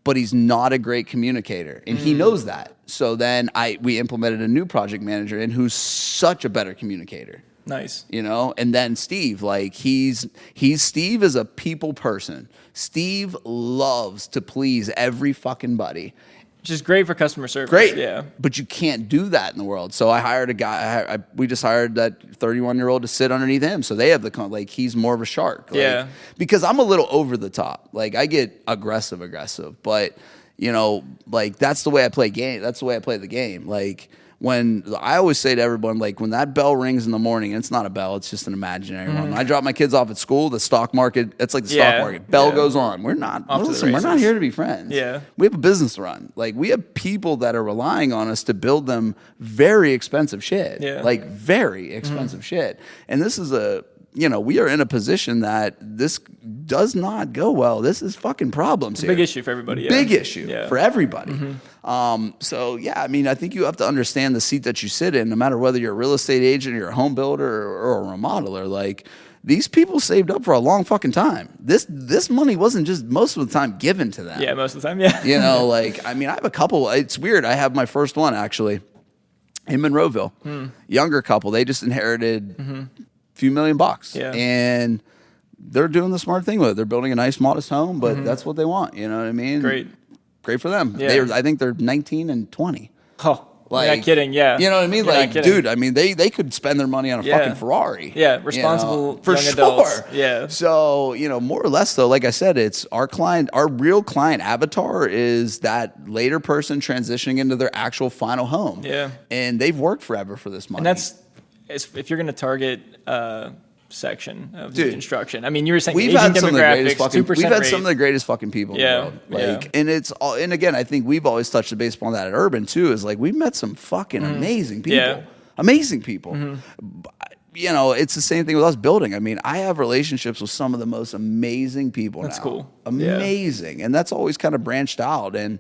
But he's not a great communicator, and he knows that. So then we implemented a new project manager in who's such a better communicator. Nice. And then Steve, like Steve is a people person. Steve loves to please every fucking buddy. Which is great for customer service. Great. Yeah. But you can't do that in the world. So I hired a guy. We just hired that 31-year-old to sit underneath him. So they have he's more of a shark. Because I'm a little over the top. Like I get aggressive, but that's the way I play game. That's the way I play the game. Like when I always say to everyone, like when that bell rings in the morning, and it's not a bell, it's just an imaginary one. When I drop my kids off at school, the stock market, it's like the stock market. Bell goes on. We're not, listen, we're not here to be friends. Yeah. We have a business to run. Like we have people that are relying on us to build them very expensive shit. Yeah. Like very expensive shit. And this is we are in a position that this does not go well. This is fucking problems here. Big issue for everybody. Yeah. Big issue for everybody. So yeah, I mean, I think you have to understand the seat that you sit in, no matter whether you're a real estate agent, or you're a home builder, or a remodeler. Like these people saved up for a long fucking time. This money wasn't just most of the time given to them. Yeah, most of the time. Yeah. Like I mean, I have a couple. It's weird. I have my first one actually in Monroeville, younger couple. They just inherited few $1,000,000. Yeah. And they're doing the smart thing with it. They're building a nice, modest home, but that's what they want. You know what I mean? Great for them. Yeah. I think they're 19 and 20. Oh, like, you're not kidding. Yeah. You know what I mean? You're like, dude, I mean, they could spend their money on a fucking Ferrari. Yeah. Responsible for young sure. adults. Yeah. So, more or less though, like I said, it's our real client avatar is that later person transitioning into their actual final home. Yeah. And they've worked forever for this money. And if you're going to target section of new construction. I mean, you were saying we've aging had some of the greatest demographics, 2% we've had rate. some of the greatest fucking people in the world. And again, I think we've always touched the baseball on that at Urban too. Is like we've met some fucking amazing people, amazing people. It's the same thing with us building. I mean, I have relationships with some of the most amazing people. That's cool. Amazing, and that's always kind of branched out. And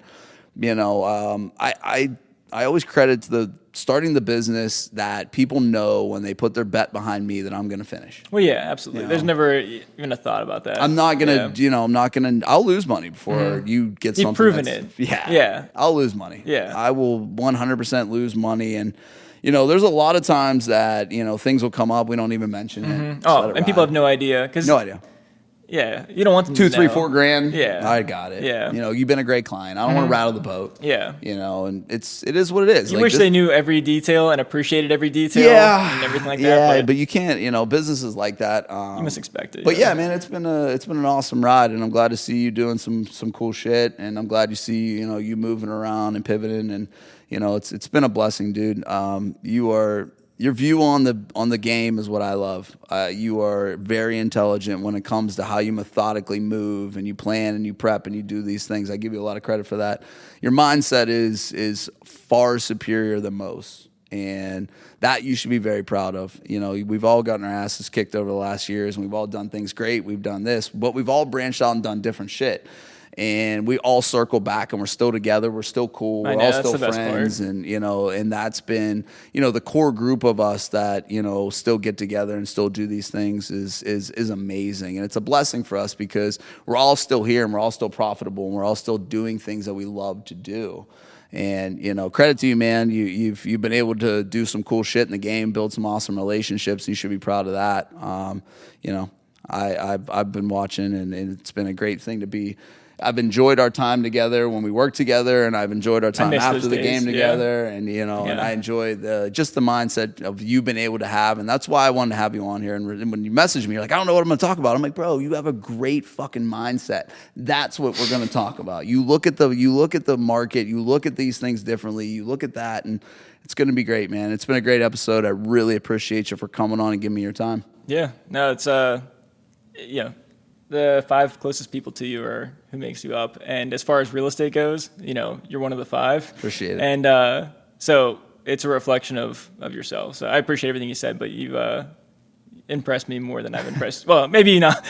I always credit to the starting the business that people know when they put their bet behind me that I'm going to finish. Well, yeah, absolutely. There's never even a thought about that. I'm not going to, I'll lose money before you get something. You've proven it. Yeah. I'll lose money. Yeah. I will 100% lose money. And, there's a lot of times that, things will come up. We don't even mention it. Oh, and people have no idea. No idea. Yeah, you don't want them $2, to $3, know. $4 grand. Yeah, I got it. Yeah, you've been a great client. I don't want to rattle the boat. Yeah, and it is what it is. You wish they knew every detail and appreciated every detail. And everything like that. Yeah, but you can't. Businesses like that. You must expect it. But yeah, man, it's been an awesome ride, and I'm glad to see you doing some cool shit, and I'm glad to see you moving around and pivoting, and it's been a blessing, dude. Your view on the game is what I love. You are very intelligent when it comes to how you methodically move and you plan and you prep and you do these things. I give you a lot of credit for that. Your mindset is far superior than most, and that you should be very proud of. We've all gotten our asses kicked over the last years, and we've all done things great. We've done this, but we've all branched out and done different shit. And we all circle back, and we're still together. We're still cool. We're all still friends, and and that's been the core group of us that still get together and still do these things is amazing, and it's a blessing for us because we're all still here and we're all still profitable and we're all still doing things that we love to do. And credit to you, man. You've been able to do some cool shit in the game, build some awesome relationships, and you should be proud of that. I've been watching, and it's been a great thing to be. I've enjoyed our time together when we work together, and I've enjoyed our time after the game together, and and I enjoy just the mindset of you been able to have, and that's why I wanted to have you on here. And when you message me, you're like, I don't know what I'm going to talk about. I'm like, bro, you have a great fucking mindset. That's what we're going to talk about. You look at the market, you look at these things differently, you look at that, and it's going to be great, man. It's been a great episode. I really appreciate you for coming on and giving me your time. Yeah, no, it's the 5 closest people to you are who makes you up. And as far as real estate goes, you're one of the 5. Appreciate it. And so it's a reflection of yourself. So I appreciate everything you said, but you've impressed me more than I've impressed. Well, maybe not.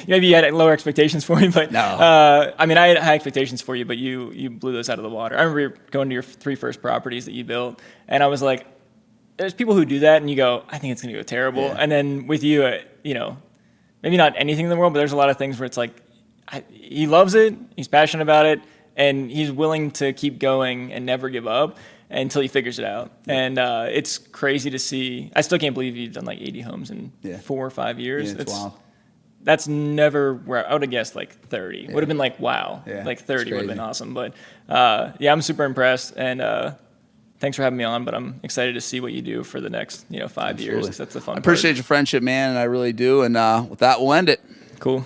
Maybe you had lower expectations for me, but no. I mean, I had high expectations for you, but you blew those out of the water. I remember going to your 3 first properties that you built, and I was like, there's people who do that, and you go, I think it's going to go terrible. Yeah. And then with you, maybe not anything in the world, but there's a lot of things where it's like, he loves it, he's passionate about it, and he's willing to keep going and never give up until he figures it out. Yeah. And it's crazy to see. I still can't believe you've done like 80 homes in 4 or 5 years. Yeah, it's wild. That's never where I would have guessed like 30. Yeah. Would have been like, wow. Yeah, like 30 would have been awesome. But I'm super impressed. And thanks for having me on, but I'm excited to see what you do for the next 5 years. That's the fun part. I appreciate your friendship, man, and I really do. And with that, we'll end it. Cool.